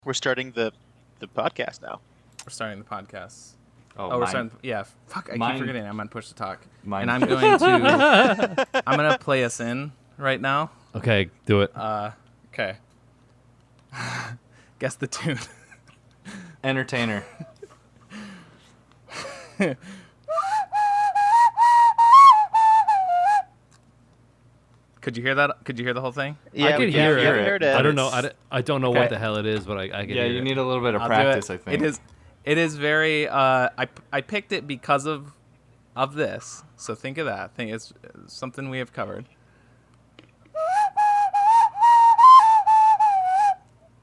We're starting the podcast now. We're starting the podcast. Oh, we're starting. Yeah, fuck. I keep forgetting. I'm on push to talk, Mine. and I'm going to. I'm gonna play us in right now. Okay, do it. Okay. Guess the tune. Entertainer. Could you hear that? Could you hear the whole thing? Yeah, I can we hear heard it. it. I don't know. I don't know Okay. what the hell it is, but I can Yeah, hear you it. need a little bit of I'll do practice, it. I think. It is very. I picked it because of this. So think of that. I think it's something we have covered.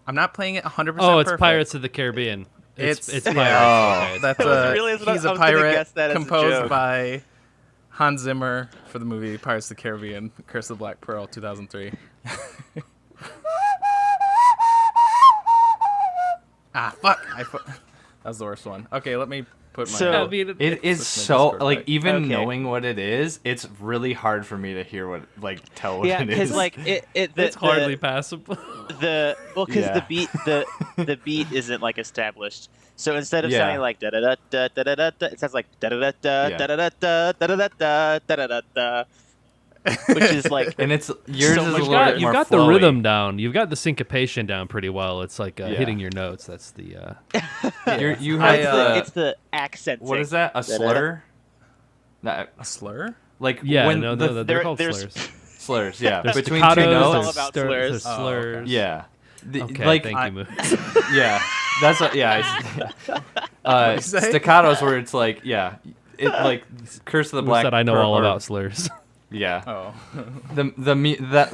I'm not playing it 100%. Oh, it's perfect. Pirates of the Caribbean. It's yeah. Pirates. Okay, That's I was really- he's I a was gonna pirate guess that as a composed joke. by Hans Zimmer for the movie Pirates of the Caribbean, Curse of the Black Pearl, 2003. Fuck! That was the worst one. Okay, let me put my. So- It is Switch my so Discord like mic. even Okay. knowing what it is, it's really hard for me to hear tell what Yeah, it because is. like it's hardly passable. because Yeah. the beat isn't like established. So instead of Yeah. sounding like da da da da da da da da, it sounds like da da da da Yeah. da da da da da da da da da da, which is like and it's yours So is a much little better. bit You've more got the flowy. rhythm down. You've got the syncopation down pretty well. It's like Yeah. hitting your notes. That's the. You have it's the accent. what is that? A slur? No, A slur? like Yeah, when no, the they're called there's- slurs. slurs. Yeah, There's between staccatos, two It's all notes. about there's slurs. there's Oh, slurs. okay. Yeah. Okay, like thank you, Moo. yeah, that's what. Yeah, What'd you say? staccatos where it's like like Curse of the Moo Black. said I know Pearl, all or- about slurs. Yeah, Oh. that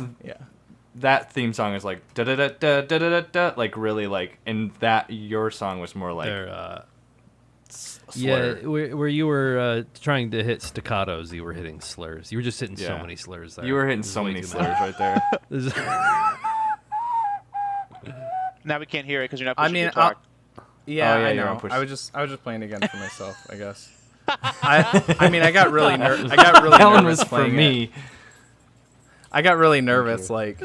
Yeah. theme song is like da da da da da da da, like really like, and that your song was more like They're, slur. yeah, where you were trying to hit staccatos, you were hitting slurs. You were just hitting so Yeah. many slurs there. You were hitting This is so way many too slurs right there. This is- now we can't hear it because you're not. I pushing mean, your talk. Yeah, Oh, yeah, I you're on know. push. I was just playing again for myself, I guess. I mean, I got really nervous. That one was for playing me. it. I got really nervous, like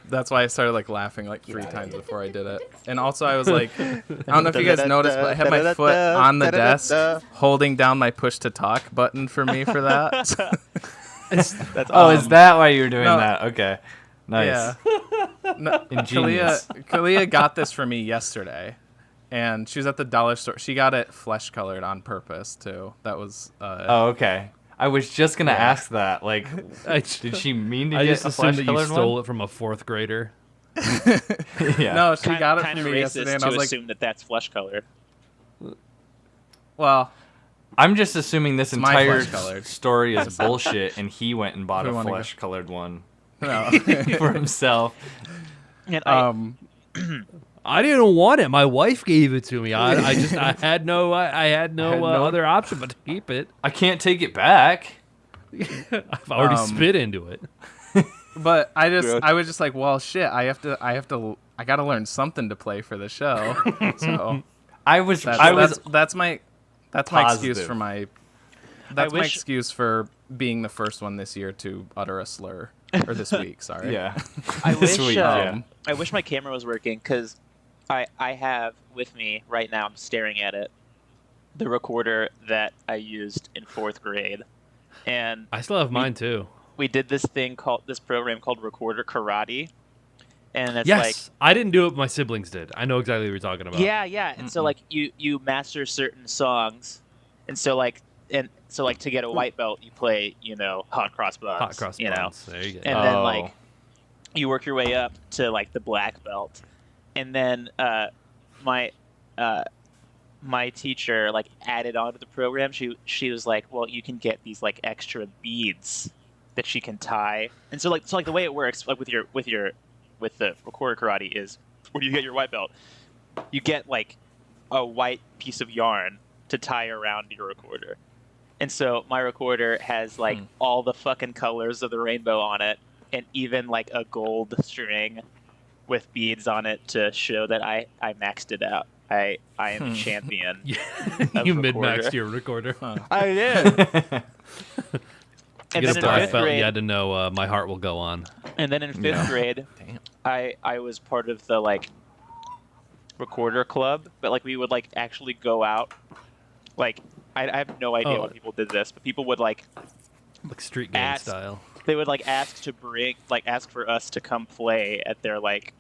that's why I started like laughing like 3 times before I did it. And also I was like, I don't know if you guys noticed, but I had my foot on the desk holding down my push to talk button for me for that. That's Oh, is that why you were doing no. that? Okay, nice. Yeah. No, Ingenious. Kalia got this for me yesterday. And she was at the dollar store. She got it flesh colored on purpose too. That was Oh, okay. I was just gonna ask that. Like, I, did she mean to I get just a assumed that you flesh-colored stole one? it from a 4th grader. Yeah. No, she got it kind from of me racist yesterday, and to I was like, assume that that's flesh color. well, I'm just assuming this my entire flesh-colored. story is bullshit, and he went and bought We a wanna go- flesh-colored one no. for himself. And I didn't want it. My wife gave it to me. I had no other option but to keep it. I can't take it back. I've already spit into it. But I Gross. was just like, well, shit. I gotta learn something to play for the show. So that's my excuse Positive. for my wish- excuse for being the first one this year to utter a slur, or this week. Sorry. Yeah. I This wish week, yeah. I wish my camera was working because I have with me right now. I'm staring at it, the recorder that I used in 4th grade, and I still have mine too. we did this program called Recorder Karate, and it's Yes, I didn't do it, but my siblings did. I know exactly what you're talking about. yeah, and so like you master certain songs, and so like to get a white belt you play hot cross buns, Hot cross buns. There you go. and then like you work your way up to like the black belt, and then my teacher like added on to the program. She was like, well, you can get these like extra beads that she can tie, and so like the way it works like with the recorder karate is when you get your white belt, you get like a white piece of yarn to tie around your recorder. And so my recorder has like all the fucking colors of the rainbow on it, and even like a gold string with beads on it to show that I maxed it out. I am champion. of You recorder. min-maxed your recorder. I did. To And get then a in black fifth belt, grade, you had to know My Heart Will Go On. and then in fifth grade, I was part of the like recorder club, but like we would like actually go out. Like I have no idea why people did this, but people would like street gang ask, style. They would like ask for us to come play at their like,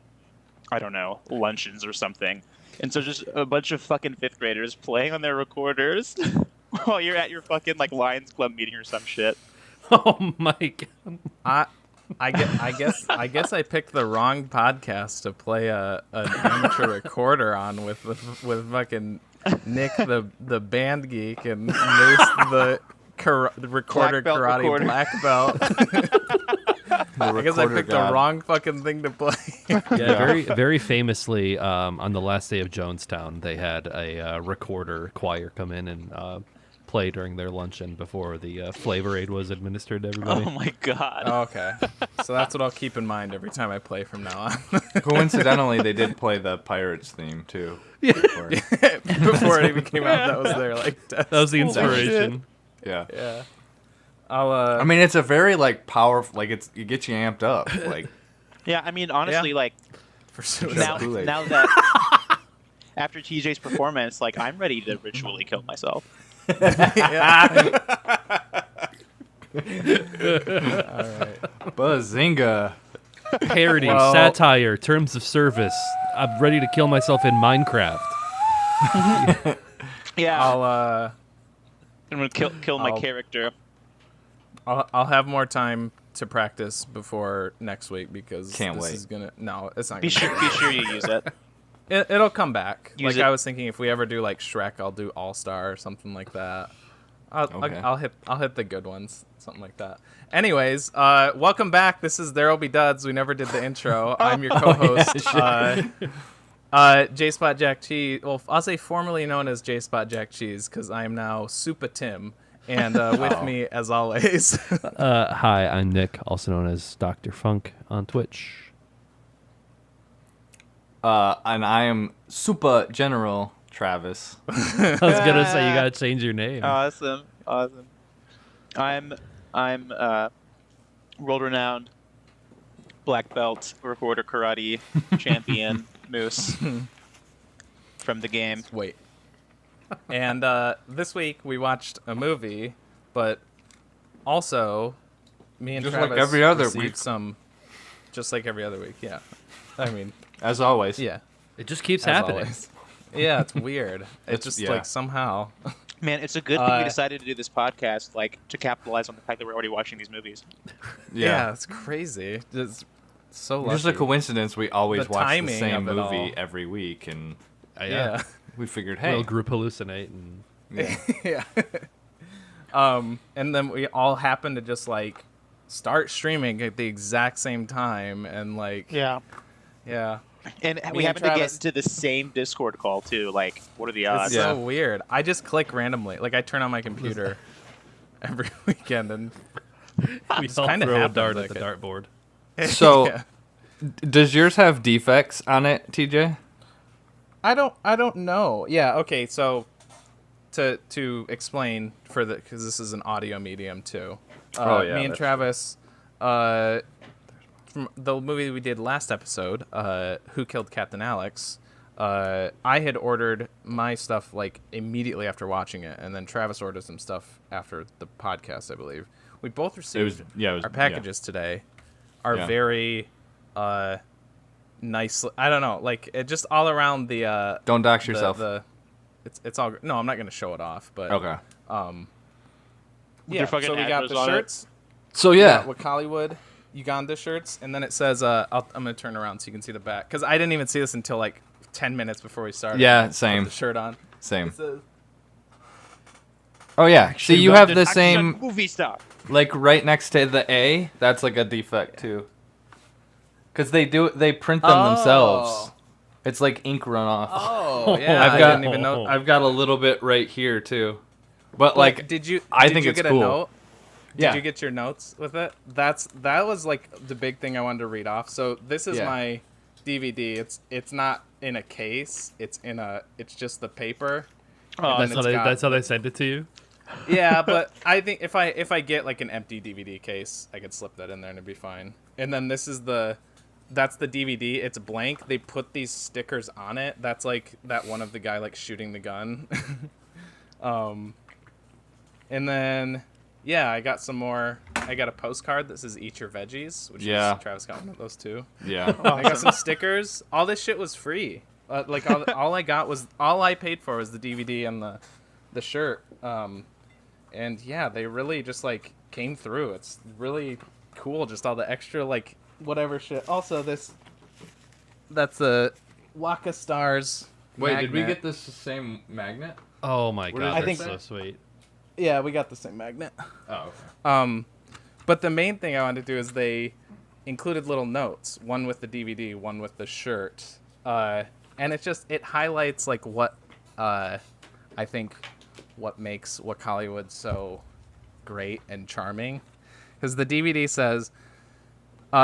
I don't know, luncheons or something. And so just a bunch of fucking 5th graders playing on their recorders while you're at your fucking like Lions Club meeting or some shit. Oh my god. I guess I picked the wrong podcast to play an amateur recorder on with fucking Nick the band geek and Moose the recorder karate recorder. black belt. I guess I picked the wrong fucking thing to play. Yeah, very very famously, on the last day of Jonestown, they had a recorder choir come in and play during their luncheon before the Flavor Aid was administered to everybody. Oh my god. Okay, so that's what I'll keep in mind every time I play from now on. Coincidentally, they did play the Pirates theme too. Yeah. Before it even came out, that was their like. That was the inspiration. Yeah. Yeah. I mean, it's a very like powerful. Like it gets you amped up. Like. Yeah, I mean, honestly, Yeah. like For sure. now that after TJ's performance, like I'm ready to ritually kill myself. Yeah. All right. Bazinga. Parody, Well- satire, terms of service. I'm ready to kill myself in Minecraft. Yeah, I'll I'm gonna kill my I'll- character. I'll have more time to practice before next week because Can't this wait. is gonna. No, it's not. Be sure you use it. It'll come back. Use like it. I was thinking, if we ever do like Shrek, I'll do All Star or something like that. Okay. I'll hit the good ones, something like that. Anyways, welcome back. This is There'll Be Duds. We never did the intro. I'm your co-host, J Spot Jack Cheese. Well, I'll say formerly known as J Spot Jack Cheese because I am now Super Tim. And with me, as always, Hi, I'm Nick, also known as Dr. Funk on Twitch. And I am Super General Travis. I was gonna say you gotta change your name. Awesome. I'm world-renowned black belt recorder karate champion Moose from the game. wait. And this week we watched a movie, but also me and Just like Travis every other received week. some, just like every other week. Yeah, I mean, As always. yeah, It just keeps as happening. always. Yeah, it's weird. It's just yeah. like somehow. Man, it's a good thing we Uh, decided to do this podcast, like to capitalize on the fact that we're already watching these movies. Yeah, it's crazy. It's so lucky. Just a coincidence. We always The watch the timing same of it movie all. every week, and Yeah. we figured, We'll hey, group hallucinate and yeah. yeah. And then we all happened to just like start streaming at the exact same time, and like Yeah. yeah. And Me we and happen to get Travis- into the same Discord call too. Like, what are the It's odds? Yeah. so weird. I just click randomly. Like I turn on my computer every weekend, and we Just all kinda throw a happens dart like at the it. dartboard. So, Yeah. does yours have defects on it, TJ? I don't know. Yeah. Okay. So to explain for the because this is an audio medium too. Oh, yeah, Me and that's Travis. From the movie we did last episode, Who Killed Captain Alex, I had ordered my stuff like immediately after watching it, and then Travis ordered some stuff after the podcast, I believe. We both received our packages today. Are Yeah. very nice. I don't know, like it just all around the. Don't dox the- yourself. It's all no. I'm not gonna show it off, but Okay. Yeah. fucking So we got address the on it? shirts. So yeah, With Hollywood Uganda shirts, and then it says I'm gonna turn around so you can see the back because I didn't even see this until like 10 minutes before we started. Yeah, I put same. The shirt on. same. It says, Oh yeah. See, you have the Action same, movie stuff. like right next to the A. That's like a defect too. Cause they print them themselves. It's like ink runoff. Oh yeah, I've I got didn't even know. I've got a little bit right here too. But like, did you? I did think you it's get cool. A note? Yeah. Did you get your notes with it? That was like the big thing I wanted to read off. So this is Yeah. my DVD. It's not in a case. It's just the paper. Oh, And then it's got- That's how they sent it to you. Yeah, but I think if I get like an empty DVD case, I could slip that in there and it'd be fine. And then this is the that's the DVD. It's blank. They put these stickers on it. That's like that one of the guy like shooting the gun. And then yeah, I got some more. I got a postcard that says "Eat your veggies," which is Travis got one of those too. Yeah. I got some stickers. All this shit was free. Like all I paid for was the DVD and the shirt. And yeah, they really just like came through. It's really cool. Just all the extra like whatever shit. Also, that's the Waka Stars. Wait, did we magnet. get this same magnet? Oh my god, I that's think- so sweet. Yeah, we got the same magnet. Oh, okay. But the main thing I wanted to do is they included little notes, one with the DVD, one with the shirt, and it highlights like what I think what makes Wak Hollywood so great and charming, because the DVD says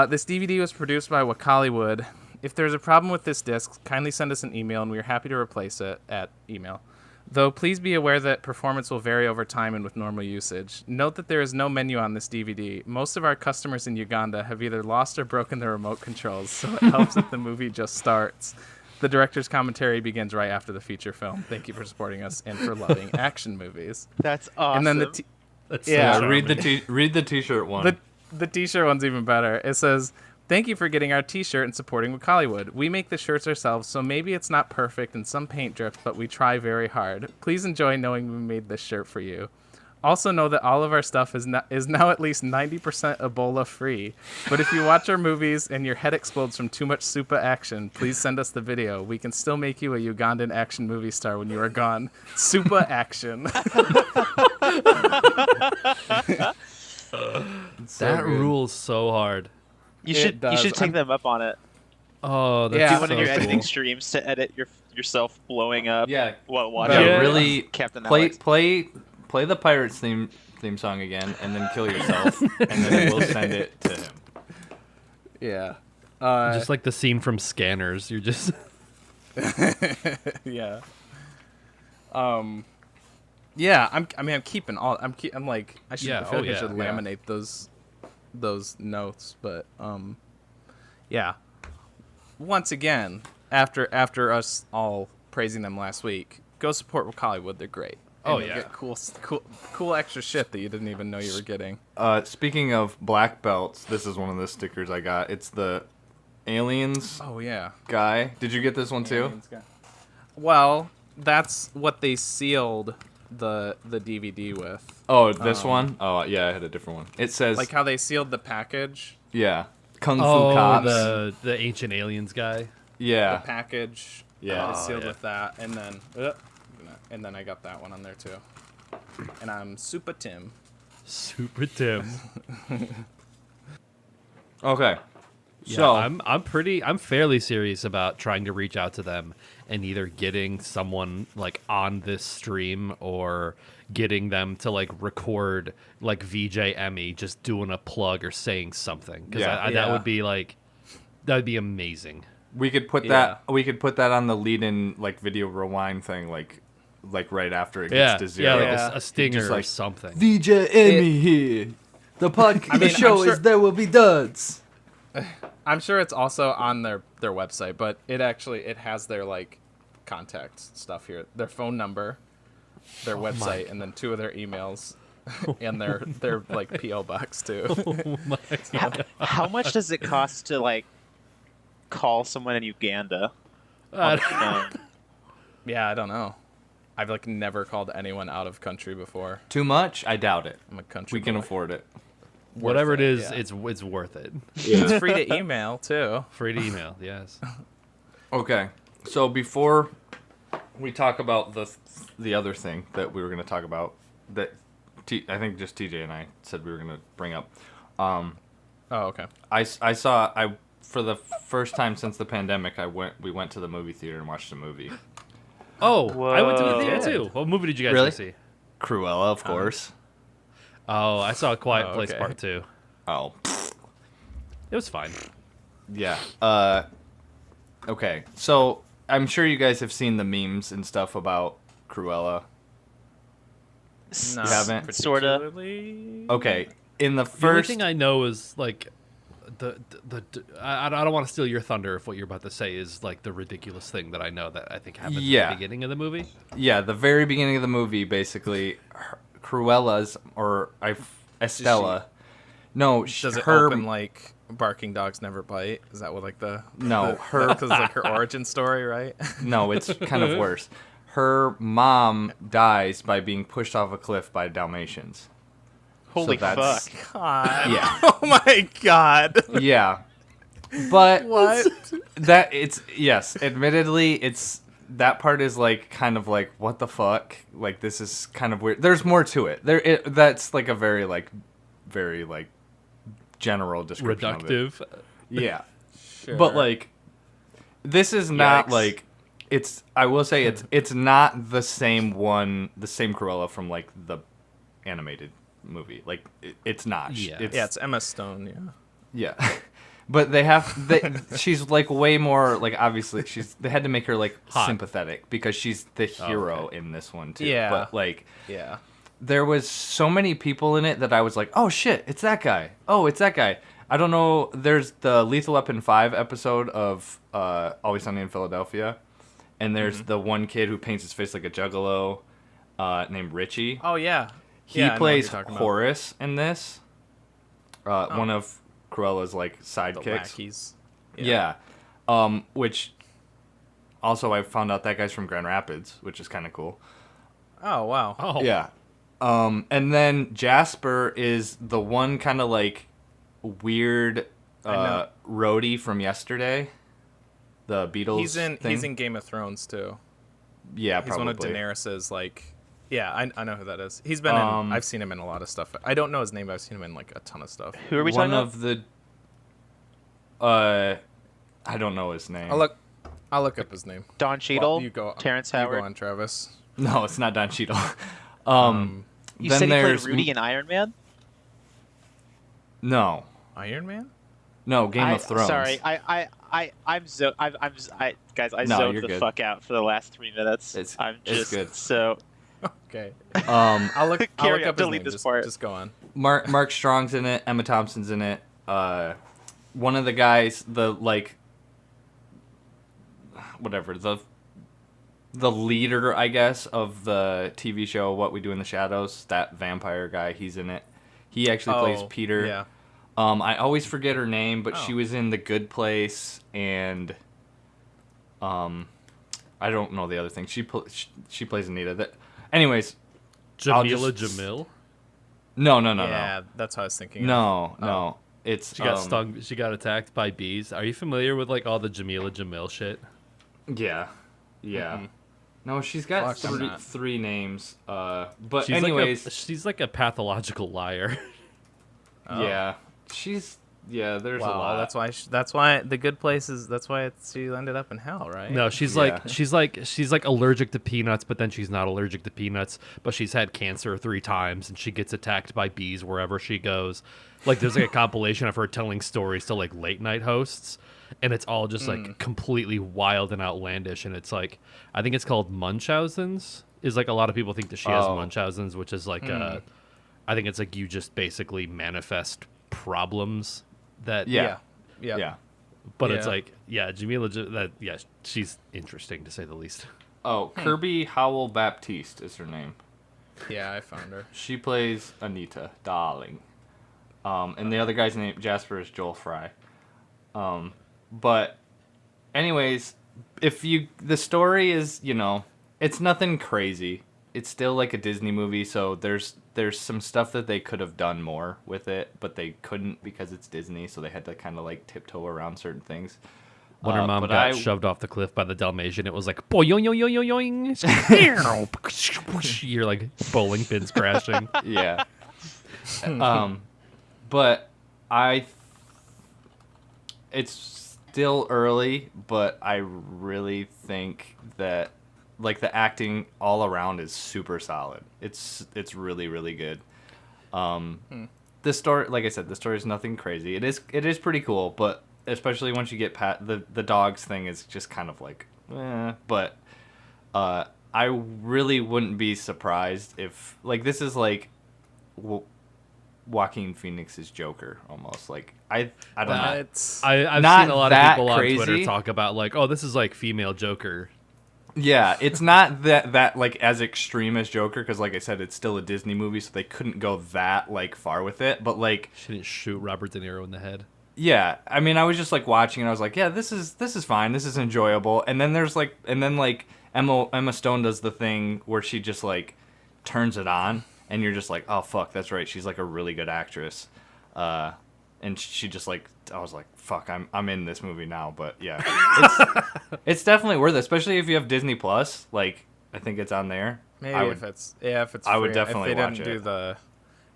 this DVD was produced by Wak Hollywood. If there's a problem with this disc, kindly send us an email and we are happy to replace it at email. Though please be aware that performance will vary over time and with normal usage. Note that there is no menu on this DVD. Most of our customers in Uganda have either lost or broken their remote controls, so it helps if the movie just starts. The director's commentary begins right after the feature film. Thank you for supporting us and for loving action movies. That's awesome. And then That's Yeah, so read charming. the t-shirt one. the t-shirt one's even better. It says, "Thank you for getting our t-shirt and supporting Wak Hollywood. We make the shirts ourselves, so maybe it's not perfect and some paint drips, but we try very hard. Please enjoy knowing we made this shirt for you. Also know that all of our stuff is now at least 90% Ebola free. But if you watch our movies and your head explodes from too much super action, please send us the video. We can still make you a Ugandan action movie star when you are gone. Super action." That rules so hard. you It should does. take them up on it. Oh, that's Yeah. Do one of your so editing cool. streams to edit yourself blowing up. Yeah. While But watching really Captain play Alex. play the Pirates theme song again, and then kill yourself, and then we'll send it to him. Yeah. Just like the scene from Scanners. You're just Yeah. Yeah, I'm keeping all. I'm like I should. Yeah, I feel oh like I yeah, should yeah. laminate those notes, but yeah. Once again, after us all praising them last week, go support Wak Hollywood. They're great. Oh, And you'll yeah. get cool extra shit that you didn't even know you were getting. Speaking of black belts, this is one of the stickers I got. It's the Aliens Oh yeah. guy. Did you get this one too? Well, that's what they sealed the DVD with. Oh, this one? Oh, yeah, I had a different one. It says, Like how they sealed the package. yeah, Kung Fu oh Cops. the ancient aliens guy. Yeah. The package. Yeah. It's sealed yeah. with that, and then I got that one on there too. And I'm Super Tim. Super Tim. Okay. Yeah, So, I'm fairly serious about trying to reach out to them and either getting someone like on this stream or getting them to like record like VJ Emmy just doing a plug or saying something, because Yeah. that Yeah. would be like that'd be amazing. we could put that on the lead-in like video rewind thing, like right after it Yeah, gets to zero. like Yeah. a stinger Just or like, something. VJ Emmy here. The podcast, I mean, the show I'm sure- is There Will Be Duds. I'm sure it's also on their website, but it has their like contact stuff here, their phone number, their website, and then 2 of their emails, and their like PO box too. Oh my God. How much does it cost to like call someone in Uganda on the phone? Yeah, I don't know. I've like never called anyone out of country before. Too much? I doubt it. I'm a country. We can boy. afford it. Whatever it it, is, yeah. it's worth it. It's free to email too. Free to email, yes. Okay. So before we talk about the other thing that we were going to talk about, that I think just TJ and I said we were going to bring up. Oh, okay. I for the first time since the pandemic, we went to the movie theater and watched a movie. Oh, I went to the Whoa. theater too. What movie did you guys Really? go see? Cruella, of course. Oh, I saw A Quiet Oh, Place okay. Part 2. Oh, It was fine. yeah. Okay. So I'm sure you guys have seen the memes and stuff about Cruella. No, You haven't? Sorta. particularly. Okay. In the The only first, thing I know is like I don't want to steal your thunder if what you're about to say is like the ridiculous thing that I know that I think happens at the beginning of the movie. Yeah, the very beginning of the movie, basically, Cruella's Estella. No, Does it her open like barking dogs never bite? Is that what like the no her because like her origin story, right? no, it's kind of worse. Her mom dies by being pushed off a cliff by Dalmatians. Holy that's- fuck! God. Yeah. Oh my God. Yeah, but What? that it's yes, admittedly, it's that part is like kind of like what the fuck, like this is kind of weird. There's more to it. That's like a very general description of it. Reductive. Yeah. Sure. But like this is not Yikes. like it's I will say it's not the same Cruella from like the animated movie. Like it's not. Yeah. it's Emma Stone. Yeah. Yeah. But she's like way more like obviously they had to make her like Hot. sympathetic because she's the hero in this one too. Yeah. But like Yeah. there was so many people in it that I was like, oh shit, it's that guy. Oh, it's that guy. I don't know. There's the Lethal Weapon 5 episode of Always Sunny in Philadelphia, and there's the one kid who paints his face like a juggalo, named Richie. Oh yeah. He Yeah, I know what plays you're talking about. Horace in this. One of Cruella's like The sidekicks. wackies. Yeah. Which also I found out that guy's from Grand Rapids, which is kind of cool. Oh wow. Oh. Yeah. And then Jasper is the one kind of like weird know. roadie from yesterday. The Beatles He's in thing. Game of Thrones too. Yeah, He's probably. one of Daenerys's like. Yeah, I know who that is. He's been I've seen him in a lot of stuff. I don't know his name, but I've seen him in like a ton of stuff. Who are we One talking about? of the I don't know his name. I'll look up his name. Don Cheadle, Well, you go. Terrence You Howard. go on, Travis. No, it's not Don Cheadle. You then said he played there's Rudy in Iron Man. No, Iron Man. no, Game of Thrones. Sorry, I'm guys, I No, zoned you're the good. fuck out for the last 3 minutes. It's good. So Okay. Um, I'll look Carey, up his delete name. this Just, part. just go on. Mark Strong's in it. Emma Thompson's in it. One of the guys, the like, whatever the leader, I guess, of the TV show What We Do in the Shadows. That vampire guy, he's in it. He actually plays Peter. Yeah. I always forget her name, but she Oh. was in The Good Place, and I don't know the other thing. She plays Anita. Anyways, I'll Jamila just- Jamil. no, Yeah, that's what I was thinking. no. Oh. No. It's She got stung. She got attacked by bees. Are you familiar with like all the Jamila Jamil shit? Yeah. Mhm. No, she's got Fuck, I'm not. three names. But She's anyways, she's like a pathological liar. Oh. yeah, there's a Wow, lot. that's why the good place is. That's why she ended up in hell, right? No, she's Yeah. she's like allergic to peanuts, but then she's not allergic to peanuts. But she's had cancer 3 times, and she gets attacked by bees wherever she goes. Like there's like a compilation of her telling stories to like late night hosts, and it's all just like completely wild and outlandish. And it's like I think it's called Munchausen's. Is like a lot of people think that she has Oh. Munchausen's, which is like I think it's like you just basically manifest problems that Yeah. Yeah. But it's Yeah. like, she's interesting to say the least. Oh, Kirby Howell Baptiste is her name. Yeah, I found her. She plays Anita, darling. And the other guy's name, Jasper, is Joel Fry. But anyways, the story is, it's nothing crazy. It's still like a Disney movie, so there's some stuff that they could have done more with it, but they couldn't because it's Disney, so they had to kind of like tiptoe around certain things. When her mom but got I- shoved off the cliff by the Dalmatian, it was like, boing, yoing, yoing. You're like bowling pins crashing. Yeah. But it's still early, but I really think that like the acting all around is super solid. It's really, really good. The story, like I said, the story is nothing crazy. It is pretty cool, but especially once you get past the dogs thing is just kind of like, but I really wouldn't be surprised if like this is like Joaquin Phoenix's Joker almost. Like I don't know. I've I've Not seen a lot of that people crazy. on Twitter talk about like, oh, this is like female Joker. Yeah, it's not that like as extreme as Joker, because like I said, it's still a Disney movie, so they couldn't go that like far with it. But like, She didn't shoot Robert De Niro in the head. yeah, I mean, I was just like watching, and I was like, yeah, this is fine, this is enjoyable. And then there's like, Emma Stone does the thing where she just like turns it on, and you're just like, oh fuck, that's right, she's like a really good actress. And she just like, I was like, fuck, I'm in this movie now. But yeah, it's definitely worth it, especially if you have Disney Plus. Like, I think it's on there. Maybe if it's I would free. definitely if they watch didn't it. do the,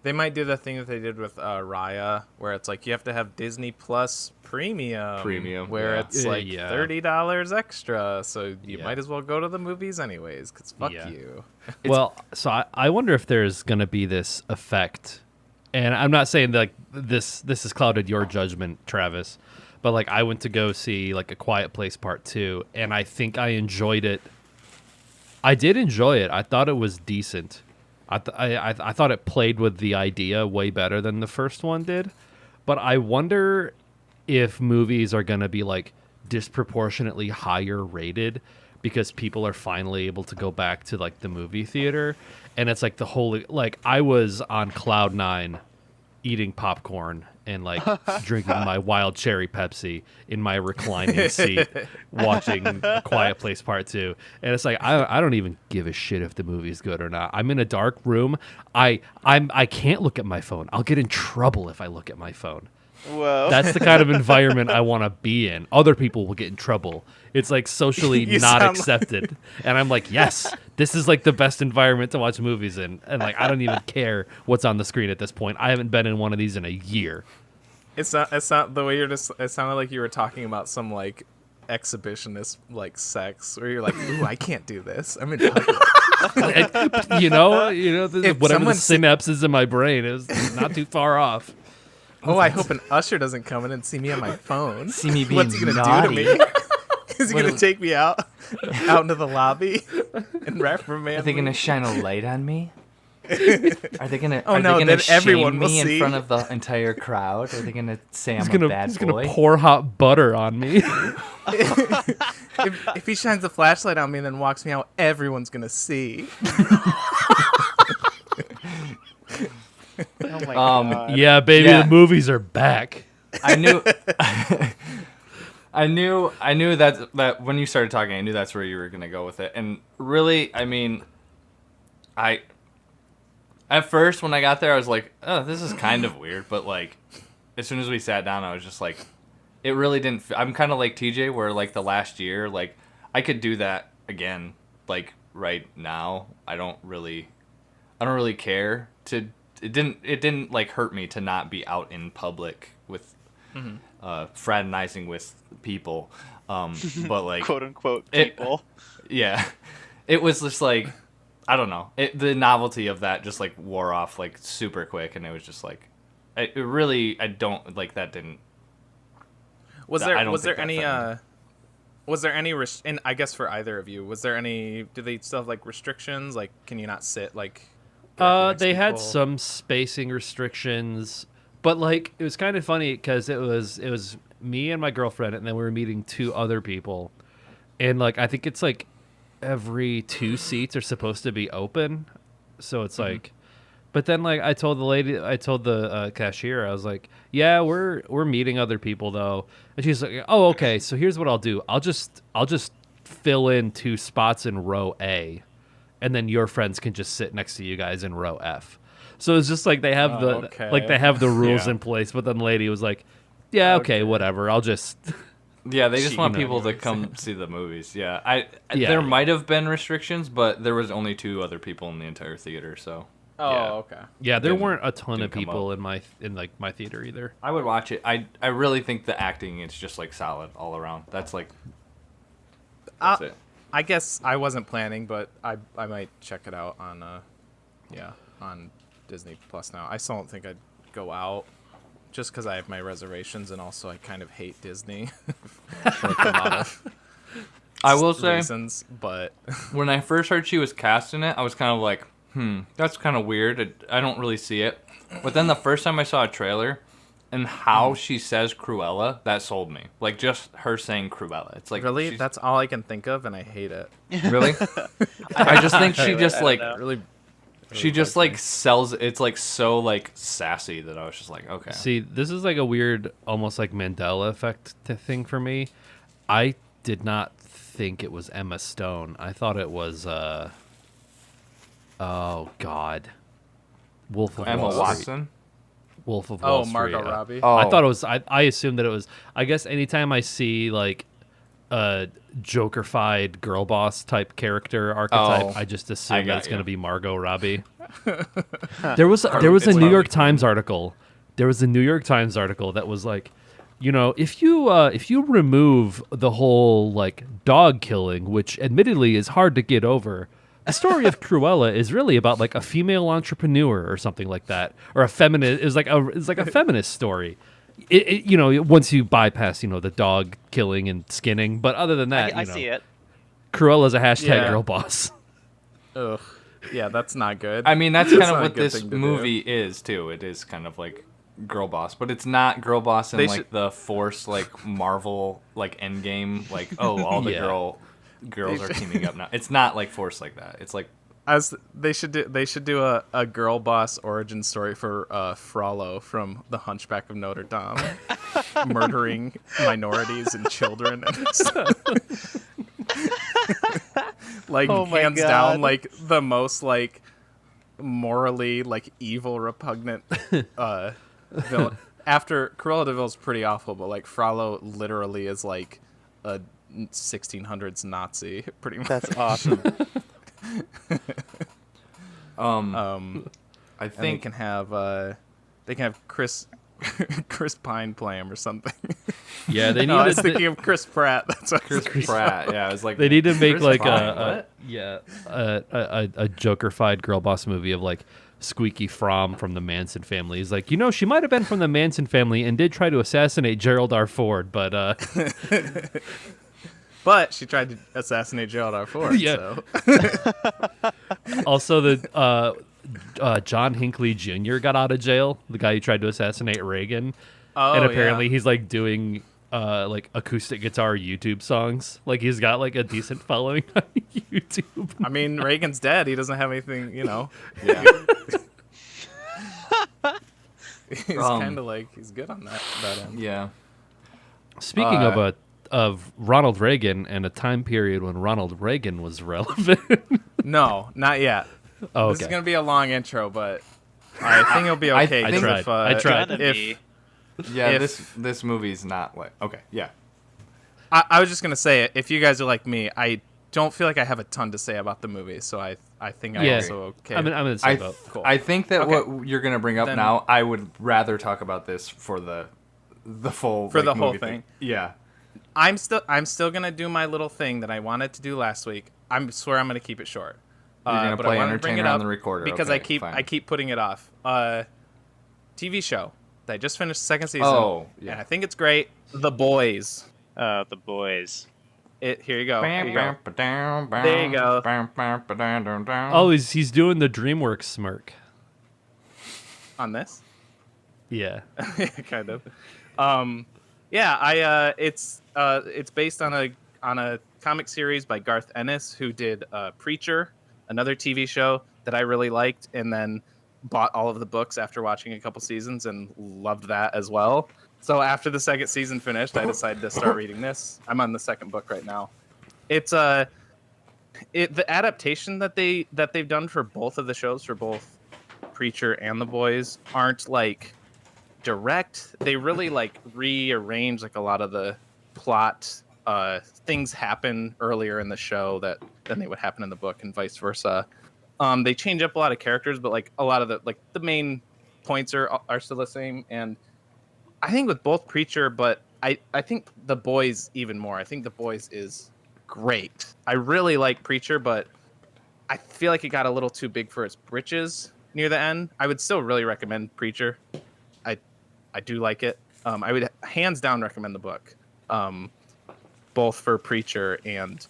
they might do the thing that they did with Raya, where it's like you have to have Disney Plus Premium, where yeah. it's like Yeah. $30 extra, so you Yeah. might as well go to the movies anyways, because fuck Yeah. you. Well, so I wonder if there's going to be this effect, and I'm not saying that, like this has clouded your judgment, Travis, but like I went to go see like A Quiet Place Part 2, and I think I enjoyed it. I did enjoy it. I thought it was decent. I thought it played with the idea way better than the first one did, but I wonder if movies are going to be like disproportionately higher rated because people are finally able to go back to like the movie theater, and it's like the whole, like I was on cloud nine eating popcorn and like drinking my wild cherry Pepsi in my reclining seat watching A Quiet Place Part 2, and it's like I don't even give a shit if the movie's good or not. I'm in a dark room. I can't look at my phone. I'll get in trouble if I look at my phone. Whoa. That's the kind of environment I want to be in. Other people will get in trouble. It's like socially You not sound accepted. And I'm like, yes, this is like the best environment to watch movies in. And like, I don't even care what's on the screen at this point. I haven't been in one of these in a year. It's not the way you're just. It sounded like you were talking about some like exhibitionist like sex, where you're like, ooh, I can't do this. I'm in. you know, If whatever the someone synapses in my brain is not too far off. Oh, I hope an usher doesn't come in and see me on my phone. See me being What's he gonna naughty. do to me? Is he gonna take me out into the lobby and reprimand Are they me? gonna shine a light on me? Are they gonna? Oh, are no, they gonna then everyone shame will me in see. front of the entire crowd? Are they gonna say I'm He's a bad gonna boy? pour hot butter on me. If he shines a flashlight on me and then walks me out, everyone's gonna see. Oh my god. Yeah, baby, Yeah. the movies are back. I knew, I knew that when you started talking, I knew that's where you were gonna go with it. And really, I mean, at first when I got there, I was like, oh, this is kind of weird. But like, as soon as we sat down, I was just like, it really didn't. I'm kind of like TJ, where like the last year, like I could do that again, like right now. I don't really care to. It didn't like hurt me to not be out in public with fraternizing with people, but like Quote unquote it- people. yeah, it was just like I don't know, the novelty of that just like wore off like super quick, and it was just like I don't like that didn't. Was I there don't was there think that any thing- was there any and I guess for either of you, was there any, do they still have like restrictions, like can you not sit like directly next to They had people? some spacing restrictions, but like it was kind of funny because it was me and my girlfriend, and then we were meeting two other people, and like I think it's like every 2 seats are supposed to be open, so it's like. But then, like, I told the cashier, I was like, "Yeah, we're meeting other people though," and she's like, "Oh, okay. So here's what I'll do. I'll just fill in 2 spots in row A, and then your friends can just sit next to you guys in row F." So it's just like they have the rules Yeah. in place. But then the lady was like, "Yeah, okay, whatever. I'll just." Yeah, they just She- want you know, people to anyways. come see the movies. Yeah, Yeah. there might have been restrictions, but there was only 2 other people in the entire theater, so. Oh, yeah. okay. Yeah, there Didn't- weren't a ton of didn't come people up. in my theater either. I would watch it. I really think the acting is just like solid all around. That's like that's it. I guess I wasn't planning, but I might check it out on on Disney Plus now. I still don't think I'd go out just because I have my reservations, and also I kind of hate Disney for like a lot of I will say reasons. But when I first heard she was cast in it, I was kind of like, That's kind of weird. I don't really see it. But then the first time I saw a trailer and how she says Cruella, that sold me. Like, just her saying Cruella. It's like... Really? That's all I can think of, and I hate it. Really? I just think she just, like... Really She just, like, sells... It's, like, so, like, sassy that I was just like, okay. See, this is like a weird, almost like Mandela effect thing for me. I did not think it was Emma Stone. I thought it was, oh, God. Wolf of Emma Wall Street. Watson? Wolf of Wall Oh, Street. Margot Robbie. Oh. I thought it was. I assumed that it was. I guess anytime I see like a Joker-fied girl boss type character archetype, I just assume that it's going to be Margot Robbie. There was a New York Times article. There was a New York Times article that was like, you know, if you remove the whole like dog killing, which admittedly is hard to get over. The story of Cruella is really about like a female entrepreneur or something like that, or a feminist. It's like a feminist story. You know, once you bypass the dog killing and skinning, but other than that, I see it. Cruella's a hashtag girl boss. Ugh. Yeah, that's not good. I mean, that's kind of not a what good this thing to movie is too. It is kind of like girl boss, but it's not girl boss in like the Force, like Marvel, like Endgame, like all the girls are teaming up now. It's not like Force like that. It's like they should do a girl boss origin story for Frollo from The Hunchback of Notre Dame, murdering minorities and children and stuff. Like hands down, like the most like morally like evil, repugnant villain. After Cruella de Vil's pretty awful, but like Frollo literally is like a 1600s Nazi, pretty much. That's awesome. I think they can have Chris Pine play him or something. Yeah, they No, I needed. was thinking of Chris Pratt. That's what Chris Pratt. Yeah, it was like They need to make Chris like Pine, a Joker-fied girl boss movie of like Squeaky Fromm from the Manson family. He's like, she might have been from the Manson family and did try to assassinate Gerald R. Ford, but But she tried to assassinate Gerald R. Ford. Yeah. So. also the John Hinckley Jr. got out of jail. The guy who tried to assassinate Reagan, and apparently he's like doing like acoustic guitar YouTube songs. Like he's got like a decent following on YouTube. I mean, Reagan's dead. He doesn't have anything, Yeah. He's kind of like he's good on that end. Yeah. Speaking of Ronald Reagan and a time period when Ronald Reagan was relevant. No, not yet. Oh, This is okay. gonna be a long intro, but I think it'll be okay. I 'cause tried. if, I tried. Gonna If, be. Yeah, If- this movie's not like okay. Yeah. I was just gonna say it. If you guys are like me, I don't feel like I have a ton to say about the movie, so I think I'm Yeah. also okay. I'm in the same boat. Cool. I think that Okay. what you're gonna bring up Then- now, I would rather talk about this for the full For like, the whole movie thing. Yeah. I'm still gonna do my little thing that I wanted to do last week. I swear I'm gonna keep it short. You're gonna but I play wanted to bring it Entertainer on up the recorder because okay, I keep putting it off. TV show that I just finished the second season. Oh, yeah. And I think it's great. The Boys. The boys. Here you go. Here you go. There you go. Oh, he's doing the DreamWorks smirk. On this. Yeah. Kind of. It's based on a comic series by Garth Ennis, who did Preacher, another TV show that I really liked, and then bought all of the books after watching a couple seasons and loved that as well. So after the second season finished, I decided to start reading this. I'm on the second book right now. It's the adaptation that they've done for both of the shows, for both Preacher and The Boys, aren't like direct. They really like rearrange like a lot of the plot. Things happen earlier in the show that then they would happen in the book, and vice versa. They change up a lot of characters, but like a lot of the main points are still the same. And I think with both Preacher, but I think The Boys even more. I think The Boys is great. I really like Preacher, but I feel like it got a little too big for its britches near the end. I would still really recommend Preacher. I do like it. I would hands down recommend the book, both for Preacher and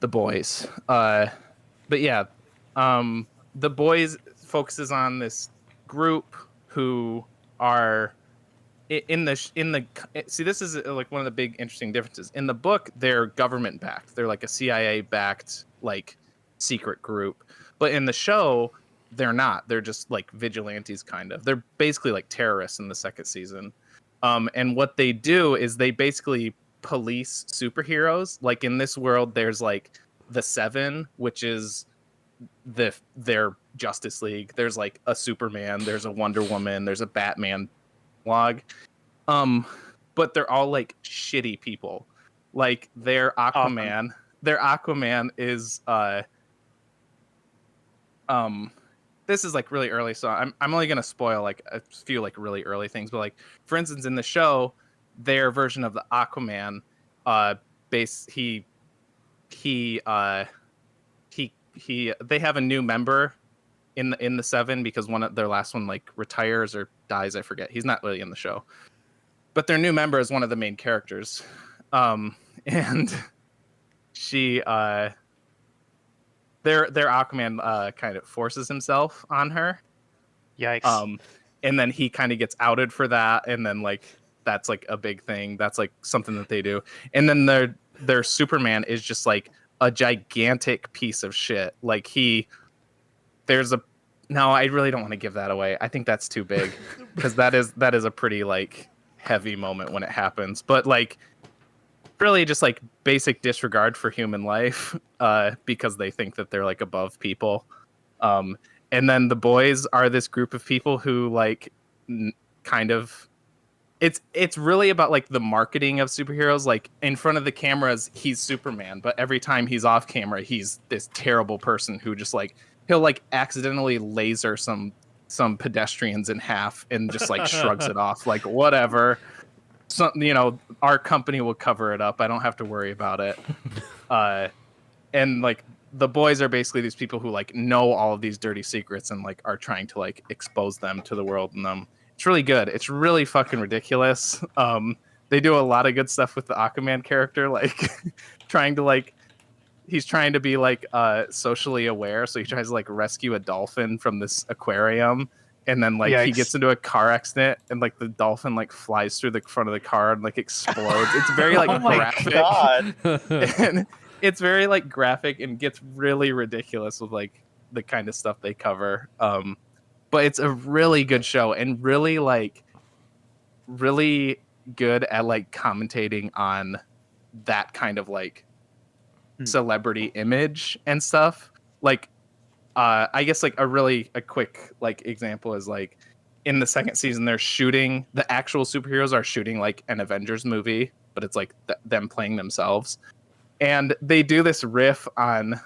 The Boys. But yeah, The Boys focuses on this group who are in the see, this is like one of the big interesting differences. In the book, they're government backed. They're like a CIA backed like secret group. But in the show, they're not. They're just like vigilantes kind of. They're basically like terrorists in the second season. And what they do is they basically police superheroes. Like in this world, there's like the Seven, which is their Justice League. There's like a Superman, there's a Wonder Woman, there's a Batman log. But they're all like shitty people. Like their Aquaman, their Aquaman is this is like really early, so I'm only gonna spoil like a few like really early things. But like for instance, in the show, their version of the Aquaman, they have a new member in the Seven because one of their last one like retires or dies. I forget. He's not really in the show, but their new member is one of the main characters, and she their Aquaman kind of forces himself on her. Yikes. And then he kind of gets outed for that, and then like that's like a big thing. That's like something that they do. And then their Superman is just like a gigantic piece of shit. Like no, I really don't want to give that away. I think that's too big because that is a pretty like heavy moment when it happens. But like really just like basic disregard for human life because they think that they're like above people. And then the Boys are this group of people who like kind of it's really about like the marketing of superheroes. Like in front of the cameras, he's Superman, but every time he's off camera, he's this terrible person who just like he'll like accidentally laser some pedestrians in half and just like shrugs it off like whatever. Something, our company will cover it up. I don't have to worry about it. And like the Boys are basically these people who like know all of these dirty secrets and like are trying to like expose them to the world. And it's really good. It's really fucking ridiculous. They do a lot of good stuff with the Aquaman character, like he's trying to be like socially aware, so he tries to like rescue a dolphin from this aquarium. And then like he gets into a car accident and like the dolphin like flies through the front of the car and like explodes. It's very like graphic. God. And it's very like graphic and gets really ridiculous with like the kind of stuff they cover. But it's a really good show and really good at like commentating on that kind of like celebrity image and stuff. Like I guess like a quick like example is like in the second season the actual superheroes are shooting like an Avengers movie, but it's like them playing themselves, and they do this riff on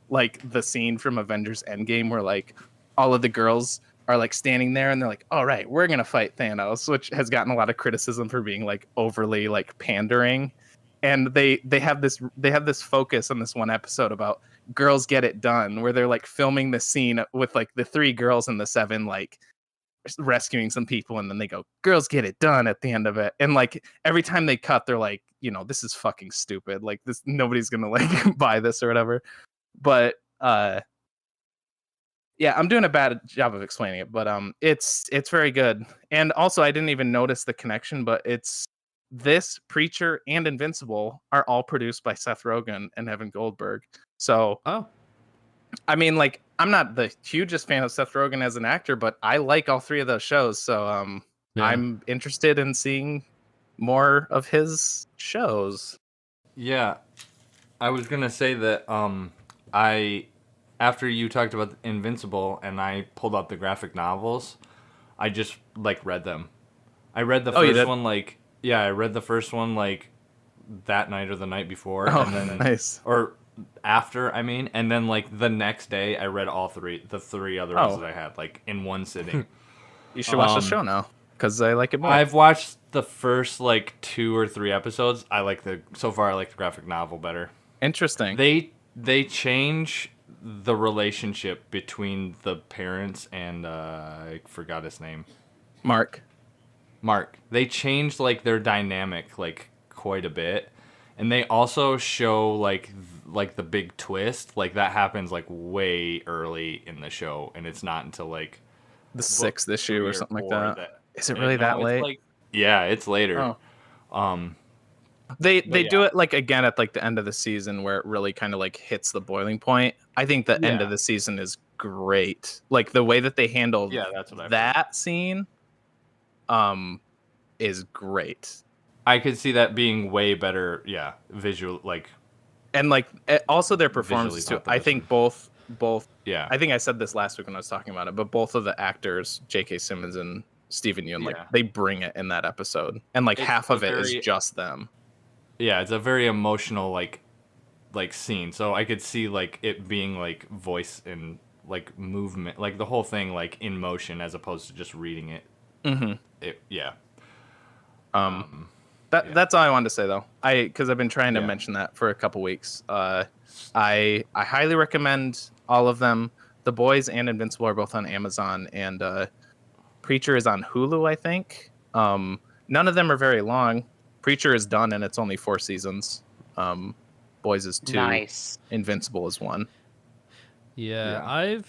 like the scene from Avengers Endgame where like all of the girls are like standing there and they're like, all right, we're gonna fight Thanos, which has gotten a lot of criticism for being like overly like pandering. And they have this focus on this one episode about Girls Get It Done, where they're like filming the scene with like the three girls and the Seven like rescuing some people, and then they go, "Girls Get It Done" at the end of it. And like every time they cut, they're like, this is fucking stupid. Like this, nobody's gonna like buy this or whatever. But yeah, I'm doing a bad job of explaining it, but it's very good. And also, I didn't even notice the connection, but it's this, Preacher, and Invincible are all produced by Seth Rogen and Evan Goldberg. So, I mean, like, I'm not the hugest fan of Seth Rogen as an actor, but I like all three of those shows. So, I'm interested in seeing more of his shows. Yeah, I was gonna say that after you talked about Invincible and I pulled out the graphic novels, I just like read them. I read the first one like. Yeah, I read the first one like that night or the night before, and then nice. Or after, I mean, and then like the next day I read the three other ones that I had like in one sitting. You should watch the show now because I like it more. I've watched the first like 2 or 3 episodes. So far I like the graphic novel better. Interesting. They change the relationship between the parents and I forgot his name. Mark. They changed like their dynamic like quite a bit, and they also show like like the big twist, like that happens like way early in the show, and it's not until like the 6th issue 3 or something like 4 that. Is it really that it's late? like, yeah, it's later. Oh. They But do yeah. it like again at like the end of the season where it really kind of like hits the boiling point. I think the end of the season is great. Like the way that they handle that's what that scene is great. I could see that being way better, visual, like, and like also their performances too. I think both. Yeah. I think I said this last week when I was talking about it, but both of the actors, J.K. Simmons and Stephen Yeun, like they bring it in that episode, and like half of it is just them. Yeah, it's a very emotional like scene. So I could see like it being like voice and like movement, like the whole thing like in motion as opposed to just reading it. That's all I wanted to say though. Because I've been trying to mention that for a couple weeks. I highly recommend all of them. The Boys and Invincible are both on Amazon, and Preacher is on Hulu, I think. None of them are very long. Preacher is done, and it's only 4 seasons. Boys is 2. Nice. Invincible is 1. Yeah,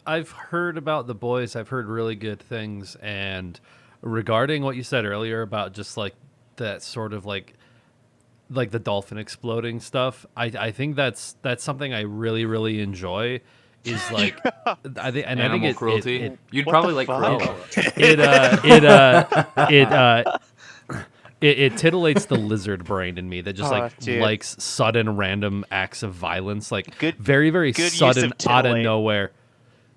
I've heard about The Boys. I've heard really good things, and regarding what you said earlier about just like that sort of like the dolphin exploding stuff, I think that's something I really enjoy. Is like I think animal cruelty. You'd what probably the like fuck? Cruella. It titillates the lizard brain in me that just likes sudden random acts of violence, like very sudden out of nowhere.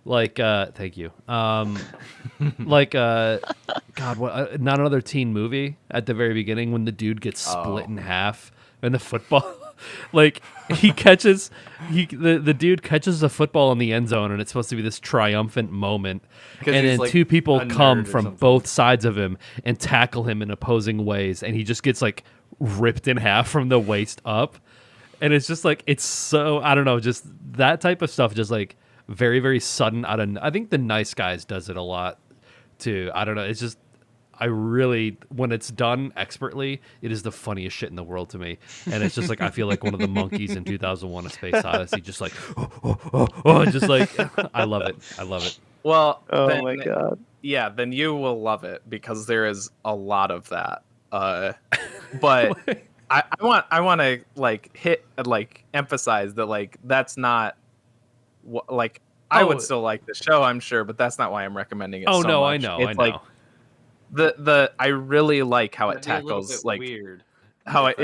Like thank you. Like God, what? Not Another Teen Movie at the very beginning when the dude gets split in half in the football. Like the dude catches a football in the end zone, and it's supposed to be this triumphant moment, and then like 2 people come from both sides of him and tackle him in opposing ways, and he just gets like ripped in half from the waist up, and it's just like it's so I don't know, just that type of stuff, just like very sudden out of. I think The Nice Guys does it a lot too. I don't know. It's just. I really, when it's done expertly, it is the funniest shit in the world to me. And it's just like, I feel like one of the monkeys in 2001: A Space Odyssey, just like, just like, I love it. I love it. Well, my God. Yeah, then you will love it because there is a lot of that. But I want to like emphasize that like that's not like I would still like the show, I'm sure, but that's not why I'm recommending it. Oh so no, much. I know, It's I know. like, I really like how it tackles like weird. How it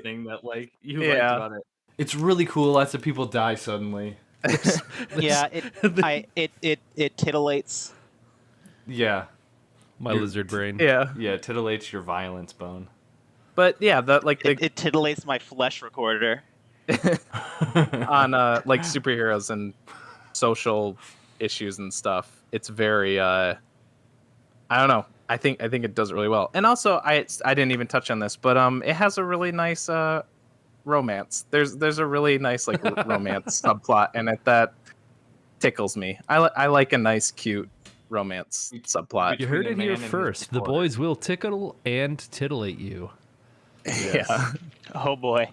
thing that like you liked about it. It's really cool. Lots of people die suddenly. Yeah, it titillates. Yeah, my lizard brain. Yeah, it titillates your violence bone. But yeah, that like it titillates my flesh recorder. On like superheroes and social issues and stuff. It's very I don't know. I think it does it really well. And also I didn't even touch on this, but it has a really nice romance. There's a really nice like romance subplot, and that tickles me. I like a nice cute romance subplot. You heard it here first. The Boys will tickle and titillate you. Yes. Yeah. Oh boy.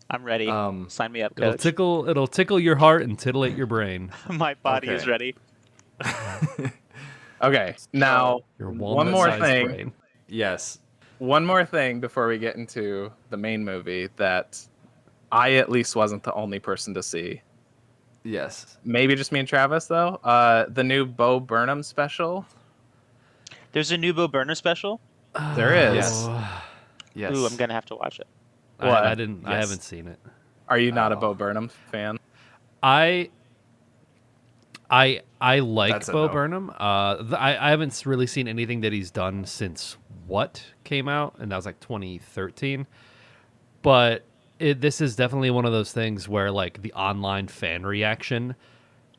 I'm ready. Sign me up, coach. It'll tickle your heart and titillate your brain. My body is ready. Okay, now one more thing. Brain. Yes. One more thing before we get into the main movie that I at least wasn't the only person to see. Yes. Maybe just me and Travis though. The new Bo Burnham special. There's a new Bo Burnham special? There is. Yes. Ooh, I'm gonna have to watch it. What? I haven't seen it. Are you not a Bo Burnham fan? I like Bo Burnham. I haven't really seen anything that he's done since What came out, and that was like 2013. But this is definitely one of those things where like the online fan reaction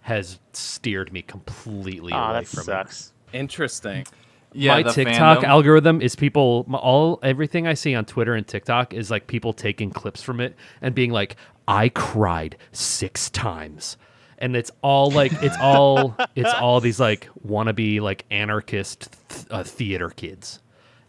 has steered me completely away from sucks. Interesting. Yeah, my TikTok algorithm is everything I see on Twitter and TikTok is like people taking clips from it and being like, I cried 6 times. And it's all like it's all these like wannabe like anarchist theater kids.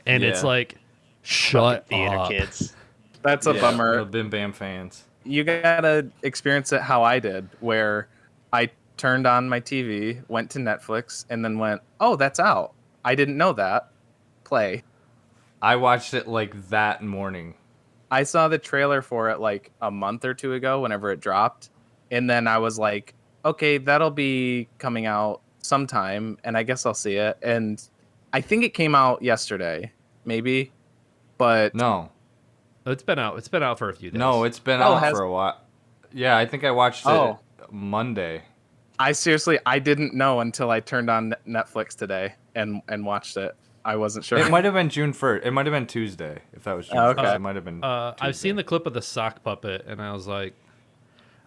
And it's like, shut theater up. kids. That's a bummer. Bim Bam fans. you gotta experience it how I did, where I turned on my TV, went to Netflix, and then went, "Oh, that's out. I didn't know that. Play." I watched it like that morning. I saw the trailer for it like a month or two ago, whenever it dropped, and then I was like, "Okay, that'll be coming out sometime, and I guess I'll see it." And I think it came out yesterday, maybe, but No, It's been out. It's been out for a few days. no, it's been Oh, out has- for a while. Yeah, I think I watched it Monday. I didn't know until I turned on Netflix today and watched it. I wasn't sure. It might have been June 1st. It might have been Tuesday. If that was June Oh, okay. 1st, it might have been. I've seen the clip of the sock puppet, and I was like,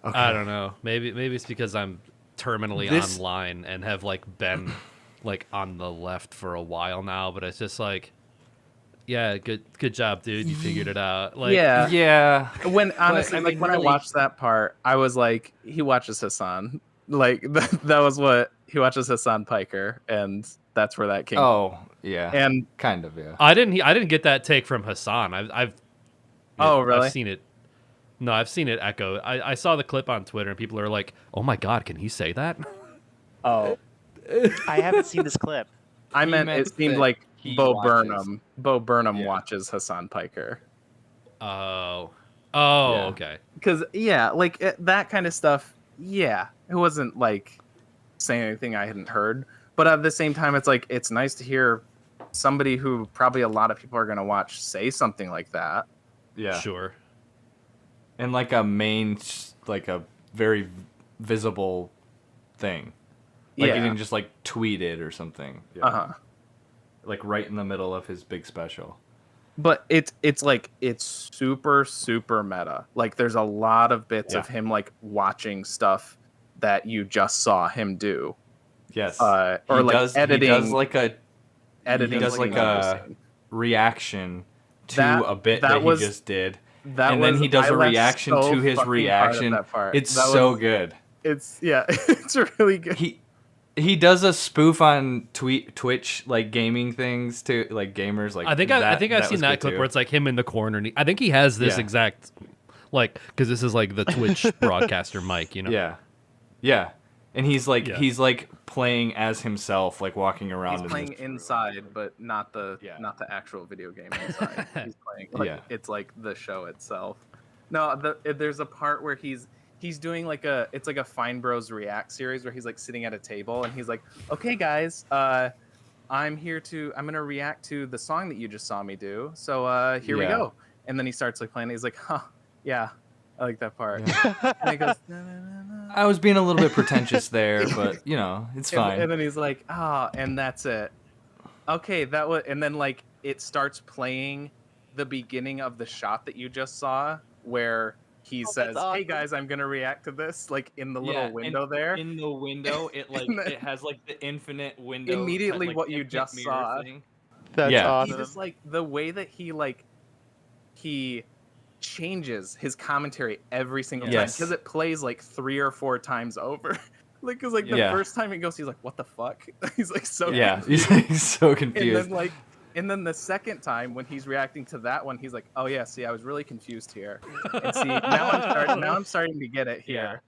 I don't know. Maybe it's because I'm terminally online and have like been like on the left for a while now. But it's just like, yeah, good job, dude. You figured it out. Like, Yeah. Yeah. When honestly, I like mean, when I really- watched that part, I was like, he watches Hassan. Like that was what he watches Hassan Piker, and that's where that came. Oh, yeah. And Kind of, yeah. I didn't get that take from Hassan. I've really? I've seen it. No, I've seen it echo. I saw the clip on Twitter, and people are like, "Oh my God, can he say that?" oh, I haven't seen this clip. I He meant meant it seemed that like he Bo watches. Burnham. Bo Burnham Yeah. watches Hassan Piker. Oh, Yeah. okay. Because like that kind of stuff. Yeah, it wasn't like saying anything I hadn't heard, but at the same time, it's like it's nice to hear somebody who probably a lot of people are gonna watch say something like that. Yeah. Sure. And like a like a very visible thing. Like he Yeah. didn't just like tweet it or something. Yeah. Uh huh. Like right in the middle of his big special. But it's like it's super meta. Like there's a lot of bits of Yeah. him like watching stuff that you just saw him do. Yes. Or he like does, editing. He does like a Editing he does like another a scene. reaction to That- a bit that that, was- he just did. That And then was- he does I a laughed reaction so to his fucking hard at reaction. that part. It's That so was- good. It's it's really good. He does a spoof on Twitch like gaming things to like gamers like I think I've seen was that good clip too. where it's like him in the corner. And I think he has this Yeah. exact, like, because this is like the Twitch broadcaster mic, you know. Yeah. And he's like Yeah. playing as himself, like walking around. He's playing inside, but not the Yeah. not the actual video game inside. He's playing like, Yeah. it's like the show itself. No, there's a part where he's doing like it's like a Fine Bros React series where he's like sitting at a table and he's like, "Okay, guys, I'm gonna react to the song that you just saw me do. So here we Yeah. go." And then he starts like playing. He's like, "Huh, yeah, I like that part." And he goes, "Na, na, na, na." I was being a little bit pretentious there, but you know, it's fine. And then he's like, and that's it. Okay, that was, and then like it starts playing the beginning of the shot that you just saw, where he says, that's awesome. "Hey guys, I'm gonna react to this," like in the Yeah, little and window there. In the window, it like And then- it has like the infinite window. Immediately like, what you infinite just mirror saw. thing. That's Yeah. He awesome. just like the way that he changes his commentary every single time Yes. because it plays like 3 or 4 times over. Like, cause like the Yeah. first time he goes, he's like, "What the fuck?" He's like so Yeah, confused. he's so And confused. then and then the second time when he's reacting to that one, he's like, "Oh yeah, see, I was really confused here." And see, now I'm starting to get it here.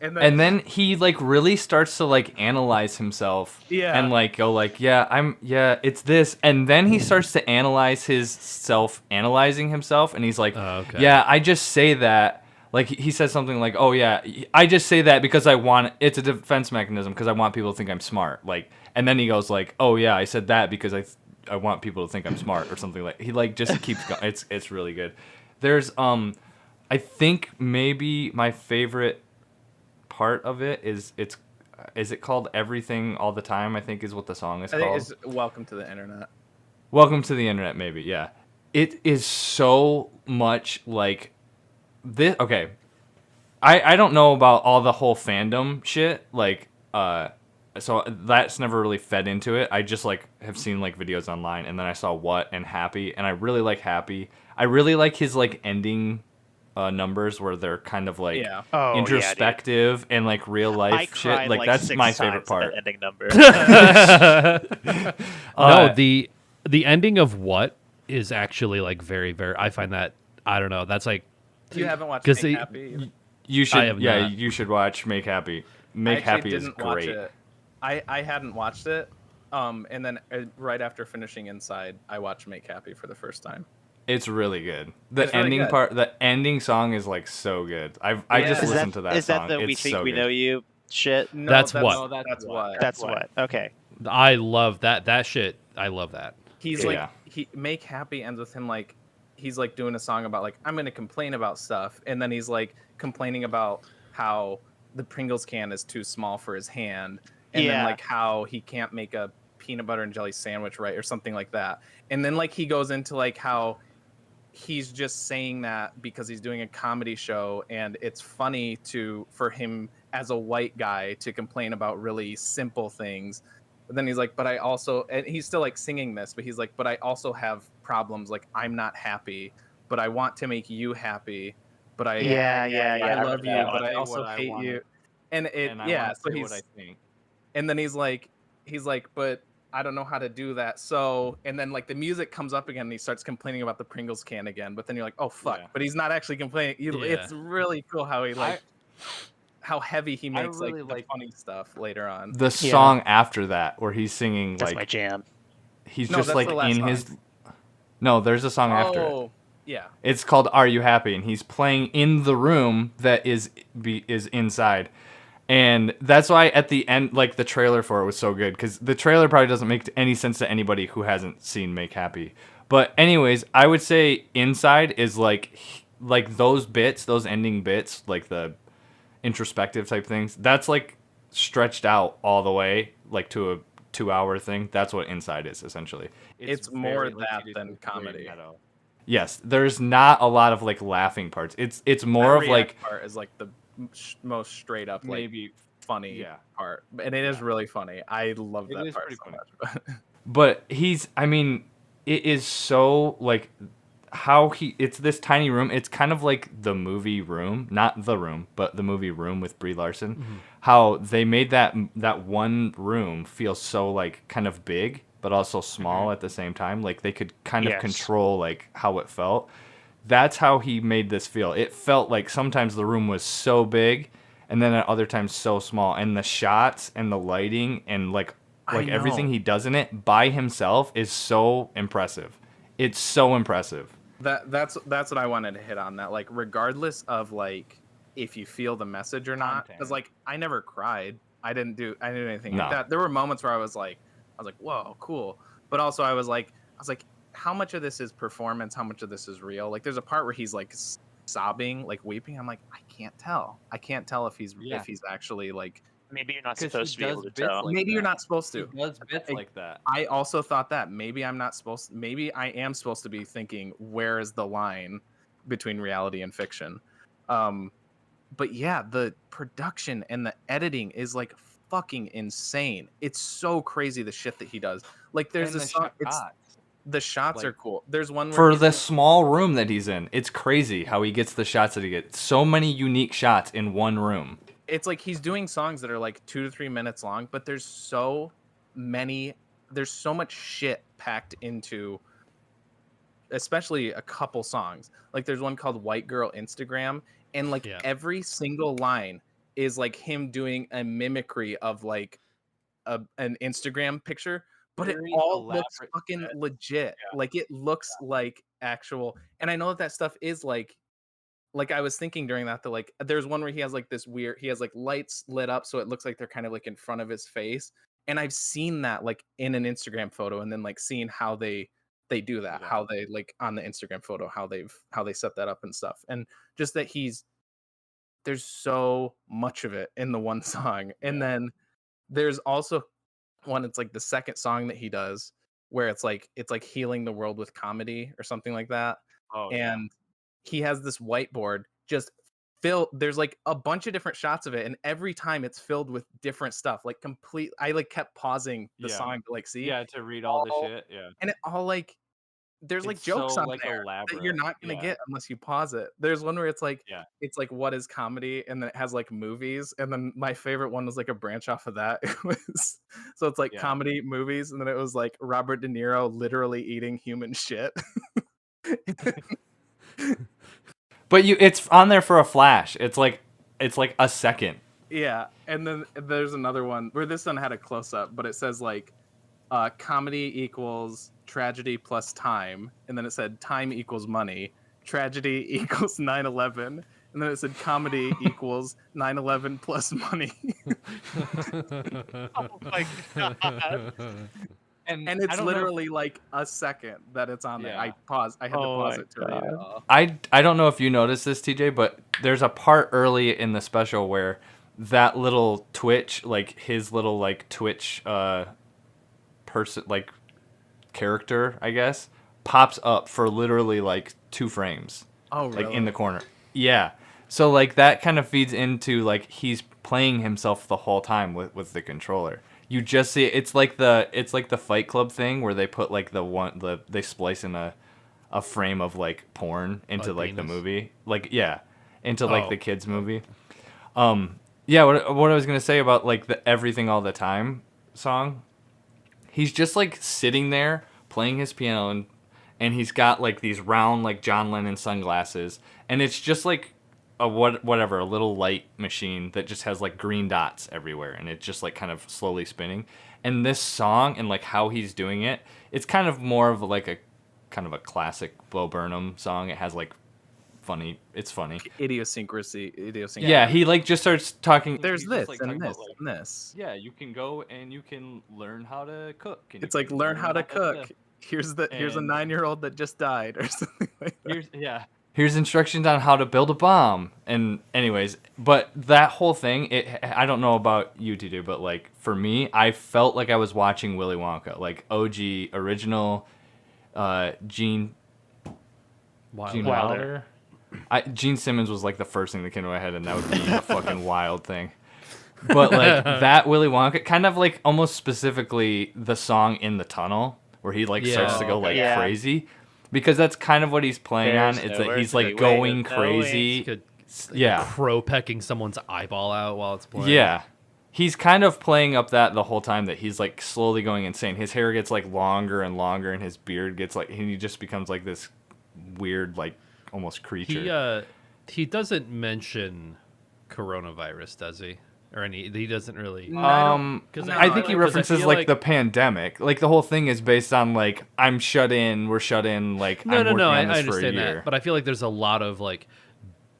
And then he like really starts to like analyze himself. Yeah. And like go like, it's this. And then he starts to analyze his self analyzing himself, and he's like, Oh, okay. yeah, I just say that. Like he says something like, "Oh yeah, I just say that because it's a defense mechanism because I want people to think I'm smart." Like, and then he goes like, "Oh yeah, I said that because I want people to think I'm smart," or something like. He like just keeps going. It's really good. There's I think maybe my favorite part of it is it called Everything All the Time, I think is what the song is I think called. it's "Welcome to the Internet." Welcome to the Internet, maybe, yeah. It is so much like this. Okay, I don't know about all the whole fandom shit, like so that's never really fed into it. I just like have seen like videos online, and then I saw What and Happy, and I really like Happy. I really like his like ending numbers where they're kind of like Yeah. Oh, yeah, dude. introspective and like real life I shit. cried Like that's 6 my times favorite at part. that ending number. No, the ending of What is actually like very, very. I find that, I don't know. That's like You haven't watched 'Cause Make he- Happy either? You I should, have yeah, not. you should watch Make Happy. Make I actually Happy is didn't watch great. it. I hadn't watched it. And then right after finishing Inside, I watched Make Happy for the first time. It's really good. The It's really ending good. part, the ending song is like so good. I just Yeah. listened to that Is song. that the We It's Think so We good. Know You shit? No, That's that's what? No, that's what. That's what. Okay. I love that. That shit. I love that. He's Yeah. like Make Happy ends with him like he's like doing a song about like I'm gonna complain about stuff, and then he's like complaining about how the Pringles can is too small for his hand, and then Yeah. like how he can't make a peanut butter and jelly sandwich right or something like that, and then like he goes into like how he's just saying that because he's doing a comedy show and it's funny for him as a white guy to complain about really simple things. But then he's like, but I also, and he's still like singing this, but he's like, but I also have problems. Like I'm not happy, but I want to make you happy. But I Yeah. love you, Yeah. but I Say also what I hate wanna- you. And it, And I yeah, wanna so say what I he's, think. and then he's like, but I don't know how to do that. So, and then like the music comes up again and he starts complaining about the Pringles can again. But then you're like, oh, fuck. Yeah. But he's not actually complaining. Yeah. It's really cool how he like, how heavy he makes really like the like- funny stuff later on. The song after that, where he's singing That's like my jam. he's No, just that's like the last in his. No, there's a song after it. Oh, yeah. It's called "Are You Happy?" and he's playing in the room that is inside, and that's why at the end, like the trailer for it was so good because the trailer probably doesn't make any sense to anybody who hasn't seen Make Happy. But anyways, I would say Inside is like those bits, those ending bits, like the introspective type things. That's like stretched out all the way, like to a 2-hour thing. That's what Inside is essentially. It's more that than comedy. Yes, there's not a lot of like laughing parts. It's more of That like react part is like the most straight up like maybe, funny yeah. part, and it is really funny. I love It that is part pretty so funny. much. but I mean, it is so like how it's this tiny room. It's kind of like the movie Room, not The Room, but the movie Room with Brie Larson. Mm-hmm. How they made that one room feel so like kind of big, but also small at the same time. Like they could kind of Yes. control like how it felt. That's how he made this feel. It felt like sometimes the room was so big, and then at other times so small. And the shots and the lighting and like everything know. he does in it by himself is so impressive. It's so impressive. That's what I wanted to hit on. That like regardless of like if you feel the message or not, Content. because like I never cried. I didn't do anything No. like that. There were moments where I was like, whoa, cool. But also I was like, how much of this is performance? How much of this is real? Like there's a part where he's like sobbing, like weeping. I'm like, I can't tell if he's actually like. Maybe you're not 'Cause supposed to he be able does to bits tell. like Maybe you're that. not supposed to. He does bits I- like that. I also thought that maybe I am supposed to be thinking, where is the line between reality and fiction? But yeah, the production and the editing is like fucking insane. It's so crazy the shit that he does. Like there's And this the song. shots. The shots Like, are cool. There's one where For he's the in- small room that he's in, it's crazy how he gets the shots that he gets. So many unique shots in one room. it's like he's doing songs that are like 2 to 3 minutes long, but there's so much shit packed into especially a couple songs. Like there's one called White Girl Instagram, and like Yeah. every single line is like him doing a mimicry of like an Instagram picture, but Very it all looks elaborate fucking set. legit. Yeah. Like it looks like actual, and I know that stuff is like I was thinking during that like there's one where he has like this weird lights lit up so it looks like they're kind of like in front of his face, and I've seen that like in an Instagram photo, and then like seeing how they do that, Yeah. how they like on the Instagram photo how they set that up and stuff, and just that there's so much of it in the one song. And then there's also one, it's like the second song that he does where it's like healing the world with comedy or something like that. Oh, And he has this whiteboard just there's like a bunch of different shots of it, and every time it's filled with different stuff, like complete. I like kept pausing the Yeah. song to like see. Yeah, to read all the all- shit. Yeah. And it all like there's like It's jokes so, on like, there that you're elaborate. not gonna Yeah. get unless you pause it. There's one where it's like Yeah. what is comedy, and then it has like movies, and then my favorite one was like a branch off of that. It was so it's like Yeah. comedy movies, and then it was like Robert De Niro literally eating human shit. But it's on there for a flash. It's like a second. Yeah, and then there's another one where this one had a close up, but it says like comedy equals tragedy plus time, and then it said time equals money, tragedy equals 9/11, and then it said comedy equals 9/11 plus money. Oh my god. And it's literally like a second that it's on there. Yeah. I had to pause it to read it all. I don't know if you noticed this, TJ, but there's a part early in the special where that little Twitch, like his little like Twitch person, like character, I guess, pops up for literally like 2 frames. Oh, really? Like in the corner. Yeah. So like that kind of feeds into like he's playing himself the whole time with the controller. You just see it's like the Fight Club thing where they put like they splice in a frame of like porn into like the movie, like into like the kids movie. Yeah, what I was gonna say about like the Everything All the Time song, he's just like sitting there playing his piano and he's got like these round like John Lennon sunglasses, and it's just like a little light machine that just has like green dots everywhere, and it's just like kind of slowly spinning. And this song and like how he's doing it, it's kind of more of like a kind of a classic Bo Burnham song. It has like it's funny idiosyncrasy. Yeah, he like just starts talking. There's this like, and this about, like, and this. Yeah, you can go and you can learn how to cook. And It's like learn how to cook. Here's a 9-year-old that just died or something like that. Here's instructions on how to build a bomb. And anyways, but that whole thing, I don't know about you two, but like for me, I felt like I was watching Willy Wonka, like OG original Gene Wilder. Gene Simmons was like the first thing that came to my head, and that would be a fucking wild thing. But like that Willy Wonka, kind of like almost specifically the song In the Tunnel, where he like starts to go like crazy, because that's kind of what he's playing on. It's that he's like going crazy. Crow pecking someone's eyeball out while it's playing. Yeah. He's kind of playing up that the whole time, that he's like slowly going insane. His hair gets like longer and longer, and his beard gets like, and he just becomes like this weird, like almost creature. He doesn't mention coronavirus, does he? Or he doesn't really. I think he references like the pandemic. Like the whole thing is based on like I'm shut in, we're shut in. Like I understand that, but I feel like there's a lot of like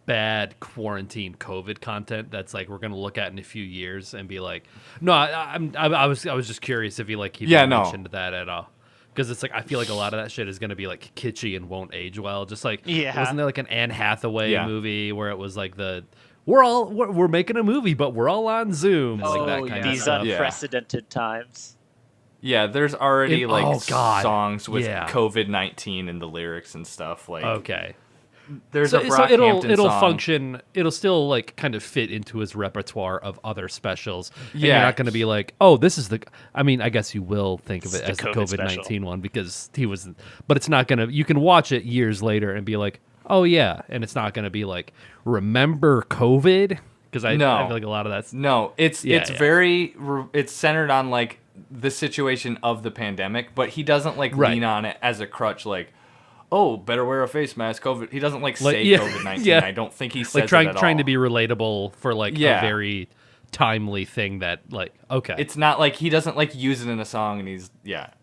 bad quarantine COVID content that's like we're gonna look at in a few years and be like, no, I was just curious if he mentioned that at all. Because it's like I feel like a lot of that shit is gonna be like kitschy and won't age well. Just like wasn't there like an Anne Hathaway movie where it was like we're making a movie but we're all on Zoom, like that kind of these stuff. unprecedented times. Yeah, there's already songs with COVID-19 in the lyrics and stuff. Like there's a Brockhampton it'll song. function. It'll still like kind of fit into his repertoire of other specials. And you're not going to be like, oh, this is the. I mean, I guess you will think of it as the COVID-19 one because he was, but it's not going to. You can watch it years later and be like, oh yeah, and it's not going to be like, remember COVID? Because I feel like a lot of that's very it's centered on like the situation of the pandemic, but he doesn't like lean on it as a crutch like, oh, better wear a face mask. COVID. He doesn't like say COVID-19. I don't think he says like it at all. trying to be relatable for like a very timely thing that like It's not like he doesn't like use it in a song, and he's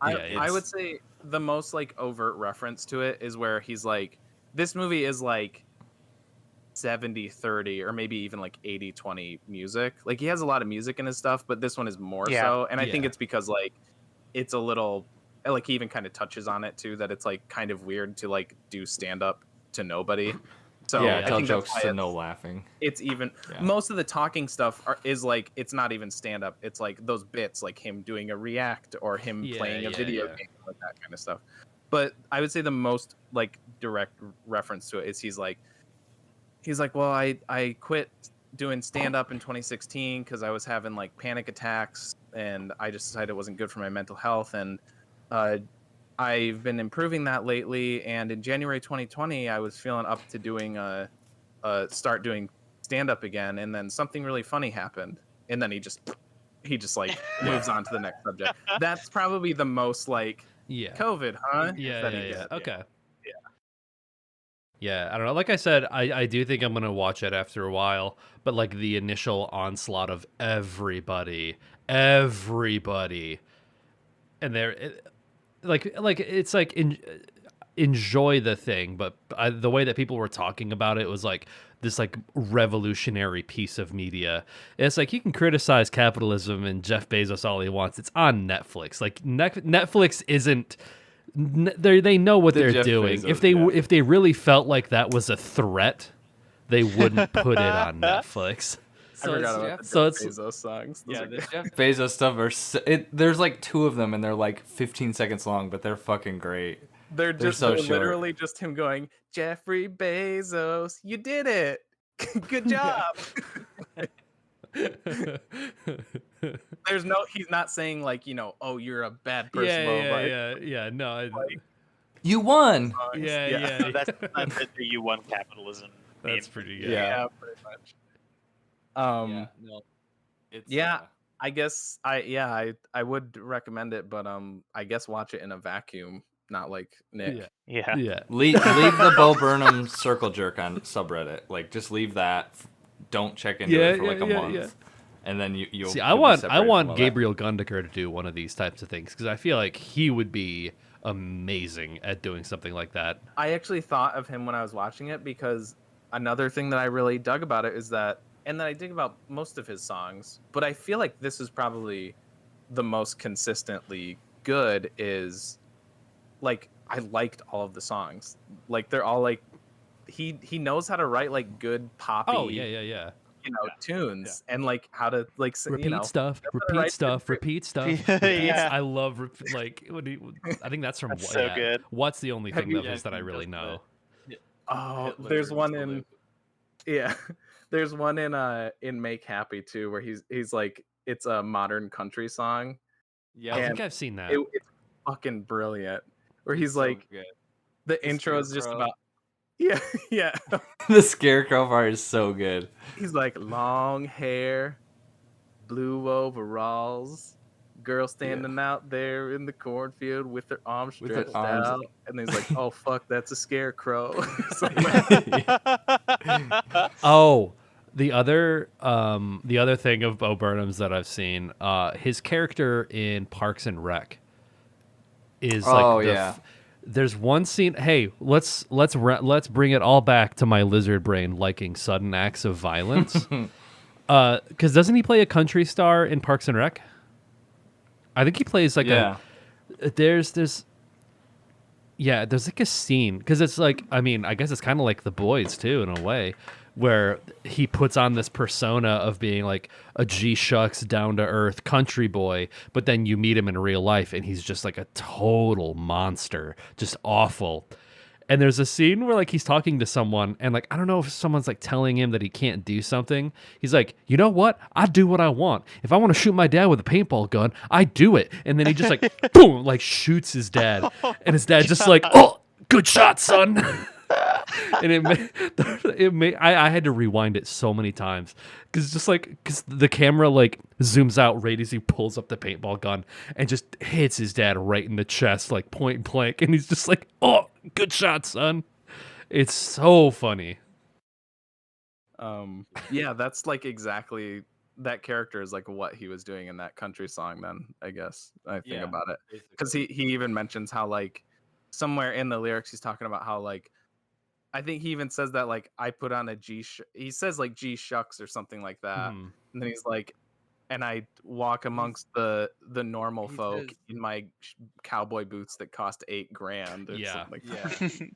I would say the most like overt reference to it is where he's like, this movie is like 70-30 or maybe even like 80-20 music. Like he has a lot of music in his stuff, but this one is more so. And I think it's because like it's a little. Like he even kind of touches on it too, that it's like kind of weird to like do stand up to nobody. So I tell think jokes to no laughing. It's even most of the talking stuff is like it's not even stand up. It's like those bits, like him doing a react or him playing a video game, like that kind of stuff. But I would say the most like direct reference to it is he's like, well, I quit doing stand up in 2016 because I was having like panic attacks, and I just decided it wasn't good for my mental health, and I've been improving that lately, and in January 2020, I was feeling up to doing start doing stand-up again, and then something really funny happened, and then he just like moves on to the next subject. That's probably the most like COVID, huh? Okay. Yeah, I don't know. Like I said, I do think I'm gonna watch it after a while, but like the initial onslaught of everybody, and like it's like enjoy the thing, but the way that people were talking about it was like this like revolutionary piece of media. It's like you can criticize capitalism and Jeff Bezos all he wants. It's on Netflix. Like Netflix isn't. They know what they're Jeff doing. Bezos, If they really felt like that was a threat, they wouldn't put it on Netflix. I forgot about the so Jeff Bezos songs. Those Yeah, are the good. Jeff Bezos stuff are there's like 2 of them and they're like 15 seconds long, but they're fucking great. They're so short. literally just him going, Jeffrey Bezos, you did it. Good job. He's not saying like, oh, you're a bad person. Yeah. No, You won. yeah. That's the you won capitalism. That's meme. pretty good. Yeah, pretty much. No. It's Yeah. I guess I would recommend it, but I guess watch it in a vacuum, not like Nick. Yeah. Yeah. leave the Bo Burnham circle jerk on subreddit. Like just leave that. Don't check into it for like a month. Yeah. And then you'll See, you'll I be want separated from all that. Gabriel Gundaker to do one of these types of things because I feel like he would be amazing at doing something like that. I actually thought of him when I was watching it because another thing that I really dug about it is that, and that I dig about most of his songs, but I feel like this is probably the most consistently good, is like I liked all of the songs. Like they're all like he knows how to write like good poppy Oh yeah. tunes and like how to like Repeat stuff. Yeah. I love like I think that's from That's so good. What's the only thing you- of his that I really know? Oh, Hitler there's is one the in loop. yeah. There's one in Make Happy too where he's like it's a modern country song. Yeah, I And think I've seen that. It's fucking brilliant. Where he's so like good. the intro is just Scarecrow. about yeah. The Scarecrow part is so good. He's like long hair, blue overalls, girl standing out there in the cornfield with her arms With her stretched arms- out, and he's like, "Oh fuck, that's a scarecrow." It's like, Oh, the other thing of Bo Burnham's that I've seen, his character in Parks and Rec is like Oh, yeah. there's one scene. Hey, let's bring it all back to my lizard brain liking sudden acts of violence. Because doesn't he play a country star in Parks and Rec? I think he plays like there's like a scene because it's like I guess it's kind of like The Boys too in a way, where he puts on this persona of being like a G-shucks down to earth country boy, but then you meet him in real life and he's just like a total monster, just awful. And there's a scene where like he's talking to someone and like I don't know if someone's like telling him that he can't do something. He's like, "You know what? I do what I want. If I want to shoot my dad with a paintball gun, I do it." And then he just like boom, like shoots his dad. And his dad just like, "Oh, good shot, son." And I had to rewind it so many times because the camera like zooms out right as he pulls up the paintball gun and just hits his dad right in the chest like point blank, and he's just like, "Oh, good shot, son." It's so funny. yeah, that's like exactly that character is like what he was doing in that country song. Then I guess I think about it because he even mentions how like somewhere in the lyrics he's talking about how like. I think he even says that like I put on a he says like G shucks or something like that, Mhm. and then he's like, and I walk amongst the normal folk in my cowboy boots that cost $8,000 or Yeah. something like that.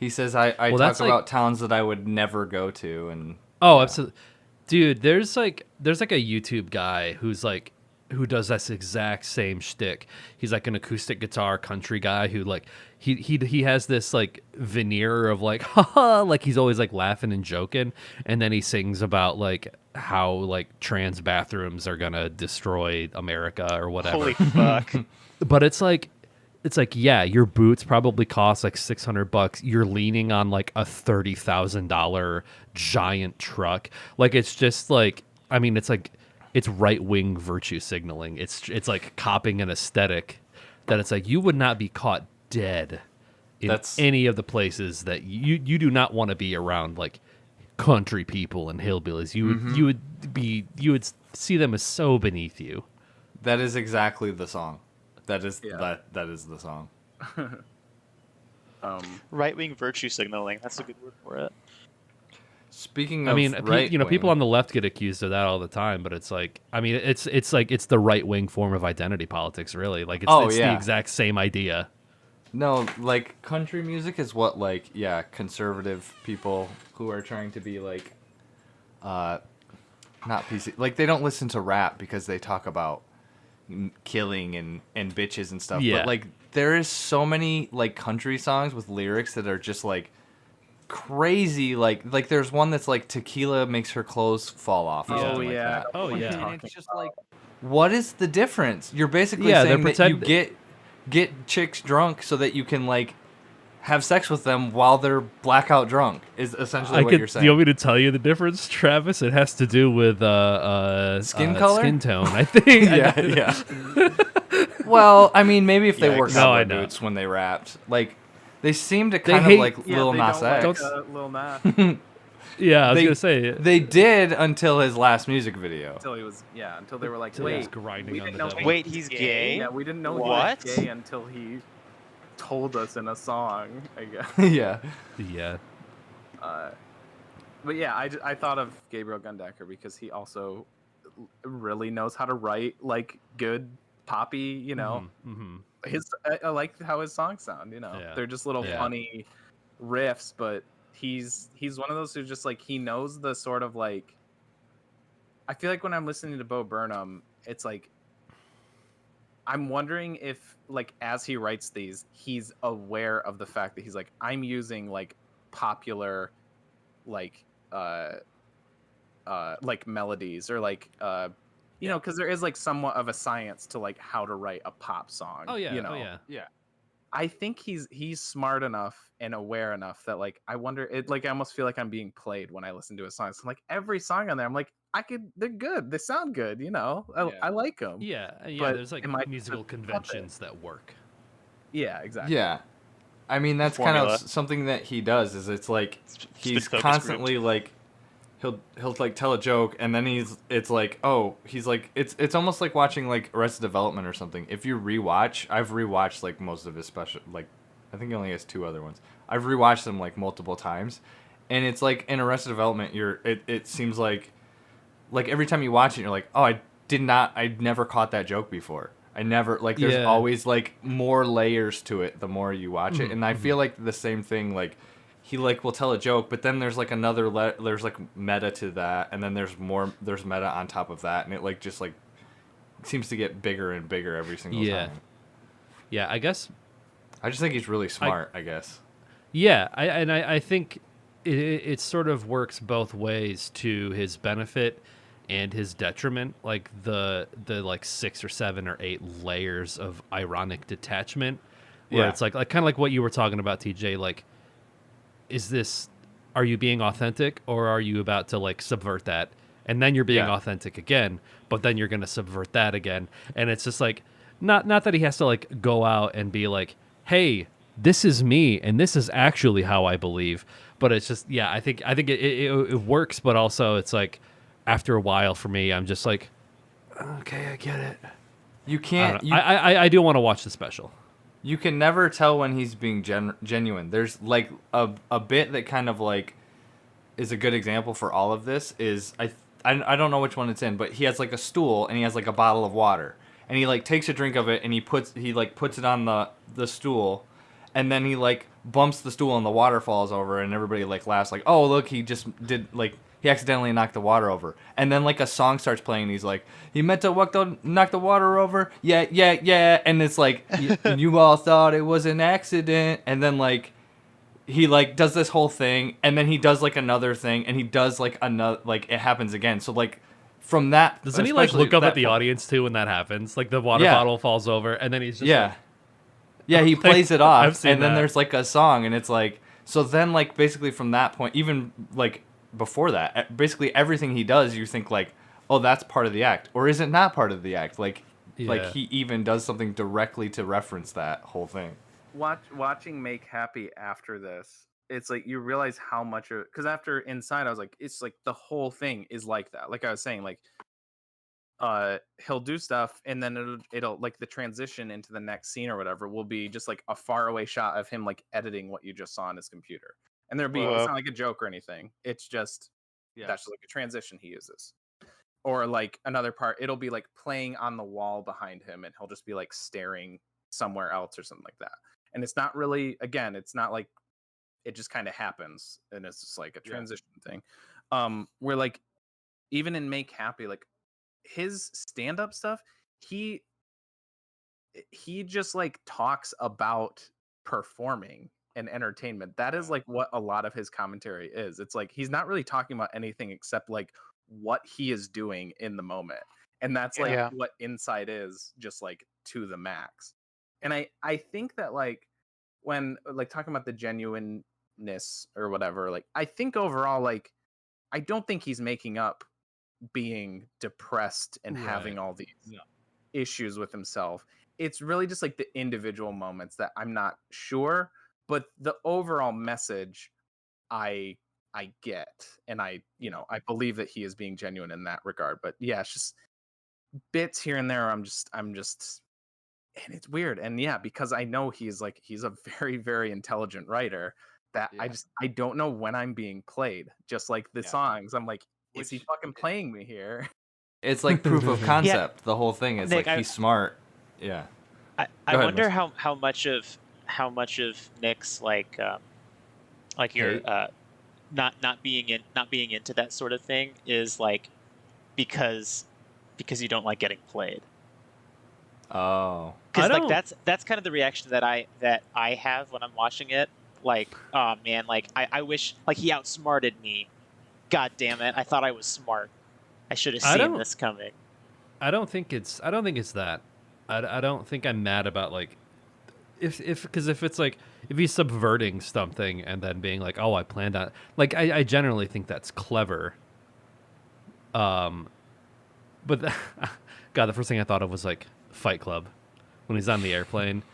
He says I Well, talk that's like- about towns that I would never go to, and Oh, absolutely. Dude, there's like a YouTube guy who does this exact same shtick. He's like an acoustic guitar country guy who like he has this like veneer of like haha, like he's always like laughing and joking, and then he sings about like how like trans bathrooms are gonna destroy America or whatever. Holy fuck. But it's like yeah, your boots probably cost like $600. You're leaning on like a $30,000 giant truck. Like it's just like it's like it's right-wing virtue signaling. It's like copying an aesthetic that it's like you would not be caught dead in any of the places that you do not want to be around, like country people and hillbillies. You would see them as so beneath you. That is exactly the song. That is the song. Right-wing virtue signaling. That's a good word for it. Speaking of people on the left get accused of that all the time, but it's like, I mean, it's like it's the right-wing form of identity politics, really. Like it's the exact same idea. No, like country music is what conservative people who are trying to be like not PC, like they don't listen to rap because they talk about killing and bitches and stuff. Yeah. But like there is so many like country songs with lyrics that are just like crazy, like there's one that's like tequila makes her clothes fall off or something like that. And it's just like, what is the difference? You're basically saying that you get chicks drunk so that you can like have sex with them while they're blackout drunk is essentially what you're saying. Do you want me to tell you the difference, Travis? It has to do with skin color, skin tone, I think. yeah. Well, I mean, maybe if they worked out their boots when they rapped, like they seem to kind of like Lil Nas X. Lil Nas. Yeah, I was gonna say they did until his last music video. Until they were like, he was grinding on the devil. Wait, he's gay? Yeah, we didn't know he was gay until he told us in a song, I guess. Yeah. But yeah, I thought of Gabriel Gundecker because he also really knows how to write like good poppy, you know. I like how his songs sound, you know. Yeah. They're just little funny riffs, but he's one of those who just like he knows the sort of like, I feel like when I'm listening to Bo Burnham, it's like I'm wondering if like as he writes these, he's aware of the fact that he's like, I'm using like popular like melodies or like you know, because there is like somewhat of a science to like how to write a pop song. You know? Yeah. I think he's smart enough and aware enough that like I wonder it, like I almost feel like I'm being played when I listen to his songs. So, like every song on there, I'm like, they're good, they sound good, you know. I like them. But there's like musical conventions that work. Yeah, exactly. Yeah, I mean that's kind of something that he does. Is it's like he's constantly like he'll like tell a joke and then it's like it's almost like watching like Arrested Development or something. If you rewatch, I've rewatched like most of his special, like I think he only has 2 other ones. I've rewatched them like multiple times, and it's like in Arrested Development, it seems like every time you watch it, you're like, oh, I never caught that joke before. I never like there's always like more layers to it the more you watch it, and I feel like the same thing like. He like will tell a joke, but then there's like there's like meta to that, and then there's meta on top of that, and it like just like seems to get bigger and bigger every single time. Yeah, I guess. I just think he's really smart. I guess. Yeah, I think it sort of works both ways to his benefit and his detriment. Like the like 6 or 7 or 8 layers of ironic detachment, where it's like kind of like what you were talking about, TJ, like. Are you being authentic or are you about to like subvert that? And then you're being authentic again, but then you're going to subvert that again. And it's just like, not that he has to like go out and be like, hey, this is me. And this is actually how I believe. But it's just, I think it works. But also it's like after a while for me, I'm just like, okay, I get it. You can't, I do want to watch the special. You can never tell when he's being genuine. There's like a bit that kind of like is a good example for all of this is I don't know which one it's in, but he has like a stool and he has like a bottle of water and he like takes a drink of it and he puts it on the stool and then he like bumps the stool and the water falls over and everybody like laughs like, oh look, he just did like he accidentally knocked the water over. And then like a song starts playing and he's like, he meant to knock the water over. Yeah. And it's like, you all thought it was an accident. And then like, he like does this whole thing and then he does like another thing and he does like another, like it happens again. So like from that. Doesn't he like look up at the audience too when that happens? Like the water bottle falls over and then he's just like, yeah, he plays it off and then that. there's like a song and it's like, so then like basically from that point, even like, before that, basically everything he does, you think like, oh, that's part of the act, or is it not part of the act? Like he even does something directly to reference that whole thing. watching Make Happy after this, it's like you realize how much because after Inside I was like, it's like the whole thing is like that. Like I was saying, like he'll do stuff and then it'll like the transition into the next scene or whatever will be just like a faraway shot of him like editing what you just saw on his computer. And it's not like a joke or anything. It's just that's just like a transition he uses. Or like another part, it'll be like playing on the wall behind him and he'll just be like staring somewhere else or something like that. And it's not really, again, it's not like it just kind of happens and it's just like a transition thing. Where like even in Make Happy, like his stand-up stuff, he just like talks about performing and entertainment. That is like what a lot of his commentary is. It's like he's not really talking about anything except like what he is doing in the moment. And that's like what Inside is, just like to the max. And I think that like when like talking about the genuineness or whatever, like I think overall, like I don't think he's making up being depressed and having all these issues with himself. It's really just like the individual moments that I'm not sure, but the overall message I get, and I believe that he is being genuine in that regard. But yeah, it's just bits here and there. I'm just and it's weird. And yeah, because I know he's a very, very intelligent writer that I don't know when I'm being played. Just like the songs, I'm like, is he fucking playing me here? It's like proof of concept. The whole thing is Nick, like he's smart. Yeah. I wonder how much of Nick's like your not being into that sort of thing is like because you don't like getting played. Oh. Because like that's kind of the reaction that I have when I'm watching it. Like, oh man, like I wish like he outsmarted me. God damn it! I thought I was smart. I should have seen this coming. I don't think it's that. I don't think I'm mad about like if it's like if he's subverting something and then being like, oh, I planned on like I generally think that's clever. But God, the first thing I thought of was like Fight Club when he's on the airplane.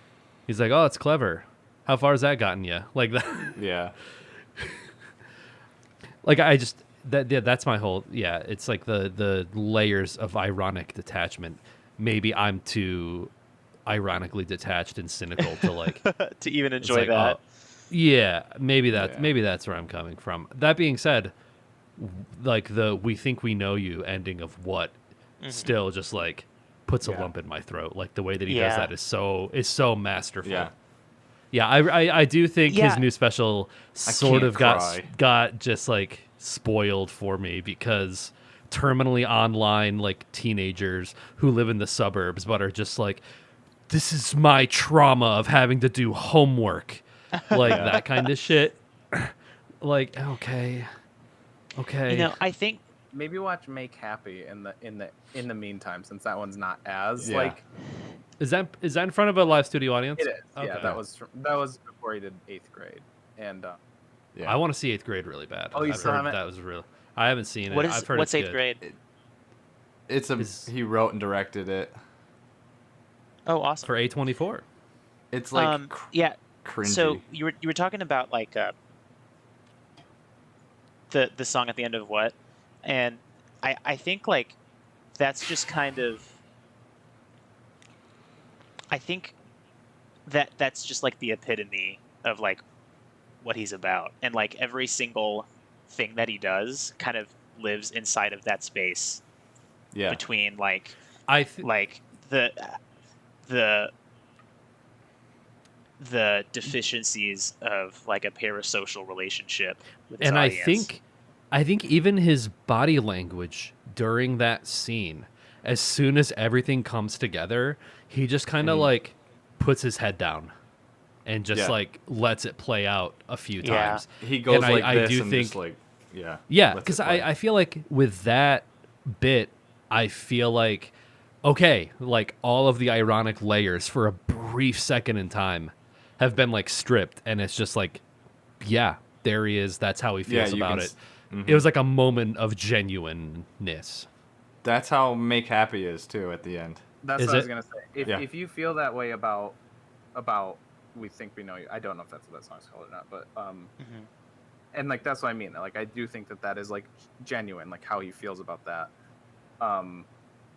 He's like, oh, it's clever. How far has that gotten you? Like that. Yeah. Like I just that's my whole it's like the layers of ironic detachment. Maybe I'm too ironically detached and cynical to like to even enjoy that. Maybe that's where I'm coming from. That being said, like the "we think we know you" ending of what still just like puts a lump in my throat. Like the way that he does that is so masterful. Yeah, I do think his new special sort of got just like spoiled for me because terminally online like teenagers who live in the suburbs but are just like, this is my trauma of having to do homework, like that kind of shit. Like okay. You know, I think maybe watch Make Happy in the meantime, since that one's not as like. Is that in front of a live studio audience? It is. Okay. Yeah, that was before he did 8th grade, and I want to see 8th grade really bad. Oh, you saw it? That was real. I haven't seen it. I've heard what's 8th grade? He wrote and directed it. Oh, awesome. For A24. It's like cringy. So you were talking about like the song at the end of what, and I think like that's just kind of. I think that's just like the epitome of like what he's about, and like every single thing that he does kind of lives inside of that space between like like the deficiencies of like a parasocial relationship with his audience. I think even his body language during that scene, as soon as everything comes together, he just kind of like puts his head down and just like lets it play out a few times. He goes like this and just like because I feel like with that bit, I feel like okay, like all of the ironic layers for a brief second in time have been like stripped, and it's just like there he is. That's how he feels about it. It was like a moment of genuineness. That's how Make Happy is too at the end. That's what I was gonna say. If you feel that way about we think we know you. I don't know if that's what that song's called or not, but and like that's what I mean. Like I do think that is like genuine, like how he feels about that.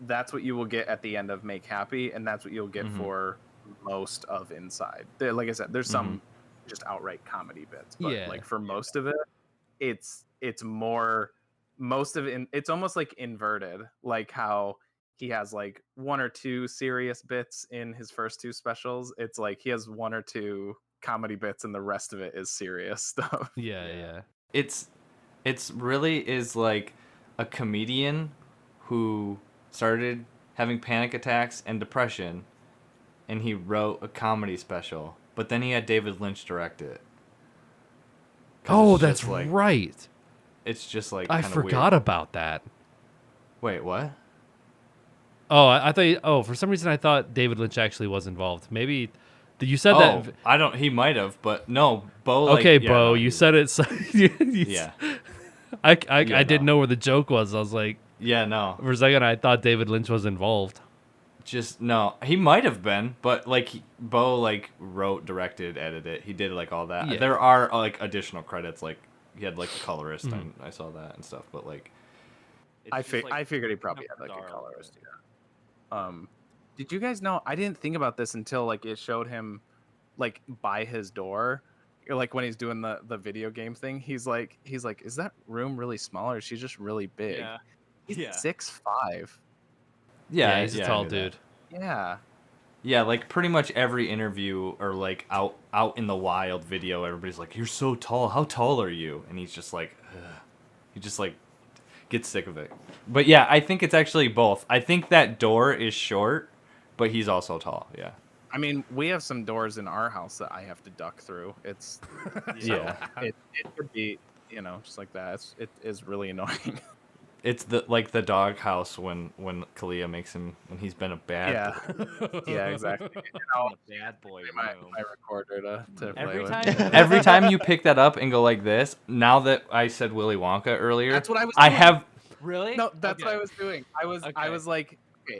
That's what you will get at the end of Make Happy, and that's what you'll get for most of Inside. Like I said, there's some just outright comedy bits, but like for most of it, it's more most of it. It's almost like inverted, like how he has like one or two serious bits in his first two specials. It's like he has one or two comedy bits, and the rest of it is serious stuff. Yeah. It's really is like a comedian who started having panic attacks and depression, and he wrote a comedy special, but then he had David Lynch direct it. Oh, that's right. It's just like I forgot about that. Wait, what? Oh, I thought. For some reason I thought David Lynch actually was involved. Maybe you said that. I don't. He might have, but no, Bo. Okay, Bo, you said it. So yeah. I didn't know where the joke was. I was like, yeah, no. For a second, I thought David Lynch was involved. Just no, he might have been, but like Bo like wrote, directed, edited. He did like all that. Yeah. There are like additional credits. Like he had like a colorist, and I saw that and stuff. But like, I figured he probably had like a colorist. Yeah. Did you guys know? I didn't think about this until like it showed him, like by his door, like when he's doing the video game thing. He's like, is that room really small or is she just really big? Yeah. He's 6'5". Yeah, he's a tall dude. Yeah. Yeah, like pretty much every interview or like out in the wild video, everybody's like, "You're so tall. How tall are you?" And he's just like, ugh. He just like gets sick of it. But yeah, I think it's actually both. I think that door is short, but he's also tall. Yeah. I mean, we have some doors in our house that I have to duck through. It's yeah. It could be, just like that. It is really annoying. It's the dog house when Kalia makes him when he's been a bad boy. Yeah, exactly. Bad boy. My recorder to every play time with. every time you pick that up and go like this. Now that I said Willy Wonka earlier, that's what I was doing. I have really no. That's what I was doing. I was like,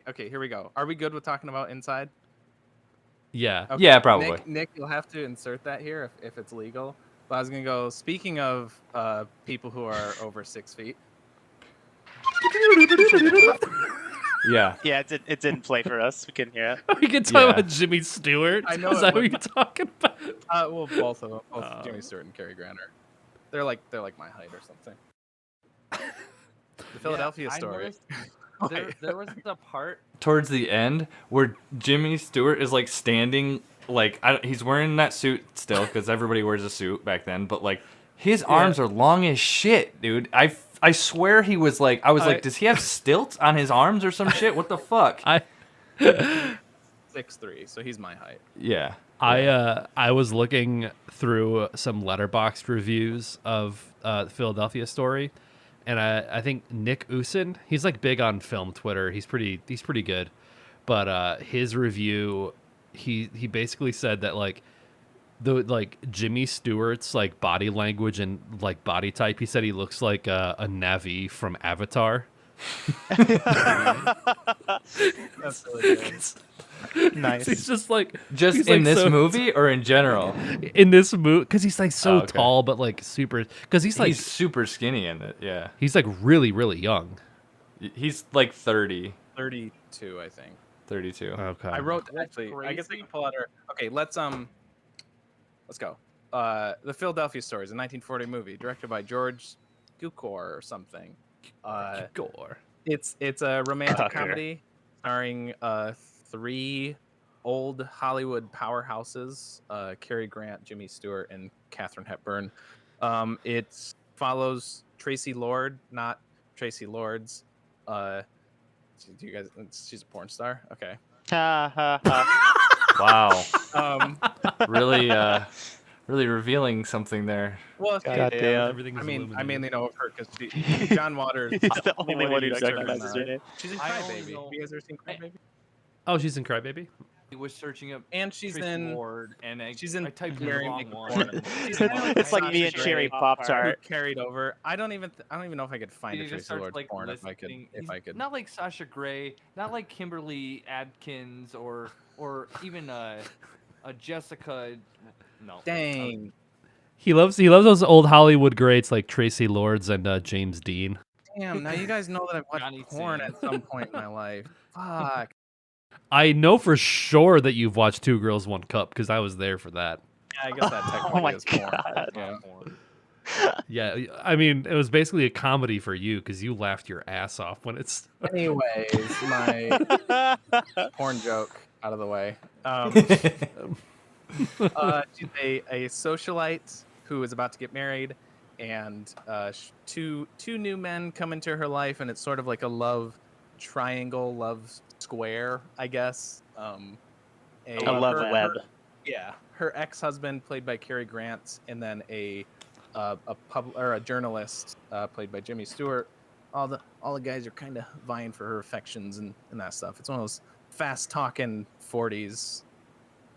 okay, here we go. Are we good with talking about Inside? Yeah. Okay. Yeah, probably. Nick, you'll have to insert that here if it's legal. But I was gonna go. Speaking of people who are over 6 feet. Yeah. Yeah, it didn't play for us. We couldn't hear it. We can talk about Jimmy Stewart. I know. Is that what you're talking about? Well, both of them. Both Jimmy Stewart and Carey Grant are. They're like my height or something. The Philadelphia story. There was the part towards the end where Jimmy Stewart is like standing, like he's wearing that suit still because everybody wears a suit back then, but like his arms are long as shit, dude. I swear he was like, I was like, does he have stilts on his arms or some shit? What the fuck? 6'3", so he's my height. Yeah. I was looking through some Letterboxd reviews of the Philadelphia story, and I think Nick Usen, he's like big on film Twitter. He's pretty good, but his review, he basically said that like Jimmy Stewart's like body language and like body type, he said he looks like a Na'vi from Avatar. That's really good. Nice. He's just like in this movie or in general? In this movie, because he's like so tall, but like super. Because he's super skinny in it. Yeah. He's like really young. He's like 30. 32, I think. 32. Okay. I wrote actually. I guess I can pull out our. Okay, let's go. The Philadelphia Story is a 1940 movie directed by George Cukor or something. Cukor. It's a romantic comedy starring 3 old Hollywood powerhouses: Carey Grant, Jimmy Stewart, and Katherine Hepburn. It follows Tracy Lord, not Tracy Lords. Do you guys? She's a porn star. Okay. Wow. Really revealing something there. Well, goddamn. I mainly know of her because John Waters. He's the only one who recognizes her name. She's in Crybaby. You guys ever seen Crybaby? Oh, she's in Crybaby. He was searching up, and she's in Ward, and she's in I typed Mary the wrong one. It's like me and Cherry Pop-Tart. Carried over. I don't even know if I could find a Tracy Lord porn if I could. Not like Sasha Grey, not like Kimberly Adkins or even Jessica. No. Dang. He loves those old Hollywood greats like Tracy Lords and James Dean. Damn, now you guys know that I've watched Johnny porn Sins. at some point in my life. Fuck. I know for sure that you've watched Two Girls, One Cup because I was there for that. Yeah, I guess that technically my is porn. God. Yeah. Yeah, I mean, it was basically a comedy for you because you laughed your ass off when it's. Anyways, my porn joke out of the way. She's a socialite who is about to get married, and two new men come into her life, and it's sort of like a love triangle, love square, I guess. A love web. Yeah, her ex-husband, played by Carey Grant, and then a journalist, played by Jimmy Stewart. All the guys are kind of vying for her affections and that stuff. It's one of those fast-talking 40s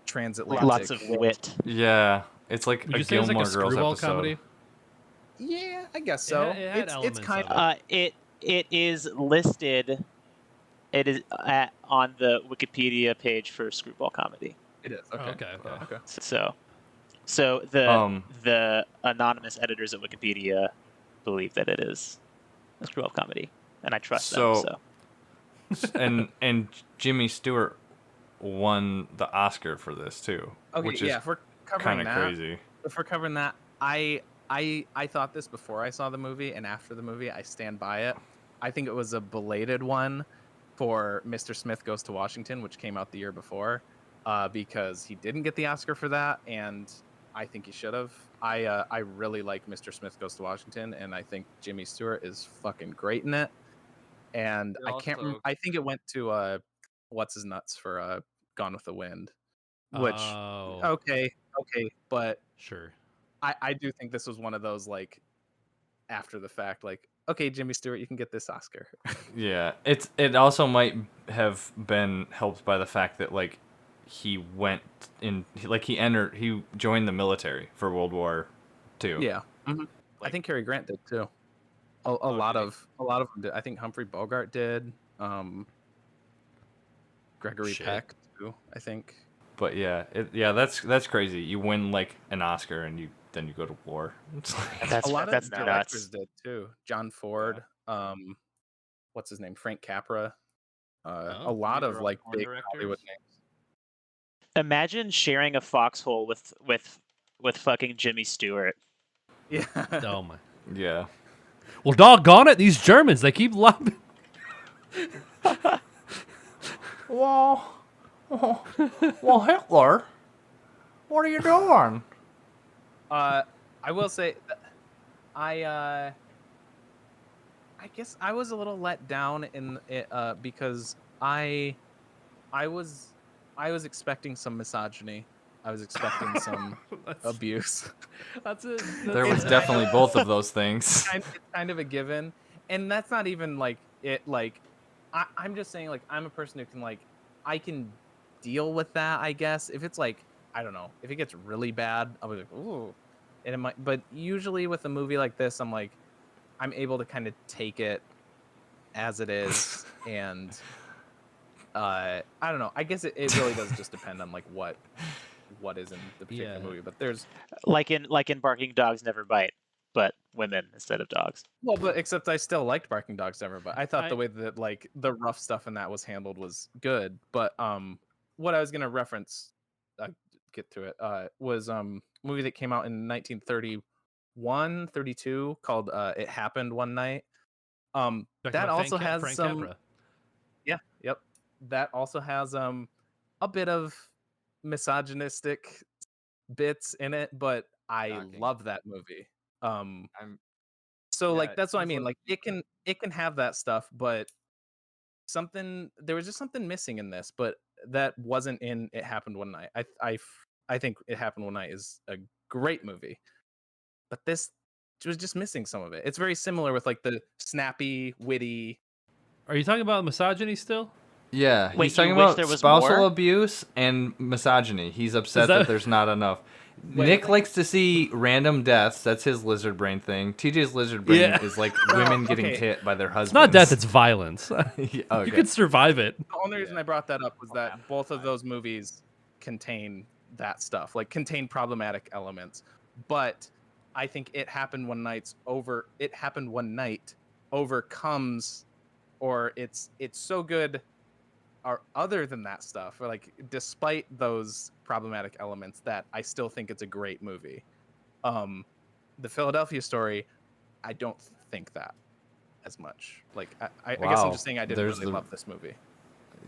transatlantic. Lots of wit. Yeah, it's like Would a you say it's like Gilmore a Girls screwball episode. comedy? Yeah, I guess so. It had It's elements kind of of. It is listed. It is on the Wikipedia page for screwball comedy. It is. Okay. Okay. So the anonymous editors at Wikipedia believe that it is a screwball comedy, and I trust them. So and Jimmy Stewart won the Oscar for this too, Okay. which Yeah. is If we're covering kind of that, crazy. if we're covering that, I thought this before I saw the movie, and after the movie, I stand by it. I think it was a belated one for Mr. Smith Goes to Washington, which came out the year before, because he didn't get the Oscar for that, and I think he should have. I really like Mr. Smith Goes to Washington, and I think Jimmy Stewart is fucking great in it. And You're I can't. also- I think it went to what's his nuts for Gone with the Wind, which Oh, okay, but sure. I do think this was one of those like after the fact, like, okay, Jimmy Stewart, you can get this Oscar. Yeah, it also might have been helped by the fact that like he went in, like he joined the military for World War II. Yeah, I Like- think Cary Grant did too. A lot of them did. I think Humphrey Bogart did. Gregory Shit. Peck too. I think. But yeah, that's crazy. You win like an Oscar and then you go to war. It's like, that's A lot that's of directors nuts. did too. John Ford. What's his name? Frank Capra. A lot these of are all like porn big directors? Hollywood names. Imagine sharing a foxhole with fucking Jimmy Stewart. Yeah. Oh my. yeah. Well, doggone it, these Germans, they keep lobbing. Well, Hitler, what are you doing? I will say, I guess I was a little let down in it because I was expecting some misogyny. I was expecting some abuse. There was definitely both of those things. It's kind of a given, and that's not even like it. Like, I'm just saying, like, I'm a person who can like, I can deal with that. I guess if it's like, I don't know, if it gets really bad, I'll be like, ooh, and it might. But usually with a movie like this, I'm like, I'm able to kind of take it as it is, and I don't know. I guess it really does just depend on like what is in the particular movie. But there's Like in Barking Dogs Never Bite, but women instead of dogs. well, but except I still liked Barking Dogs Never Bite. I thought the way that like the rough stuff in that was handled was good. But what I was gonna reference, get to it, was a movie that came out in 1931, 32 called It Happened One Night. That also has Frank some. Capra. Yeah, yep. That also has a bit of misogynistic bits in it, but I Shocking. love that movie. So Yeah, like that's what I sounds mean. like- Like it can have that stuff, but there was just something missing in this, but that wasn't in It Happened One Night. I think It Happened One Night is a great movie, but this was just missing some of it. It's very similar with like the snappy, witty. Are you talking about misogyny still? Yeah, Wait, he's talking you wish about there was spousal more? abuse and misogyny. He's upset that- that there's not enough. Nick likes to see random deaths. That's his lizard brain thing. TJ's lizard brain Yeah. is like women getting okay. hit by their husbands. It's not death, it's violence. Yeah, okay. You could survive it. The only reason I brought that up was that both of those movies contain that stuff, like contain problematic elements. But I think It Happened One Night overcomes, or it's so good, or other than that stuff, or like despite those problematic elements, that I still think it's a great movie. The Philadelphia Story, I don't think that as much. Like I guess I'm just saying I didn't really love this movie.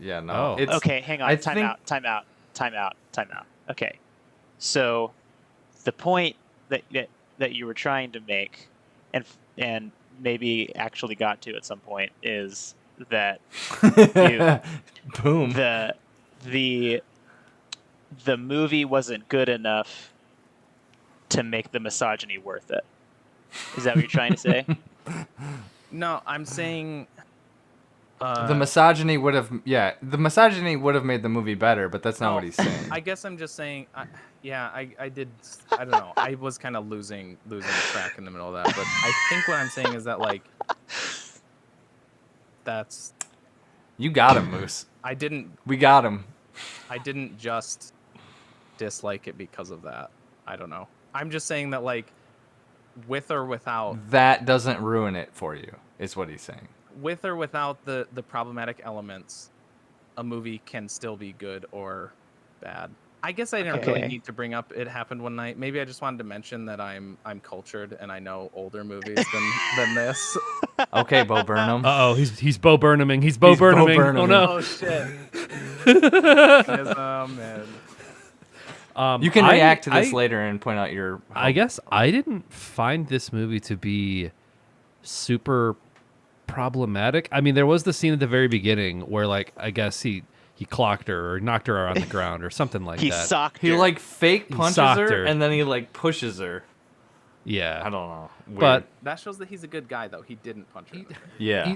Yeah, no. Oh. Okay, hang on. Time out. Okay, so the point that you were trying to make, and maybe actually got to at some point, is that boom. The movie wasn't good enough to make the misogyny worth it. Is that what you're trying to say? No, I'm saying the misogyny would have made the movie better, but that's not what he's saying. I guess I'm just saying, I don't know. I was kind of losing track in the middle of that, but I think what I'm saying is that, like, that's... You got him, Moose. We got him. I didn't just dislike it because of that. I don't know. I'm just saying that, like, with or without... That doesn't ruin it for you, is what he's saying. With or without the problematic elements, a movie can still be good or bad. I guess I didn't really need to bring up It Happened One Night. Maybe I just wanted to mention that I'm cultured and I know older movies than this. Okay, Bo Burnham. Uh-oh, he's Bo Burnhaming. He's Bo Burnhaming. Oh, no. Oh, shit. Oh, man. You can react to this later and point out your... I guess I didn't find this movie to be super problematic. I mean, there was the scene at the very beginning where, like, I guess he clocked her or knocked her on the ground or something like that. He socked her. He, like, fake punches her, her and then he, like, pushes her. Yeah. I don't know. Weird. But that shows that he's a good guy, though. He didn't punch her. Yeah.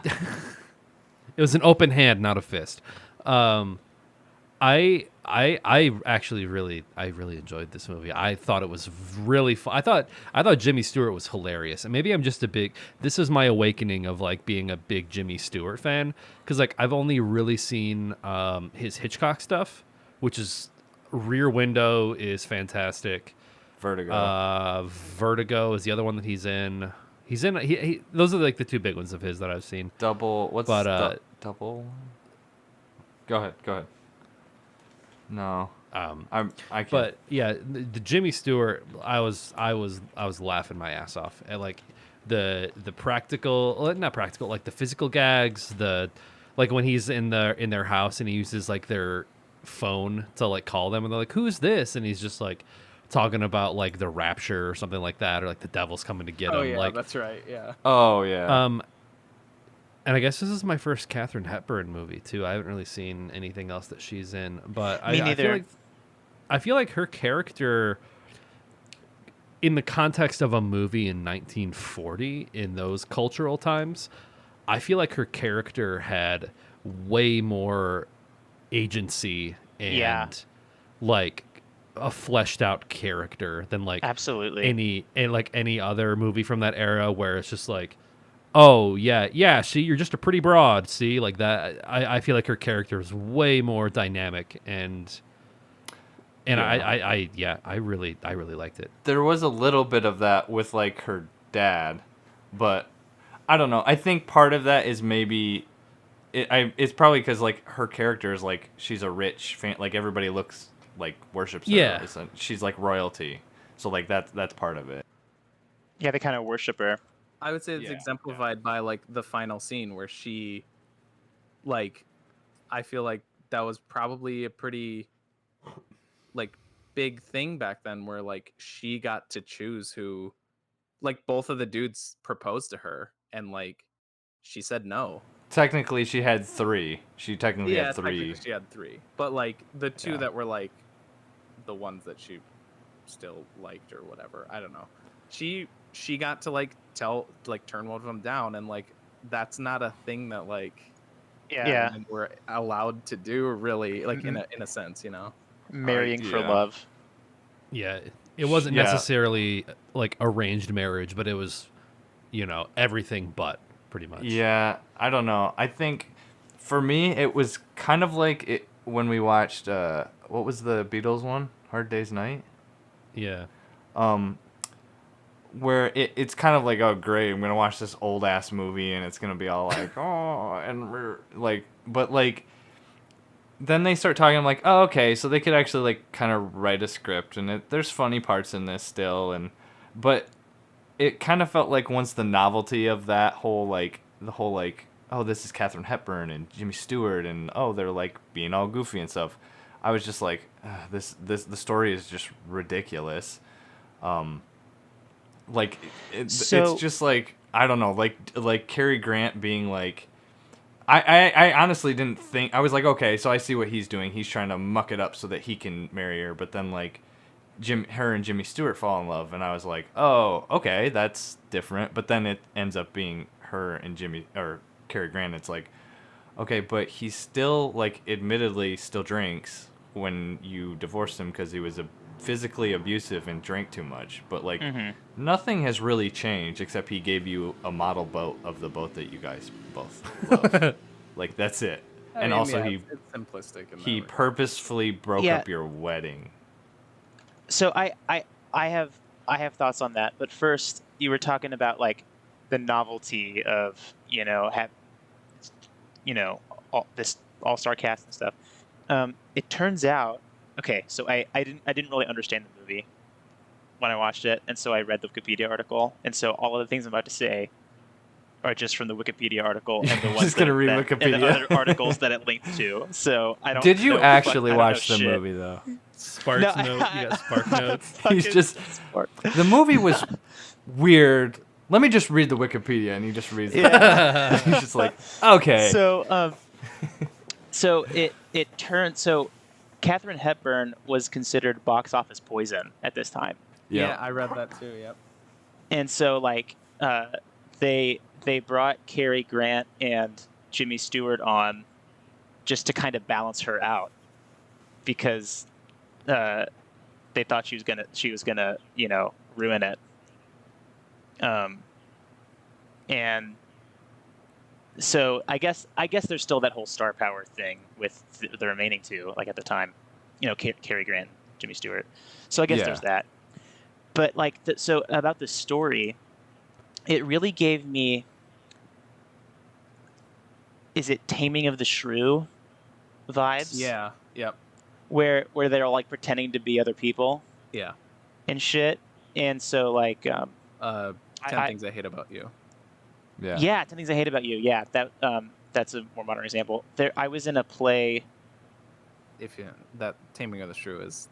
It was an open hand, not a fist. I actually really enjoyed this movie. I thought it was really fun. I thought Jimmy Stewart was hilarious. And maybe I'm just this is my awakening of, like, being a big Jimmy Stewart fan, cuz, like, I've only really seen his Hitchcock stuff, which is Rear Window is fantastic. Vertigo is the other one that he's in. Those are, like, the two big ones of his that I've seen. Double. Double? Go ahead. No, I can't. But yeah, the Jimmy Stewart, I was laughing my ass off at, like, the practical, not practical, like the physical gags, like when he's in their house and he uses, like, their phone to, like, call them and they're like, "Who's this?" and he's just, like, talking about, like, the rapture or something like that, or, like, the devil's coming to get him. Oh yeah, like, that's right. Yeah. Oh yeah. And I guess this is my first Katherine Hepburn movie too. I haven't really seen anything else that she's in, but Me neither. I feel like her character, in the context of a movie in 1940, in those cultural times, I feel like her character had way more agency and like a fleshed out character than, like, absolutely any other movie from that era, where it's just like, oh yeah, see, you're just a pretty broad, see, like that. I feel like her character is way more dynamic, and I really liked it. There was a little bit of that with, like, her dad, but I don't know. I think part of that is maybe it's probably because, like, her character is, like, she's a rich fan, like, everybody looks, like, worships her. Yeah. She's like royalty, so, like, that's part of it. Yeah, they kind of worship her. I would say it's exemplified by, like, the final scene where she, like, I feel like that was probably a pretty, like, big thing back then, where, like, she got to choose who, like, both of the dudes proposed to her, and, like, she said no. Technically, she had three. She technically had three. She had three, but, like, the two that were, like, the ones that she still liked or whatever, I don't know. She got to, like, turn one of them down, and, like, that's not a thing that, like, we're allowed to do, really, like, in a sense, you know. Marrying for love. Yeah, it wasn't necessarily, like, arranged marriage, but it was, you know, everything but, pretty much. Yeah, I don't know. I think for me it was kind of like when we watched what was the Beatles one? Hard Day's Night. Yeah. Where it's kind of like, oh great, I'm gonna watch this old ass movie and it's gonna be all like, oh, and we're like, but like, then they start talking. I'm like, oh okay, so they could actually like kind of write a script, and there's funny parts in this still, but it kind of felt like once the novelty of that whole like the whole like, oh this is Katherine Hepburn and Jimmy Stewart and oh they're like being all goofy and stuff, I was just like, the story is just ridiculous. Like it's just like, I don't know, like Carey Grant being like, I honestly didn't think, I was like, okay, so I see what he's doing. He's trying to muck it up so that he can marry her, but then like her and Jimmy Stewart fall in love, and I was like, oh okay, that's different. But then it ends up being her and Carey Grant. It's like, okay, but he's still like admittedly still drinks when you divorced him because he was physically abusive and drank too much, but like nothing has really changed except he gave you a model boat of the boat that you guys both love. Like that's it. And also it's simplistic. He purposefully broke up your wedding. So I have thoughts on that, but first you were talking about like the novelty of all this all-star cast and stuff. It turns out, okay, so I didn't really understand the movie when I watched it, and so I read the Wikipedia article, and so all of the things I'm about to say are just from the Wikipedia article and the ones just gonna read Wikipedia and the other articles that it linked to. So I don't. Did you know actually watch the shit. movie though? Spark note. You got Spark notes. He's just the movie was weird. Let me just read the Wikipedia, and he just reads it. Yeah. He's just like, okay. So it turned so. Katherine Hepburn was considered box office poison at this time. Yeah, I read that too. Yep. And so like they brought Carey Grant and Jimmy Stewart on just to kind of balance her out because they thought she was gonna ruin it. And so I guess there's still that whole star power thing with the remaining two, like at the time, Carey Grant, Jimmy Stewart. So I guess there's that. But like, so about the story, it really gave me. Is it Taming of the Shrew vibes? Yeah. Yep. Where they're like pretending to be other people. Yeah. And shit, and so like 10 Things I Hate About You. Yeah, 10 Things I Hate About You. Yeah, that's a more modern example. I was in a play. That Taming of the Shrew is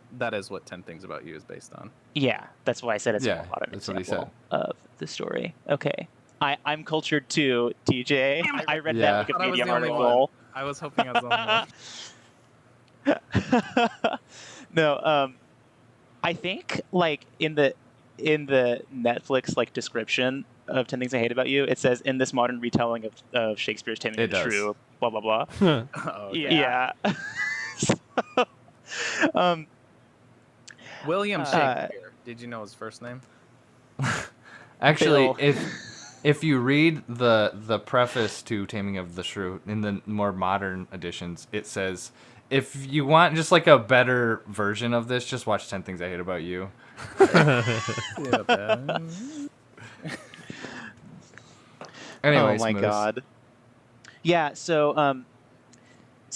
what 10 Things About You is based on. Yeah, that's why I said it's a more modern that's example of the story. Okay, I'm cultured too, TJ. I read that Wikipedia article. I was hoping I was on the No, I think like in the Netflix like description of 10 Things I Hate About You, it says in this modern retelling of Shakespeare's Taming of the Shrew, blah blah blah. Oh, okay. Yeah. William Shakespeare. Did you know his first name? Actually, Bill. if you read the preface to Taming of the Shrew in the more modern editions, it says, if you want just like a better version of this, just watch 10 Things I Hate About You. Anyways, oh my God. Yeah, so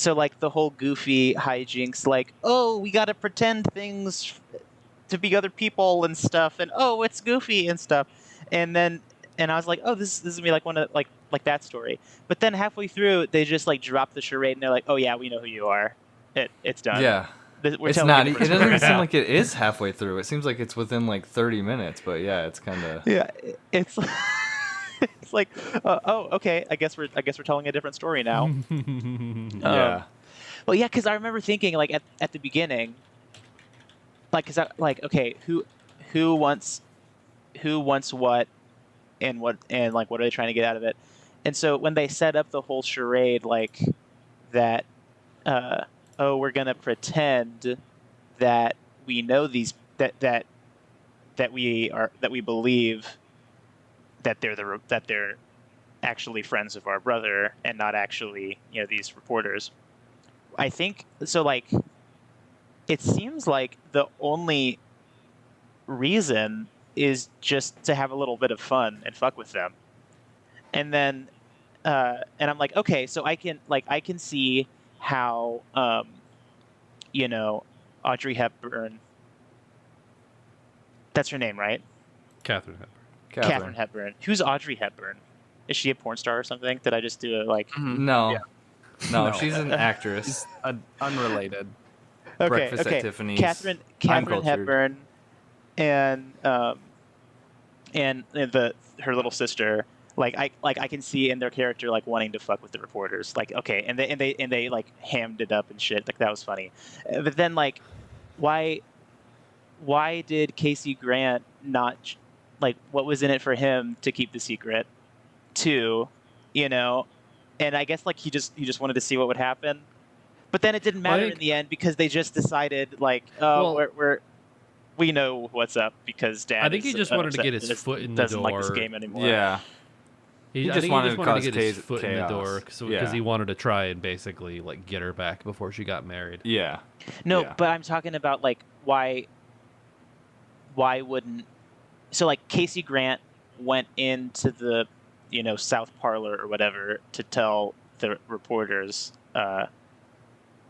like the whole goofy hijinks, like, oh, we gotta pretend things to be other people and stuff, and oh, it's goofy and stuff, and I was like, oh, this is gonna be like one of like that story. But then halfway through, they just like drop the charade and they're like, oh yeah, we know who you are. It's done. Yeah. It's not. It doesn't even seem like it is halfway through. It seems like it's within like 30 minutes. But yeah, it's kind of. Yeah, it's. It's like, oh, okay. I guess we're telling a different story now. Yeah. Well, yeah, because I remember thinking like at the beginning, like, okay, who wants what, and like what are they trying to get out of it? And so when they set up the whole charade, like that, oh, we're gonna pretend that we know these that we believe that they're actually friends of our brother and not actually these reporters. I think so. Like it seems like the only reason is just to have a little bit of fun and fuck with them. And then and I'm like, okay, so I can see how you know, Audrey Hepburn, that's her name, right? Katherine Hepburn. Katherine Hepburn. Who's Audrey Hepburn? Is she a porn star or something? Did I just do it like? No. Yeah. No, No. she's an actress. She's unrelated. Breakfast at Tiffany's. Katherine Uncultured. Hepburn, and her little sister. Like I can see in their character like wanting to fuck with the reporters. Like, okay, and they like hammed it up and shit. Like, that was funny. But then like, why did Casey Grant not, like, what was in it for him to keep the secret too, you know? And I guess like he just wanted to see what would happen. But then it didn't matter in the end because they just decided like, we know what's up because Dad. I think he just wanted to get his foot in the door. Doesn't like this game anymore. Yeah. He just wanted to get his foot in the door chaos. because he wanted to try and basically like get her back before she got married. Yeah. No, Yeah. but I'm talking about like why wouldn't, so like Casey Grant went into the, you know, South Parlor or whatever to tell the reporters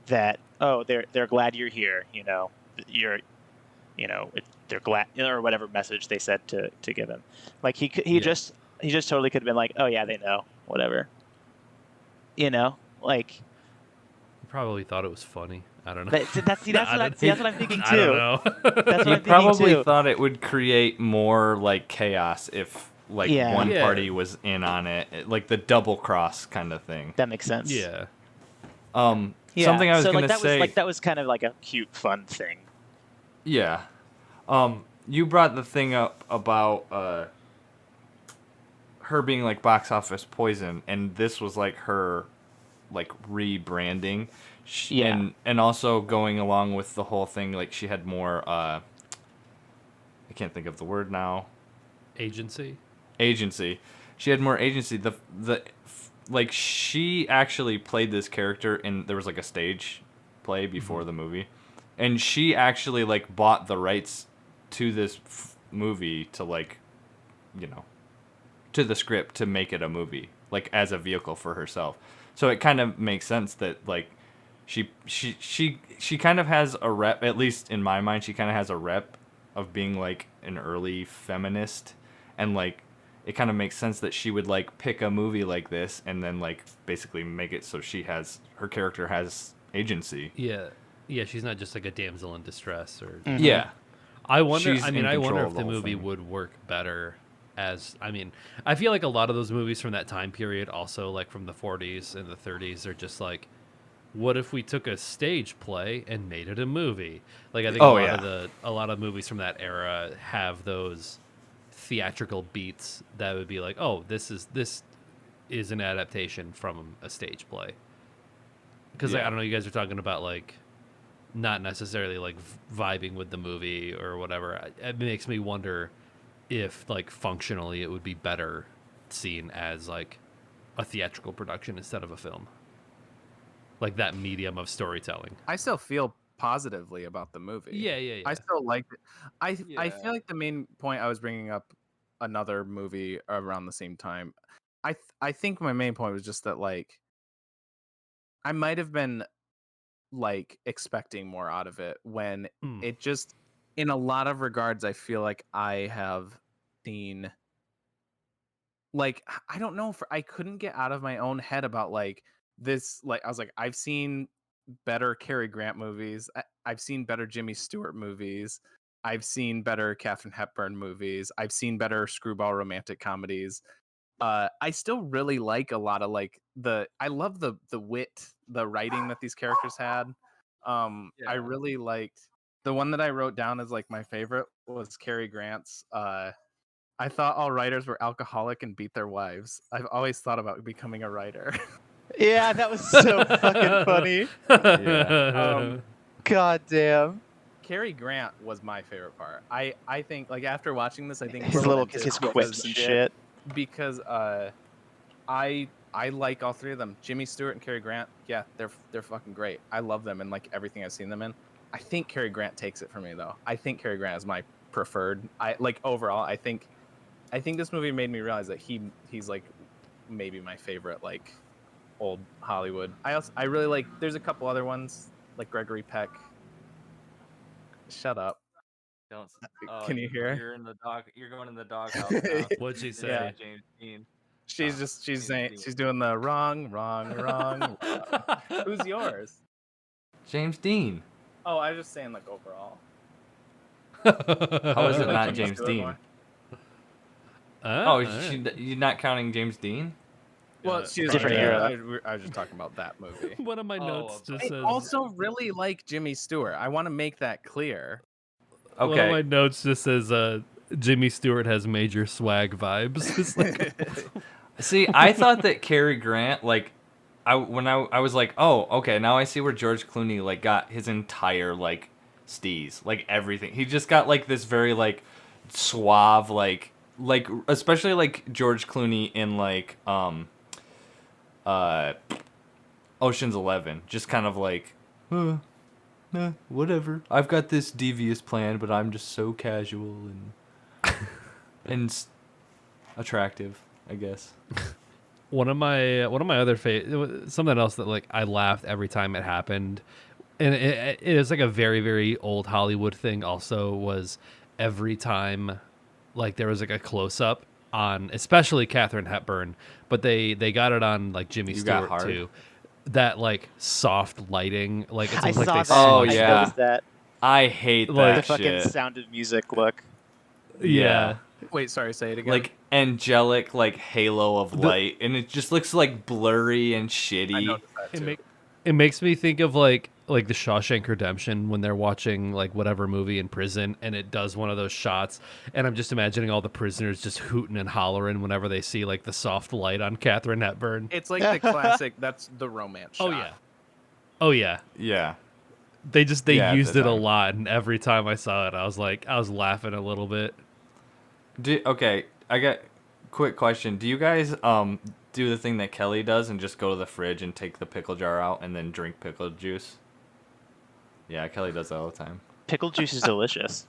that, oh, they're glad you're here, you know, they're glad, or whatever message they said to give him. Like he just totally could have been like, oh yeah, they know, whatever, you know, like. He probably thought it was funny. I don't know. That's what I'm thinking too. I don't know. That's what I'm He thinking probably too. thought it would create more like chaos if like one Yeah. party was in on it, like the double cross kind of thing. That makes sense. Yeah. Yeah. Something I was so, gonna like, say. that was kind of like a cute, fun thing. Yeah. You brought the thing up about her being like box office poison, and this was like her like rebranding. Yeah. And also going along with the whole thing, like she had more I can't think of the word now. Agency. She had more agency. Like she actually played this character and there was like a stage play before the movie. And she actually like bought the rights to this movie to like, you know, to the script to make it a movie, like as a vehicle for herself. So it kind of makes sense that like she kind of has a rep, at least in my mind, she kind of has a rep of being like an early feminist, and like it kind of makes sense that she would like pick a movie like this and then like basically make it so her character has agency. Yeah. Yeah, she's not just like a damsel in distress or. Mm-hmm. Yeah. I wonder. She's in I wonder control if of the the whole movie thing. would work better as. I mean, I feel like a lot of those movies from that time period, also like from the 40s and the 30s, are just like, what if we took a stage play and made it a movie? Like I think a lot of movies from that era have those theatrical beats that would be like, oh, this is an adaptation from a stage play. Because I don't know, you guys are talking about like not necessarily like vibing with the movie or whatever. It makes me wonder if like functionally it would be better seen as like a theatrical production instead of a film, like that medium of storytelling. I still feel positively about the movie. Yeah. I still like it. I feel like the main point I was bringing up another movie around the same time. I think my main point was just that like I might have been like expecting more out of it when it just, in a lot of regards, I feel like I have seen, like, I don't know, I couldn't get out of my own head about like this. Like I was like, I've seen better Cary Grant movies. I've seen better Jimmy Stewart movies. I've seen better Katherine Hepburn movies. I've seen better screwball romantic comedies. I still really like a lot of like I love the wit, the writing that these characters had. I really liked the one that I wrote down as like my favorite was Cary Grant's. I thought all writers were alcoholic and beat their wives. I've always thought about becoming a writer. Yeah, that was so fucking funny. Yeah. God damn. Cary Grant was my favorite part. I think like after watching this, I think His quips and shit. Because I like all three of them. Jimmy Stewart and Cary Grant, yeah, they're fucking great. I love them and like everything I've seen them in. I think Cary Grant takes it for me though. I think Cary Grant is my preferred. I like overall. I think this movie made me realize that he's like maybe my favorite like old Hollywood. I really like. There's a couple other ones like Gregory Peck. Shut up. Don't. Can you hear? You're in the dog. You're going in the doghouse now. What'd she say? Yeah. James Dean. She's saying she's doing the wrong. Who's yours? James Dean. Oh, I was just saying like overall. How is it Like not Jimmy James Stewart Dean? more? You're not counting James Dean? Well, she's Different era. I was just talking about that movie. One of my notes just I says. also really like Jimmy Stewart. I want to make that clear. One of my Okay. notes just says Jimmy Stewart has major swag vibes. It's like, See, I thought that Cary Grant, like, I was like, oh, okay, now I see where George Clooney like got his entire like steez, like everything. He just got like this very like suave, like especially like George Clooney in like Ocean's 11, just kind of like, whatever. I've got this devious plan, but I'm just so casual and attractive, I guess. one of my other something else that like I laughed every time it happened, and it is like a very, very old Hollywood thing also, was every time like there was like a close up on especially Katherine Hepburn, but they got it on like Jimmy You Got Stewart Hard? too. That like soft lighting, like it's I almost saw like that. Oh, I yeah. noticed that. I hate Like, that The fucking shit. Sound of Music look. yeah. Wait, sorry, say it again. Like angelic, like halo of light, and it just looks like blurry and I shitty. noticed that too. It makes me think of like the Shawshank Redemption when they're watching like whatever movie in prison, and it does one of those shots, and I'm just imagining all the prisoners just hooting and hollering whenever they see like the soft light on Katherine Hepburn. It's like the classic. That's the romance. Oh shot. yeah, oh yeah. Yeah. They Yeah, used the it a time. lot, and every time I saw it, I was laughing a little bit. Okay, I got quick question. Do you guys do the thing that Kelly does and just go to the fridge and take the pickle jar out and then drink pickle juice? Yeah, Kelly does that all the time. Pickle juice is delicious.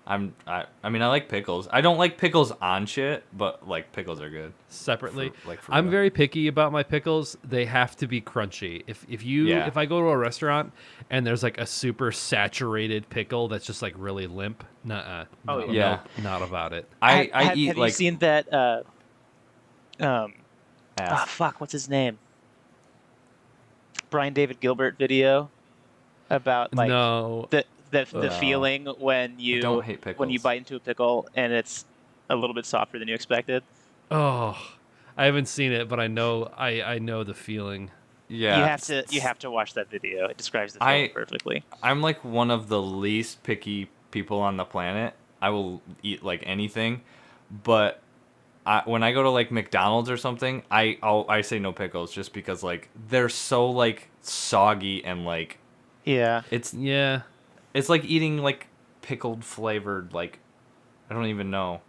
I mean I like pickles. I don't like pickles on shit, but like pickles are good. Separately, For I'm real. very picky about my pickles. They have to be crunchy. Yeah. If I go to a restaurant and there's like a super saturated pickle that's just like really limp, nuh-uh. Oh, No, yeah. no, not about it. I eat have like you seen that? ass. Fuck, what's his name? Brian David Gilbert video about like No. the feeling when you don't hate when you pickles. bite into a pickle and it's a little bit softer than you expected. Oh, I haven't seen it, but I know the feeling. Yeah. You have to watch that video. It describes the I- feeling perfectly. I'm like one of the least picky people on the planet. I will eat like anything, but when I go to like McDonald's or something, I say no pickles just because like they're so like soggy and like Yeah. it's Yeah. like eating like pickled flavored like I don't even know.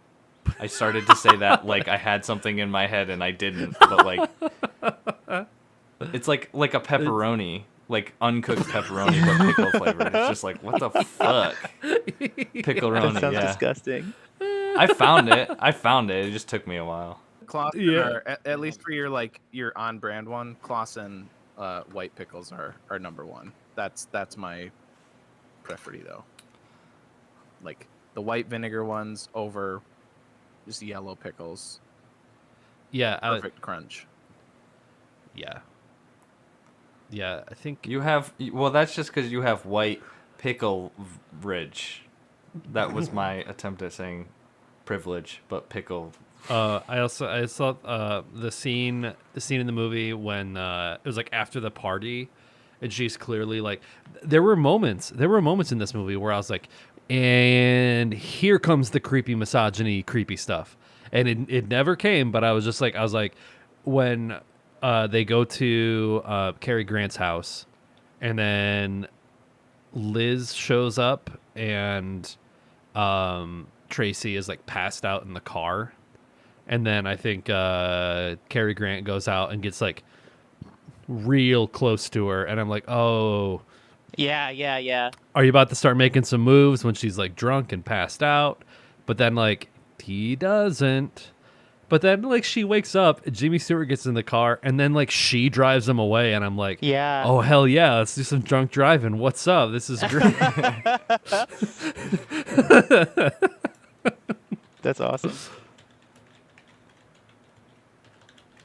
I started to say that like I had something in my head and I didn't, but like it's like a pepperoni, like uncooked pepperoni but pickle flavored. It's just like what the fuck? Pickeroni, That sounds yeah. disgusting. I found it. It just took me a while. Clausen Yeah. are, at least for your like your on brand one, Clausen white pickles are number one. That's my preference though. Like the white vinegar ones over just yellow pickles. Yeah. Perfect crunch. Yeah. Yeah. I think. You have well, that's just because you have white pickle ridge. That was my attempt at saying privilege, but pickle. I saw the scene in the movie when it was like after the party, and she's clearly like, there were moments in this movie where I was like, and here comes the creepy misogyny, creepy stuff, and it never came, but I was like, when they go to Cary Grant's house, and then Liz shows up and Tracy is like passed out in the car. And then I think Cary Grant goes out and gets like real close to her. And I'm like, oh, Yeah. Are you about to start making some moves when she's like drunk and passed out? But then like he doesn't. But then like she wakes up, Jimmy Stewart gets in the car, and then like she drives him away, and I'm like, Yeah. oh hell yeah, let's do some drunk driving. What's up? This is great. That's awesome.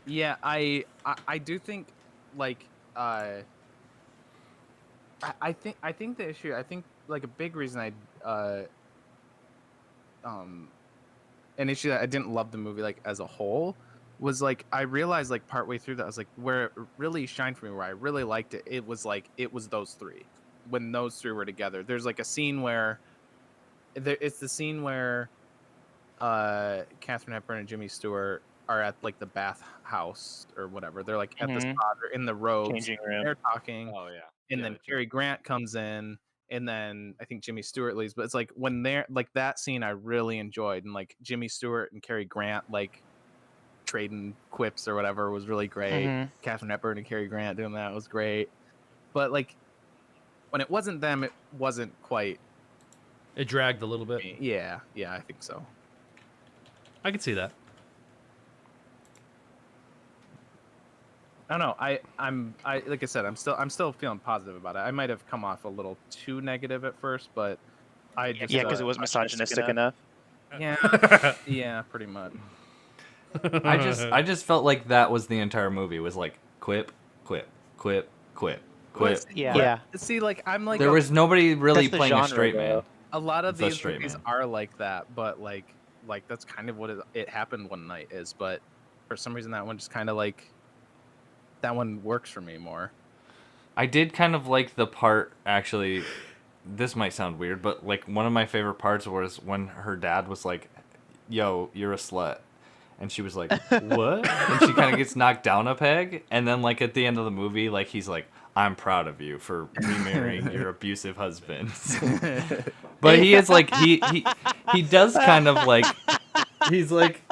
Yeah, I do think like I think the issue, I think like a big reason an issue that I didn't love the movie like as a whole was like I realized like partway through that I was like where it really shined for me, where I really liked it, it was those three. When those three were together, there's like a scene where it's the scene where Katherine Hepburn and Jimmy Stewart are at like the bath house or whatever. They're like at the spot or in the robes. Changing room. They're talking. Oh yeah. And then Carey Grant comes in, and then I think Jimmy Stewart leaves. But it's like when they're like that scene I really enjoyed, and like Jimmy Stewart and Carey Grant like trading quips or whatever was really great. Katherine Hepburn and Carey Grant doing that was great. But like when it wasn't them, it wasn't quite. It dragged a little bit. Yeah, I think so. I could see that. I don't know. I'm like I said, I'm still feeling positive about it. I might have come off a little too negative at first, but I just Yeah, because it was misogynistic enough. Yeah, pretty much. I just felt like that was the entire movie, was like quip. Yeah. See, like I'm like There was nobody really That's the playing a genre, straight though. man. a lot of the these straight movies man. are like that, but like that's kind of what it happened one night is. But for some reason, that one just kind of like that one works for me more. I did kind of like the part, actually, this might sound weird, but like one of my favorite parts was when her dad was like, yo, you're a slut. And she was like, what? And she kind of gets knocked down a peg. And then like at the end of the movie, like he's like, I'm proud of you for remarrying your abusive husband. But he is like, he does kind of like, he's like,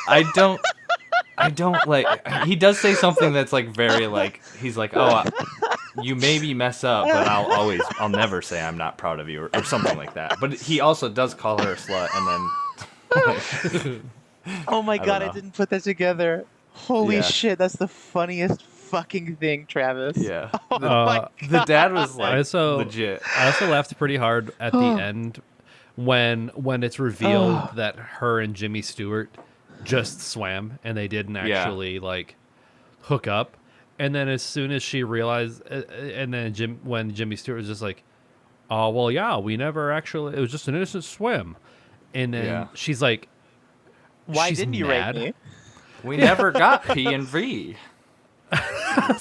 I don't like, he does say something that's like very like, he's like, oh, you maybe mess up, but I'll never say I'm not proud of you or something like that. But he also does call her a slut and then Oh my god, I know. didn't put that together. Holy Yeah. shit, that's the funniest fucking thing, Travis. yeah. Oh my The dad was like I also legit. laughed pretty hard at the end when it's revealed that her and Jimmy Stewart just swam and they didn't actually like hook up. And then as soon as she realized, and then when Jimmy Stewart was just like, oh well, yeah, we never actually. It was just an innocent swim. And then she's like, Why she's didn't you mad. rate me? We never got P and V. I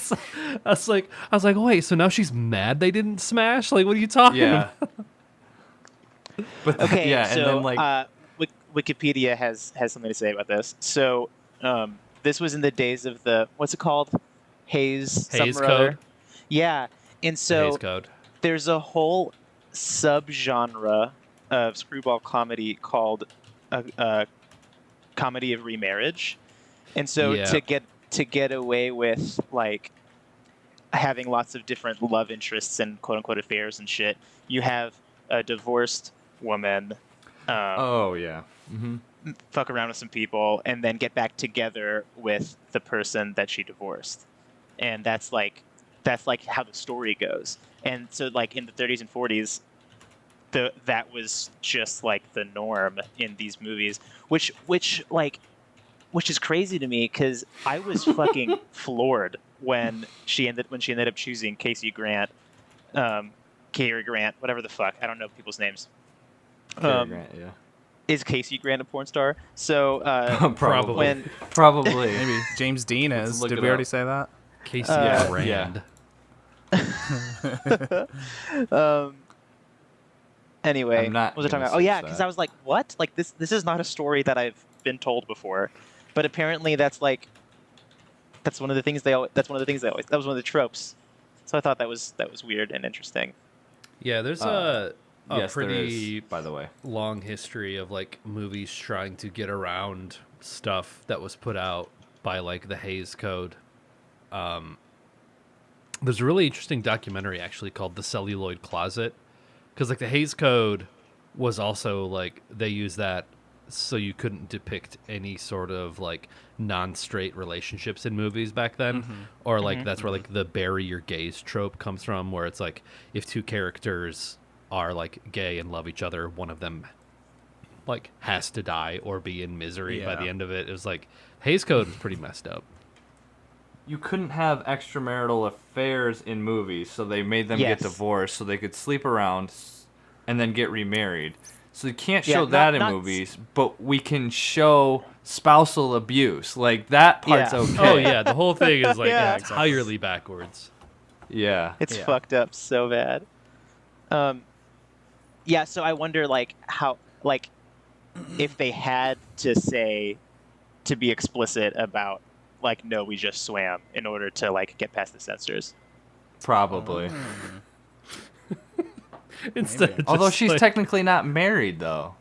was like, wait, so now she's mad they didn't smash? Like, what are you talking Yeah. about? But Okay, yeah, so and then like Wikipedia has something to say about this. So this was in the days of the, what's it called? Hays Hays something or other. Code? Yeah, and so Hays Code. there's a whole subgenre of screwball comedy called a comedy of remarriage, and so Yeah. to get away with like having lots of different love interests and quote unquote affairs and shit, you have a divorced woman oh yeah. fuck around with some people and then get back together with the person that she divorced, and that's like how the story goes. And so like in the 30s and 40s, that was just like the norm in these movies, which is crazy to me because I was fucking floored when she ended up choosing Casey Grant, Carey Grant, whatever the fuck, I don't know people's names. Cary Grant, yeah. Is Casey Grant a porn star? So Probably. when Probably. Maybe James Dean Let's is. look Did it we already up. say that? Casey Yeah. Rand. Anyway, I'm not what was I talking gonna about? Oh yeah, search because that. I was like, what? Like this is not a story that I've been told before, but apparently that's one of the things that was one of the tropes. So I thought that was weird and interesting. Yeah, there's a yes, there pretty is, by the way. long history of like movies trying to get around stuff that was put out by like the Hays Code. There's a really interesting documentary actually called The Celluloid Closet, because like the Hays Code was also like they used that so you couldn't depict any sort of like non-straight relationships in movies back then, or like that's where like the bury your gays trope comes from, where it's like if two characters are like gay and love each other, one of them like has to die or be in misery by the end of it. It was like Hays Code was pretty messed up. You couldn't have extramarital affairs in movies, so they made them get divorced so they could sleep around and then get remarried. So you can't show that in movies, but we can show spousal abuse. Like, that part's okay. Oh, yeah, the whole thing is like Yeah. entirely backwards. Yeah. It's fucked up so bad. Yeah, so I wonder, like, how, like, if they had to be explicit about, like, no, we just swam in order to, like, get past the censors. Probably. Instead of Although just, she's like, technically not married, though.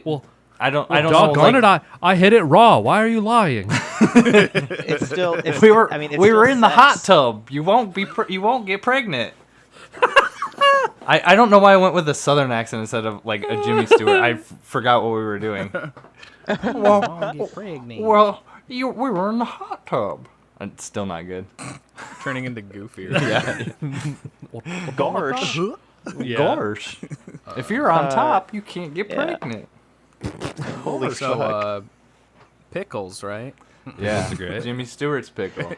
well, I don't well, know. doggone Like, it, I hit it raw. Why are you lying? It's still... It's, we were I mean, it's we still were in the sex. hot tub. You won't get pregnant. I don't know why I went with a southern accent instead of like a Jimmy Stewart. I forgot what we were doing. Well, we were in the hot tub. It's still not good. Turning into goofier. Yeah. Gosh. Yeah. Gosh. If you're on top, you can't get pregnant. Holy fuck. Pickles, right? Yeah. That's great. Jimmy Stewart's pickle.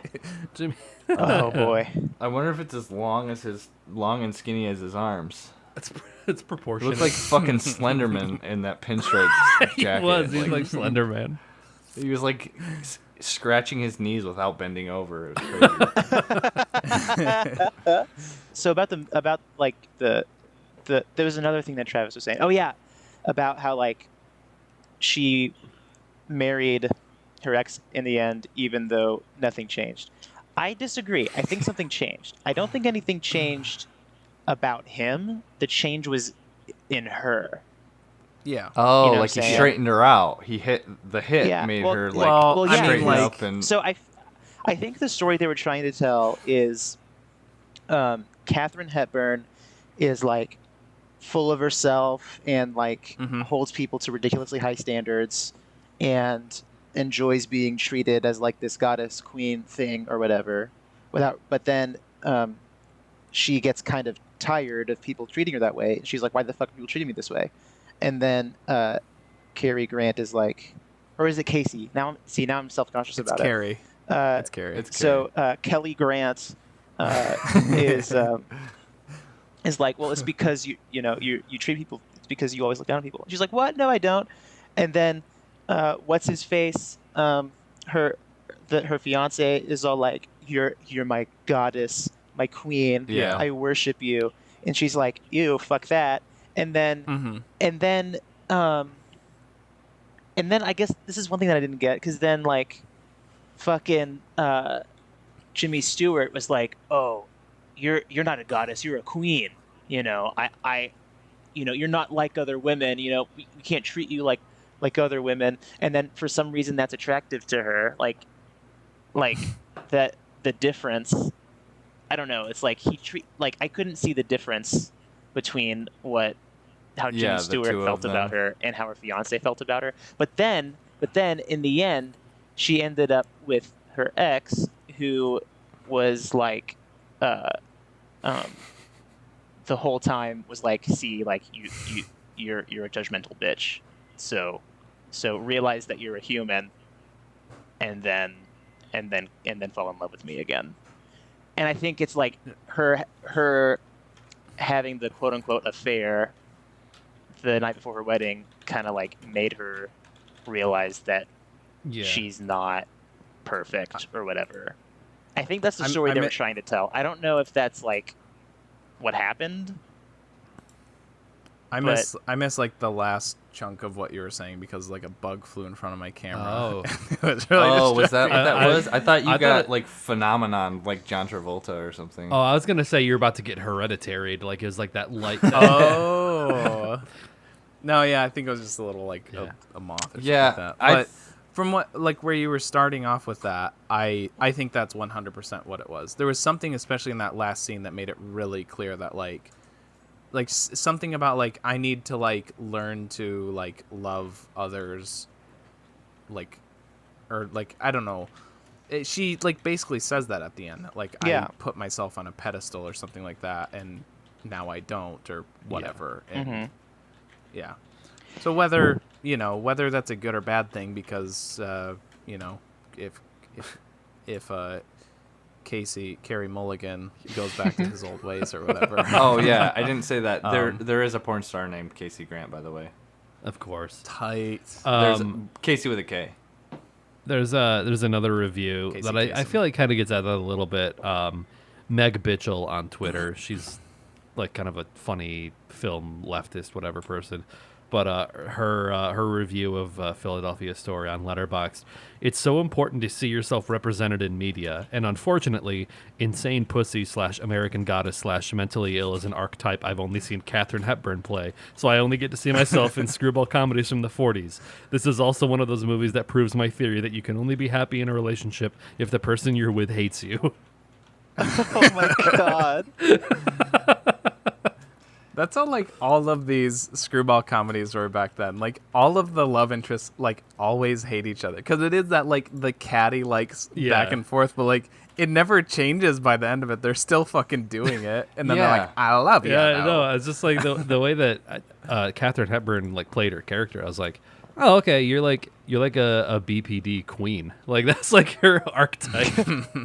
Jimmy. Oh, boy. I wonder if it's as long and skinny as his arms. It's He proportionate. looks like fucking Slenderman in that pinstripe jacket. he was. He's like Slender Man. He was like scratching his knees without bending over. It was crazy. So about the there was another thing that Travis was saying. Oh yeah, about how like she married her ex in the end, even though nothing changed. I disagree. I think something changed. I don't think anything changed about him. The change was in her. Yeah. Oh, You know what like I'm he saying? straightened her out. He hit Yeah, made well- her like well, yeah, straighten like- up and So I think the story they were trying to tell is Katherine Hepburn is like full of herself and like holds people to ridiculously high standards and enjoys being treated as like this goddess queen thing or whatever but then she gets kind of tired of people treating her that way. She's like, why the fuck are people treating me this way? And then Carey Grant is like, or is it Casey? Now I'm self-conscious It's about Carey. it. It's Carey. it's So Kelly Grant is like, well, it's because you treat people. It's because you always look down on people. She's like, what? No, I don't. And then what's his face? Her fiance is all like, you're my goddess, my queen. Yeah. I worship you. And she's like, ew, fuck that. And then and then I guess this is one thing that I didn't get, because then like fucking Jimmy Stewart was like, oh, you're not a goddess, you're a queen. You know, I you're not like other women. You know, we can't treat you like other women. And then for some reason that's attractive to her. Like that the difference. I don't know. It's like I couldn't see the difference between how Jimmy the Stewart two of felt about them. her and how her fiance felt about her. But then in the end, she ended up with her ex, who was like, the whole time was like, see, like you're a judgmental bitch. So realize that you're a human, and then fall in love with me again. And I think it's like her having the quote unquote affair the night before her wedding kind of like made her realize that she's not perfect or whatever. I think that's the story they were trying to tell. I don't know if that's like what happened. I miss like the last chunk of what you were saying because like a bug flew in front of my camera. Oh. It was really was that what that was? I thought you I got thought- like Phenomenon, like John Travolta or something. Oh, I was gonna say you're about to get Hereditary, like it was like that light. Oh. No, yeah, I think it was just a little like a moth or something Yeah, like that. But from what where you were starting off with that, I think that's 100% what it was. There was something especially in that last scene that made it really clear that something about I need to learn to love others, or I don't know. She basically says that at the end. I put myself on a pedestal or something like that, and now I don't, or whatever. Yeah. And yeah. So whether that's a good or bad thing, because if Carey Mulligan goes back to his old ways or whatever. Oh yeah, I didn't say that. There is a porn star named Casey Grant, by the way. Of course. Tight. There's Casey with a K. There's another review Casey that Kasem. I feel kind of gets at that a little bit. Meg Bitchell on Twitter. She's kind of a funny film leftist, whatever person. But her review of Philadelphia Story on Letterboxd. It's so important to see yourself represented in media, and unfortunately, insane pussy / American goddess / mentally ill is an archetype I've only seen Katherine Hepburn play, so I only get to see myself in screwball comedies from the 40s. This is also one of those movies that proves my theory that you can only be happy in a relationship if the person you're with hates you. Oh my god. That's how all of these screwball comedies were back then. All of the love interests always hate each other, because it is that the catty back and forth, but it never changes by the end of it. They're still fucking doing it, and then they're like, "I love you." Yeah, I know. It's just the way that Katherine Hepburn played her character. I was like, "Oh, okay, you're like a BPD queen. That's her archetype."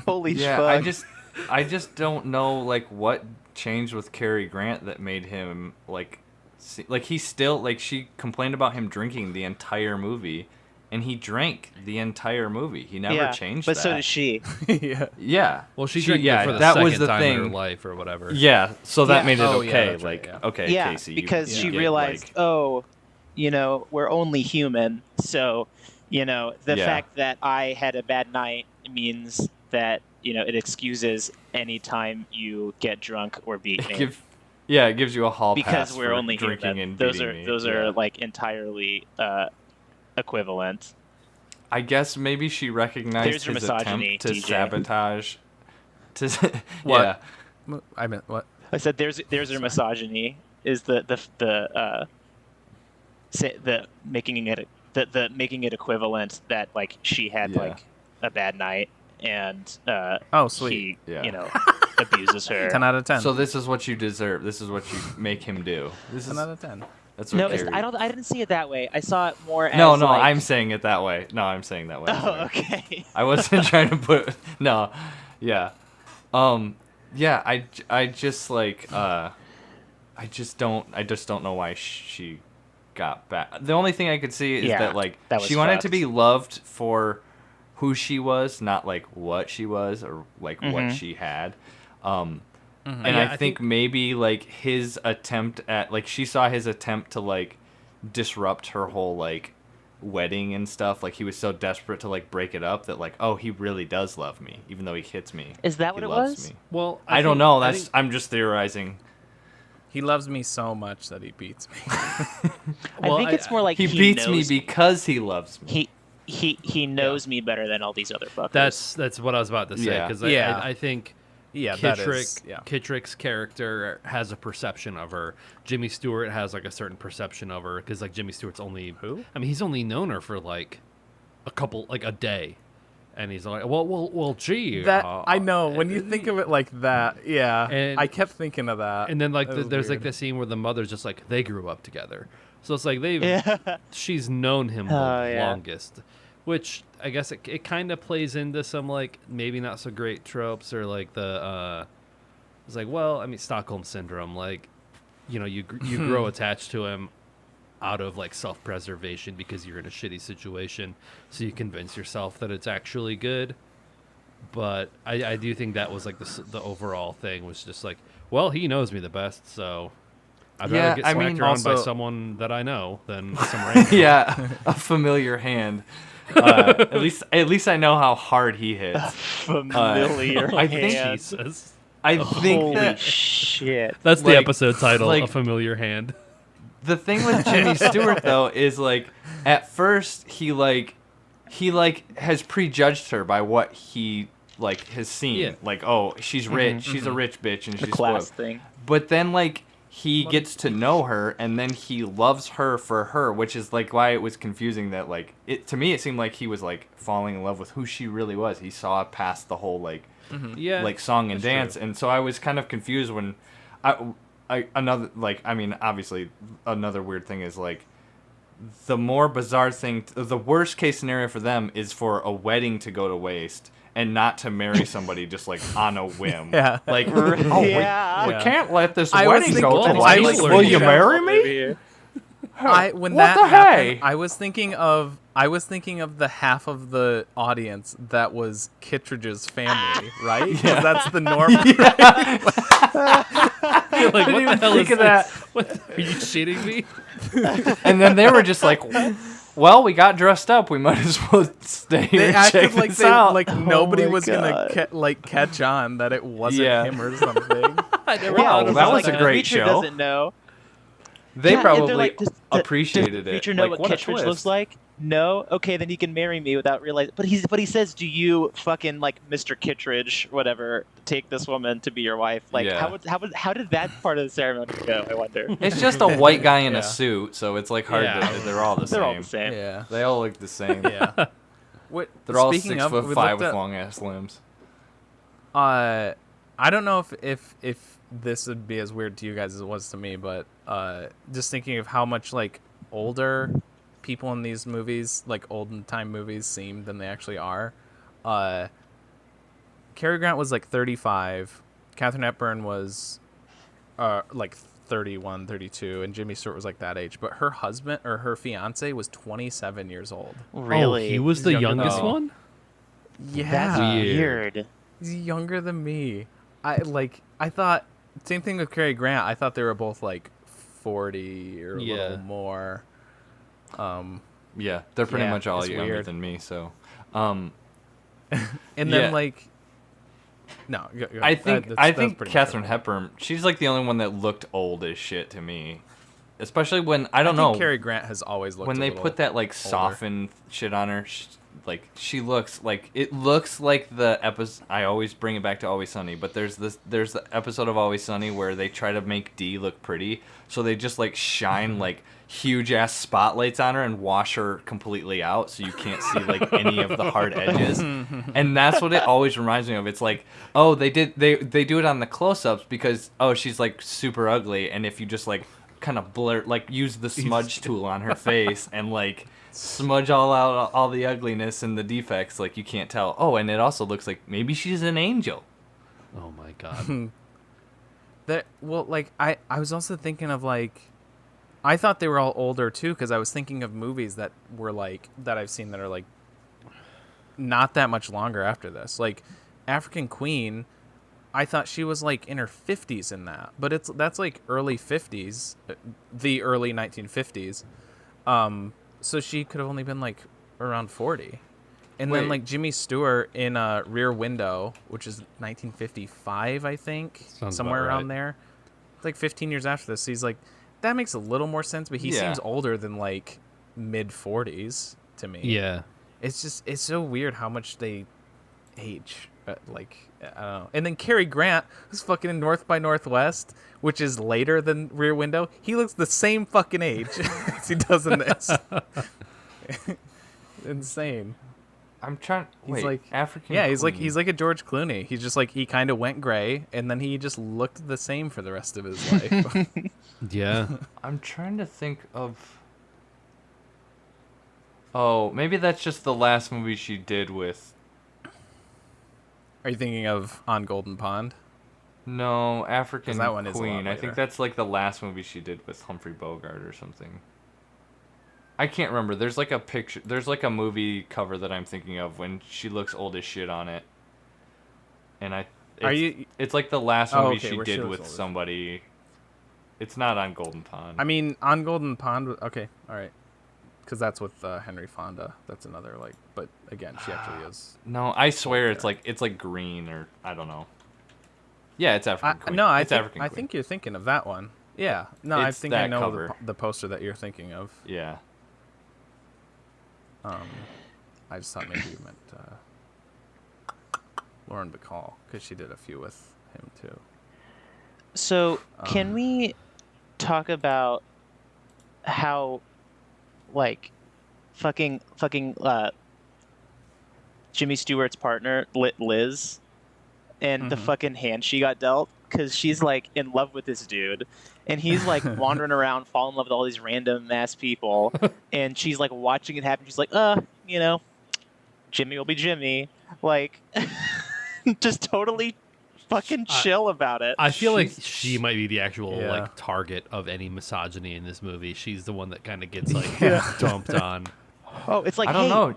Holy Yeah, fuck. I just don't know what changed with Cary Grant that made him he still she complained about him drinking the entire movie, and he drank the entire movie. He never changed but that. so did she. Yeah. Yeah. Well, she drank it for the that second was the time thing in her life or whatever. Yeah, so that Yeah. made it Oh, yeah, okay. that's right, yeah. Okay, Yeah, Casey, because you she get, realized, we're only human, so the Yeah. fact that I had a bad night means that it excuses any time you get drunk or beat me. it gives you a hall Because pass we're for only drinking human. and Those beating are me. those Yeah. are entirely equivalent. I guess maybe she recognized There's your his misogyny, attempt to DJ. sabotage. What? Yeah. I meant what? I said there's her misogyny is the making it equivalent that she had Yeah. a bad night and Oh, sweet. he Yeah. abuses her. 10 out of 10. So this is what you deserve. This is what you make him do. This 10 is out of 10. that's what No, Carey. I didn't see it that way. I saw it more as No, I'm saying it that way. No, I'm saying that way. Oh, Sorry. okay. I wasn't trying to put no. Yeah. Yeah, I just I just don't know why she got back. The only thing I could see is Yeah, that was she wanted to fucked. be loved for who she was, not what she was or what she had. And Yeah, I think maybe his attempt at she saw his attempt to disrupt her whole wedding and stuff. He was so desperate to break it up that oh, he really does love me even though he hits me. Is that He what it loves was? me. Well, I don't know. I'm just theorizing. He loves me so much that he beats me. I think it's more like He beats me knows because he loves me. he knows me better than all these other fuckers. that's what I was about to say, Yeah. because Yeah. I think Yeah, that is. Kittrick, Yeah. Kittrick's character has a perception of her. Jimmy Stewart has a certain perception of her, because Jimmy Stewart's only Who? I mean, he's only known her for a day, and he's like, well, gee. That I know. When you think of it like that, yeah. And- I kept thinking of that. And then That was there's weird. the scene where the mother's just they grew up together, so it's they've Yeah. she's known him the Oh, yeah. longest, which I guess it kind of plays into some maybe not so great tropes, or the it's well, I mean, Stockholm syndrome, you grow attached to him out of self-preservation because you're in a shitty situation, so you convince yourself that it's actually good. But I do think that was the overall thing was just well, he knows me the best, so I'd Yeah, rather get I smacked mean, around by also- someone that I know than some random. Yeah, a familiar hand. At least I know how hard he hits. Familiar I think hand. Jesus. I think Holy that shit. That's the episode title, like- A Familiar Hand. the thing with Jimmy Stewart though is at first he he like has prejudged her by what he like has seen. Yeah. Like, oh, she's rich, she's a rich bitch, and The she's class spoiled. thing. But then like he gets to know her, and then he loves her for her, which is like why it was confusing that like it to me it seemed like he was like falling in love with who she really was. He saw past the whole like Yeah. like song and that's dance, true. and so I was kind of confused when obviously another weird thing is like the more bizarre thing, the worst case scenario for them is for a wedding to go to waste and not to marry somebody just like on a whim. Yeah. Like, Yeah. we can't let this I was wedding go thinking- to I waste. was Will you thinking- marry me? When What that the happened, hey? I was thinking of the half of the audience that was Kittredge's family, right? 'Cause that's the norm. You're like, what the hell is Think of that? that. What, are you shitting me? And then they were just like, well, we got dressed up. We might as well stay here They and acted check like this out. nobody my was God. gonna catch on that it wasn't Yeah. him or something. I never Yeah, thought that of because, was like, a the great preacher show. Doesn't know. They Yeah, and probably they're like, appreciated does the it. preacher know Like, what what a Kittredge twist. looks like? No. Okay, then he can marry me without realizing. But he says, "Do you fucking like Mr. Kittredge, whatever, take this woman to be your wife?" Like, Yeah. how did that part of the ceremony go? I wonder. It's just a white guy in Yeah. a suit, so it's like hard Yeah. to. They're all the same. They're all the same. Yeah. They all look the same. Yeah. What? They're all speaking 6'5" we looked with at- long ass limbs. I don't know if this would be as weird to you guys as it was to me, but just thinking of how much like older people in these movies, like olden time movies, seem than they actually are. Cary Grant was like 35, Katherine Hepburn was like 31, 32, and Jimmy Stewart was like that age. But her husband or her fiance was 27 years old. Really? Oh, he was He's the younger than youngest me. one? Yeah, That's Weird. weird. he's younger than me. I thought same thing with Cary Grant. I thought they were both like 40 or a Yeah. little more. Yeah, they're pretty Yeah, much all it's younger weird. than me. So, And Yeah. then like, no, I think that's Katherine pretty much it. Hepburn. She's like the only one that looked old as shit to me. Especially when I I don't think know Cary Grant has always looked when a they little put that like older. softened shit on her. Like she looks like it looks like the episode. I always bring it back to Always Sunny, but there's the episode of Always Sunny where they try to make Dee look pretty, so they just like shine like huge ass spotlights on her and wash her completely out, so you can't see like any of the hard edges. And that's what it always reminds me of. It's like, oh, they do it on the close-ups because oh she's like super ugly, and if you just like kind of blur like use the smudge tool on her face and like smudge all out all the ugliness and the defects, like you can't tell. Oh, and it also looks like maybe she's an angel. Oh my god. I was also thinking of like, I thought they were all older too because I was thinking of movies that were like that I've seen that are like not that much longer after this. Like African Queen, I thought she was like in her 50s in that, but that's like early 50s, the early 1950s. So she could have only been like around 40. And then Wait. like Jimmy Stewart in Rear Window, which is 1955, I think, Sounds somewhere about around right. there. It's like 15 years after this. So he's like, that makes a little more sense, but he Yeah. seems older than like mid 40s to me. Yeah. It's so weird how much they age. Like, I don't know. And then Cary Grant, who's fucking in North by Northwest, which is later than Rear Window, he looks the same fucking age as he does in this. Insane. I'm trying. He's Wait, like African. Yeah, Queen. he's like a George Clooney. He's just like he kind of went gray, and then he just looked the same for the rest of his life. Yeah. I'm trying to think of. Oh, maybe that's just the last movie she did with. Are you thinking of On Golden Pond? No, African that one is a lot Queen. I later. think that's like the last movie she did with Humphrey Bogart or something. I can't remember. There's like a picture. There's like a movie cover that I'm thinking of when she looks old as shit on it. And it's like the last Oh, movie okay, she where she did looks with old as shit. somebody. It's not on Golden Pond. I mean, On Golden Pond. Okay, all right, because that's with Henry Fonda. That's another like. But again, she actually is. no, I swear there. it's like green or I don't know. Yeah, it's African Queen. No, it's African I Queen. think you're thinking of that one. Yeah. No, I It's think I that know cover. the poster that you're thinking of. Yeah. I just thought maybe you meant Lauren Bacall, because she did a few with him too. So can we talk about how, like, fucking Jimmy Stewart's partner, Liz, and the fucking hand she got dealt? Because she's, like, in love with this dude, and he's, like, wandering around, falling in love with all these random-ass people, and she's, like, watching it happen. She's like, you know, Jimmy will be Jimmy. Like, just totally fucking chill about it. I feel like she might be the actual Yeah. like target of any misogyny in this movie. She's the one that kind of gets like dumped on. Oh, it's like, I don't know.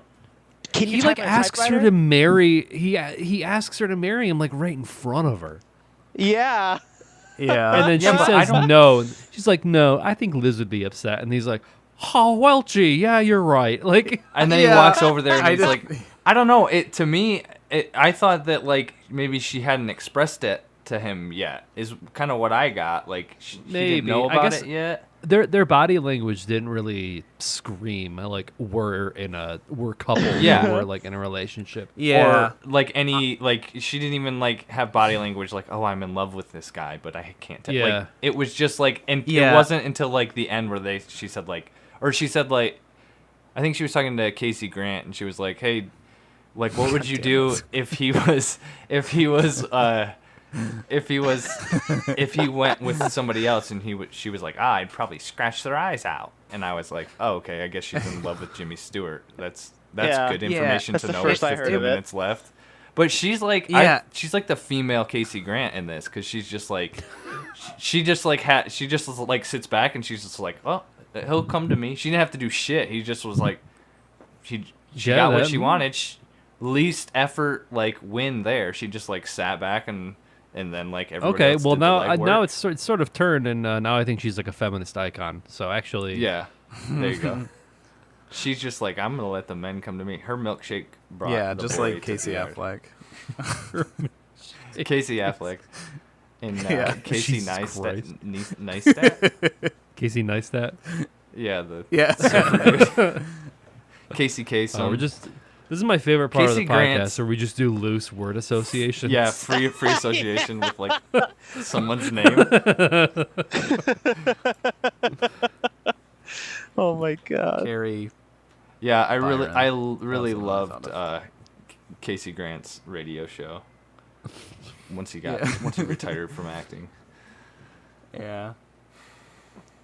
Can you He type like on a asks her typewriter? to marry. He asks her to marry him like right in front of her, Yeah. Yeah. and then Yeah, she but I says no. She's like, no, I think Liz would be upset, and he's like, oh well, gee, yeah, you're right. Like, And then he Yeah. walks over there and I he's just- like, I don't know. To me, I thought that like maybe she hadn't expressed it to him yet. Is kind of what I got. Like he Maybe. didn't know I about guess- it yet. their body language didn't really scream like we're coupled, Yeah. we're like in a relationship. Yeah. Or like any like she didn't even like have body language like, oh, I'm in love with this guy, but I can't tell. Yeah. Like it was just like, and Yeah. it wasn't until like the end where she said like, I think she was talking to Casey Grant and she was like, hey, like what would you do if he went with somebody else and she was like, I'd probably scratch their eyes out. And I was like, oh, okay, I guess she's in love with Jimmy Stewart. That's Yeah. good Yeah, information that's to the know first with I heard 15 of it. minutes left. But she's like, Yeah. she's like the female Casey Grant in this because she's just like, she just like sits back and she's just like, well, he'll come to me. She didn't have to do shit. He just was like, she Yeah, got what that- she wanted. Least effort like win there. She just like sat back and then like everybody Okay, else well did the now legwork. it's sort of turned, and now I think she's like a feminist icon. So actually, Yeah, there you go. She's just like, I'm gonna let the men come to me. Her milkshake brought Yeah, the just boy like to Casey the yard. Affleck. Casey Affleck and Yeah. Casey Jesus Neistat. Christ. Neistat? Casey Neistat. Yeah, the Yeah. Casey Kasem. We're just. This is my favorite part Casey of the podcast, Grant's- where we just do loose word associations. yeah, free association with like someone's name. Oh my god. Carey. Yeah, I Byron. really That's what I loved thought Casey Grant's radio show. Once he retired from acting. Yeah.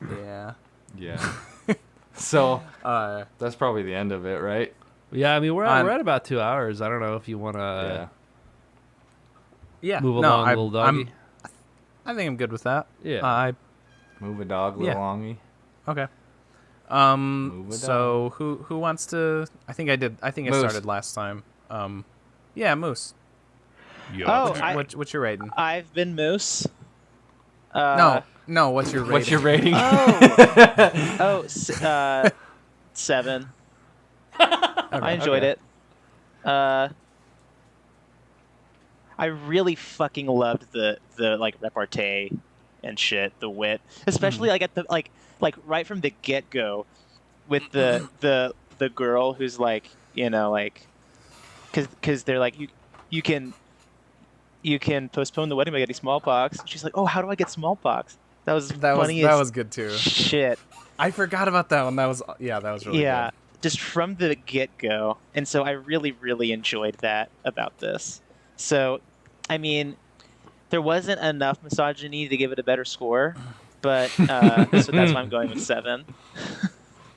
Yeah. Yeah. So Uh, that's probably the end of it, right? Yeah, I mean we're I'm- at about 2 hours. I don't know if you want Yeah. to yeah. move no, along, little doggy. I think I'm good with that. Yeah. Move a dog, little Yeah. longy. Okay. Move it So who wants to? I think I did. I think I Moose. started last time. Yeah, Moose. Oh, What's your rating? I've been Moose. No. What's your rating? What's your rating? Oh, 7. I enjoyed it. I really fucking loved the like repartee and shit, the wit, especially like at the like right from the get go, with the girl who's like, you know, like, because they're like, you can postpone the wedding by getting smallpox. She's like, oh, how do I get smallpox? That was funny that as was good too. shit. I forgot about that one. That was really Yeah, good. just from the get-go. And so I really, really enjoyed that about this. So, I mean, there wasn't enough misogyny to give it a better score, but so that's why I'm going with 7.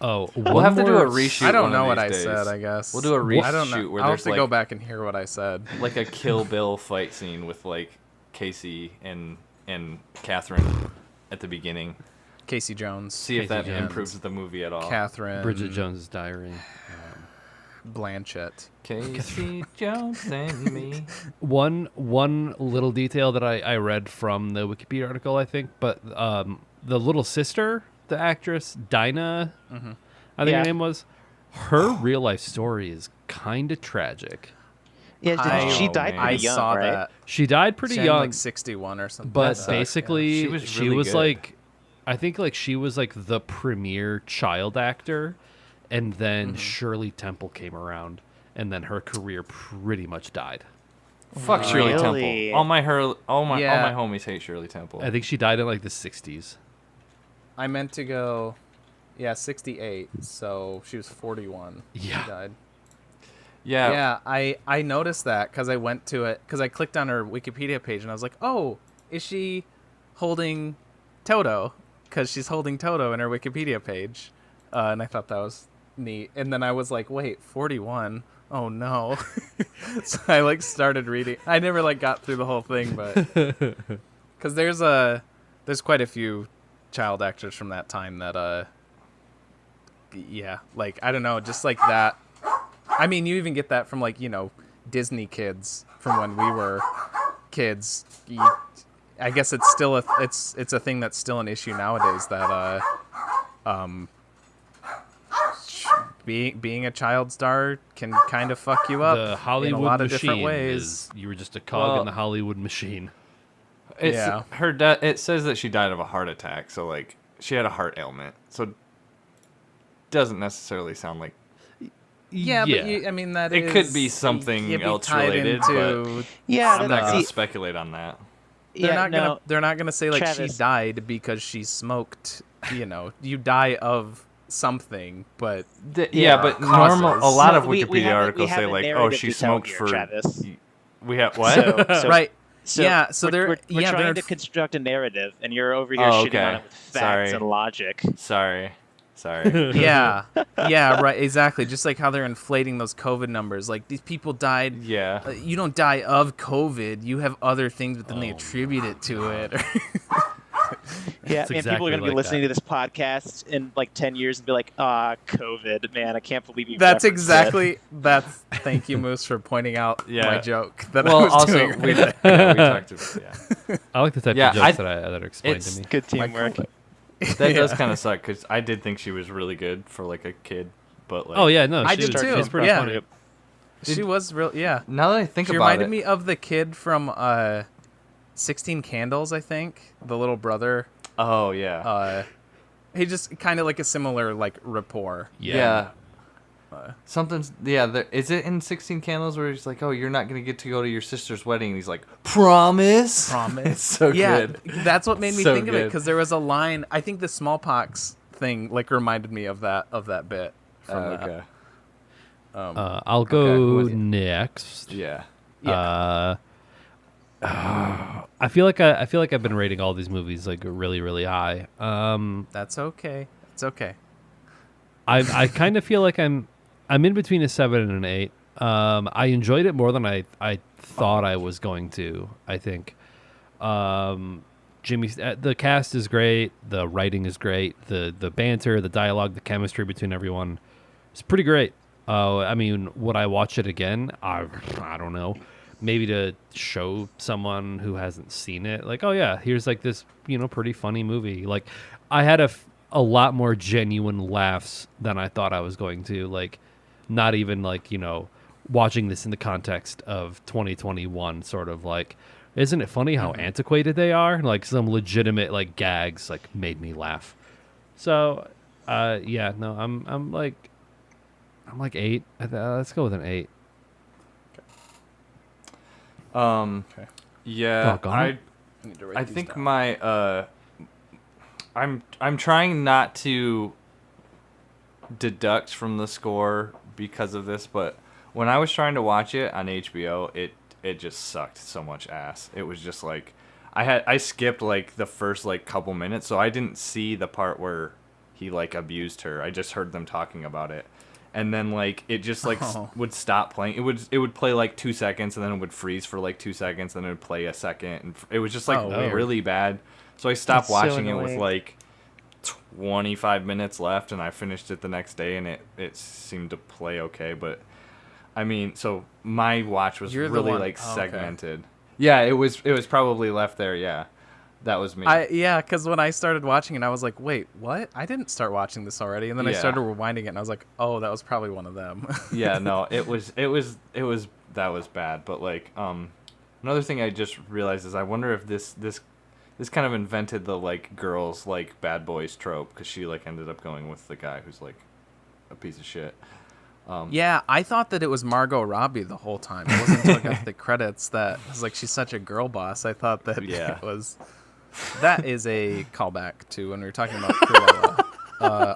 Oh, We'll have to do a reshoot. I don't one know of what these I days. said. I guess We'll do a reshoot I don't know. where I'll there's have to like go back and hear what I said. like a Kill Bill fight scene with like Casey and Catherine at the beginning. Casey Jones, See if Casey that Jones. improves the movie at all. Catherine, Bridget Jones's Diary. Blanchett. Casey Jones and me. One little detail that I read from the Wikipedia article, I think, but the little sister, the actress Dinah, I think Yeah. her name was. Her real life story is kind of tragic. Yeah, she Oh, died man. pretty I young, saw right? that. She died pretty She had, young, like 61 or something. but That sucks, basically She was really good. like, I think like she was like the premier child actor, and then Shirley Temple came around, and then her career pretty much died. Fuck Shirley Really? Temple. All my Yeah. homies hate Shirley Temple. I think she died in like the 60s. I meant to go, 68. So she was 41. Yeah. She died. yeah. Yeah, I noticed that because I went to it because I clicked on her Wikipedia page and I was like, oh, is she holding Toto? Because she's holding Toto in her Wikipedia page, and I thought that was neat. And then I was like, wait, 41? Oh no! So I like started reading. I never like got through the whole thing, but because there's quite a few child actors from that time that yeah, like I don't know, just like that. I mean, you even get that from like, Disney kids from when we were kids. I guess it's still it's a thing that's still an issue nowadays that being a child star can kind of fuck you up The Hollywood in a lot of machine different ways. you were just a cog Well, in the Hollywood machine. It's Yeah. her it says that she died of a heart attack, so like she had a heart ailment. So it doesn't necessarily sound like Yeah, but I mean that It could be something you'd be else tied related, into, Yeah, I'm not that's- going to speculate on that. they're not gonna say like she Travis. died because she smoked. You die of something, but Yeah, but causes. normal. A lot of No, we Wikipedia have a- we articles have say a like, oh, narrative she to tell smoked here, for. Travis. We have what? So- right. So yeah, so they're we're yeah trying they're to construct a narrative, and you're over here Oh, shitting on okay. it with facts Sorry. and logic. Sorry. yeah, right, exactly. Just like how they're inflating those COVID numbers. Like these people died. Yeah. You don't die of COVID. You have other things, but then they Oh, attribute it to it. Yeah, It's man, people exactly are gonna be like listening that. to this podcast in like 10 years and be like, COVID, man, I can't believe you. That's referenced exactly. Thank you, Moose, for pointing out Yeah. my joke that I Well, was also doing. we right talked about I like the type Yeah, of jokes that are explained it's- to me. it. Good teamwork. That does Yeah. kind of suck because I did think she was really good for like a kid, but like. Oh yeah, no, I she did was, too. She's pretty Yeah. funny. She was real. Yeah. Now that I think She about reminded it, me of the kid from 16 Candles, I think. The little brother. oh yeah, He just kind of like a similar like rapport. yeah. Something's is it in 16 Candles where he's like, oh, you're not gonna get to go to your sister's wedding? And he's like, promise. Promise. It's so Yeah, good. that's what made me So think of it good. because there was a line. I think the smallpox thing like reminded me of that bit. From that. Okay. I'll go who is it? next. Yeah. Yeah. I feel like I've been rating all these movies like really, really high. That's okay. It's okay. I kind of feel like I'm in between a 7 and an 8. I enjoyed it more than I thought I was going to. I think the cast is great, the writing is great, the banter, the dialogue, the chemistry between everyone is pretty great. I mean, would I watch it again? I don't know. Maybe to show someone who hasn't seen it, like, oh yeah, here's like this, pretty funny movie. Like, I had a lot more genuine laughs than I thought I was going to. Like, not even like, watching this in the context of 2021, sort of like, isn't it funny how antiquated they are? Like, some legitimate like gags like made me laugh. So, yeah, no, I'm like 8. Let's go with an 8. Okay. Yeah. Doggone I it. need to write I these think down. my I'm trying not to deduct from the score because of this, but when I was trying to watch it on HBO, it just sucked so much ass. It was just like I skipped like the first like couple minutes, so I didn't see the part where he like abused her. I just heard them talking about it. And then like it just like would stop playing. It would play like 2 seconds, and then it would freeze for like 2 seconds, and then it would play a second, and it was just like weird. really bad. So I stopped That's so watching it with annoying. like 25 minutes left, and I finished it the next day, and it seemed to play okay. But I mean, so my watch was You're the really one- like oh, okay. segmented. Yeah, it was probably left there. Yeah, that was me. Because when I started watching it, I was like, wait, what? I didn't start watching this already. And then I Yeah. started rewinding it, and I was like, oh, that was probably one of them. Yeah, no, it was that was bad. But like another thing I just realized is I wonder if this kind of invented the like girls like bad boys trope, because she like ended up going with the guy who's like a piece of shit. Yeah, I thought that it was Margot Robbie the whole time. It wasn't until I got the credits that I was like, she's such a girl boss. I thought that Yeah. it was. That is a callback to when we were talking about Cruella.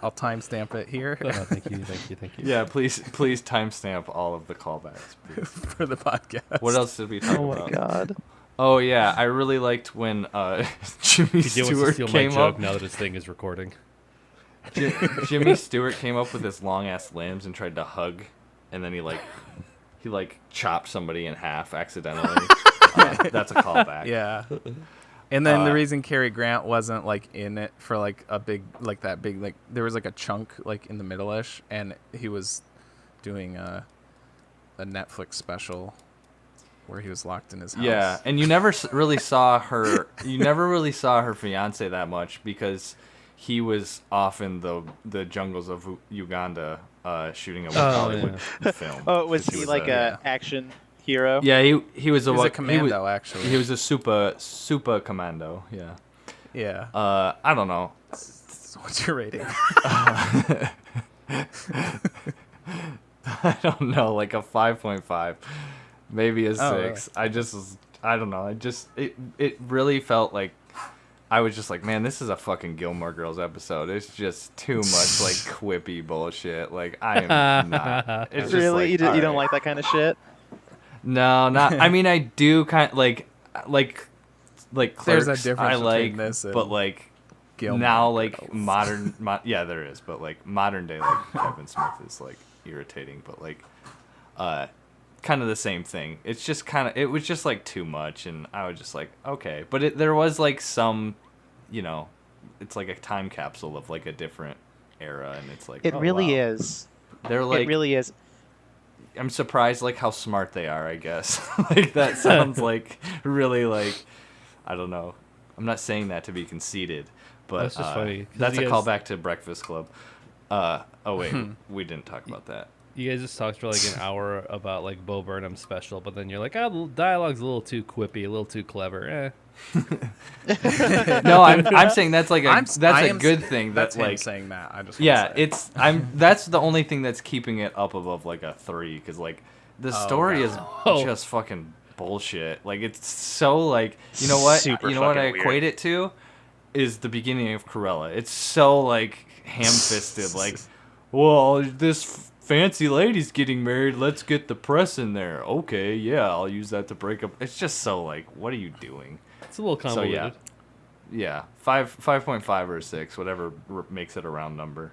I'll timestamp it here Thank you. Yeah, please timestamp all of the callbacks, please. for the podcast. What else did we talk Oh my about? god. Oh yeah, I really liked when Jimmy He wants to Stewart steal my came joke up. now that his thing is recording. Jimmy Stewart came up with his long ass limbs and tried to hug, and then he chopped somebody in half accidentally. That's a callback. Yeah. And then the reason Carey Grant wasn't like in it for like a big like that big like there was like a chunk like in the middle-ish, and he was doing a Netflix special where he was locked in his house. Yeah, and you never really saw her. You never really saw her fiance that much because he was off in the jungles of Uganda shooting a Hollywood film. Oh, was he like a- a action hero? Yeah, he was He was a commando, actually. He was a super commando. Yeah. Yeah. I don't know. So what's your rating? I don't know, like a 5.5, maybe a 6. Really? I don't know. It really felt like I was just like, man, this is a fucking Gilmore Girls episode. It's just too much like quippy bullshit. Like I am not. It's just Really? like, You don't alright. like that kind of shit? No, not. I mean, I do kind of like Clerks. There's a difference I between like this and but like Gilmore now like Girls. modern. Yeah, there is, but like modern day like Kevin Smith is like irritating, but like kind of the same thing. It's just it was just like too much, and I was just like, okay, but there was like some, it's like a time capsule of like a different era, and it's like It oh, really wow. is. They're like It really is. I'm surprised like how smart they are, I guess. Like that sounds like really like I don't know. I'm not saying that to be conceited, but That's just funny, 'cause that's a you guys- callback to Breakfast Club. Oh wait, we didn't talk about that. You guys just talked for like an hour about like Bo Burnham's special, but then you're like, oh, the dialogue's a little too quippy, a little too clever. No, I'm saying that's like I a am good s- thing. That's That's him like saying that. I just yeah, wanna say. that's the only thing that's keeping it up above like a 3 because like the story is Oh. just fucking bullshit. Like it's so like you know what Super you know what I fucking weird. equate it to is the beginning of Cruella. It's so like ham-fisted. Like, well, this fancy lady's getting married. Let's get the press in there. Okay, yeah, I'll use that to break up. It's just so like, what are you doing? It's a little So convoluted. yeah, 5.5 or 6, whatever makes it a round number.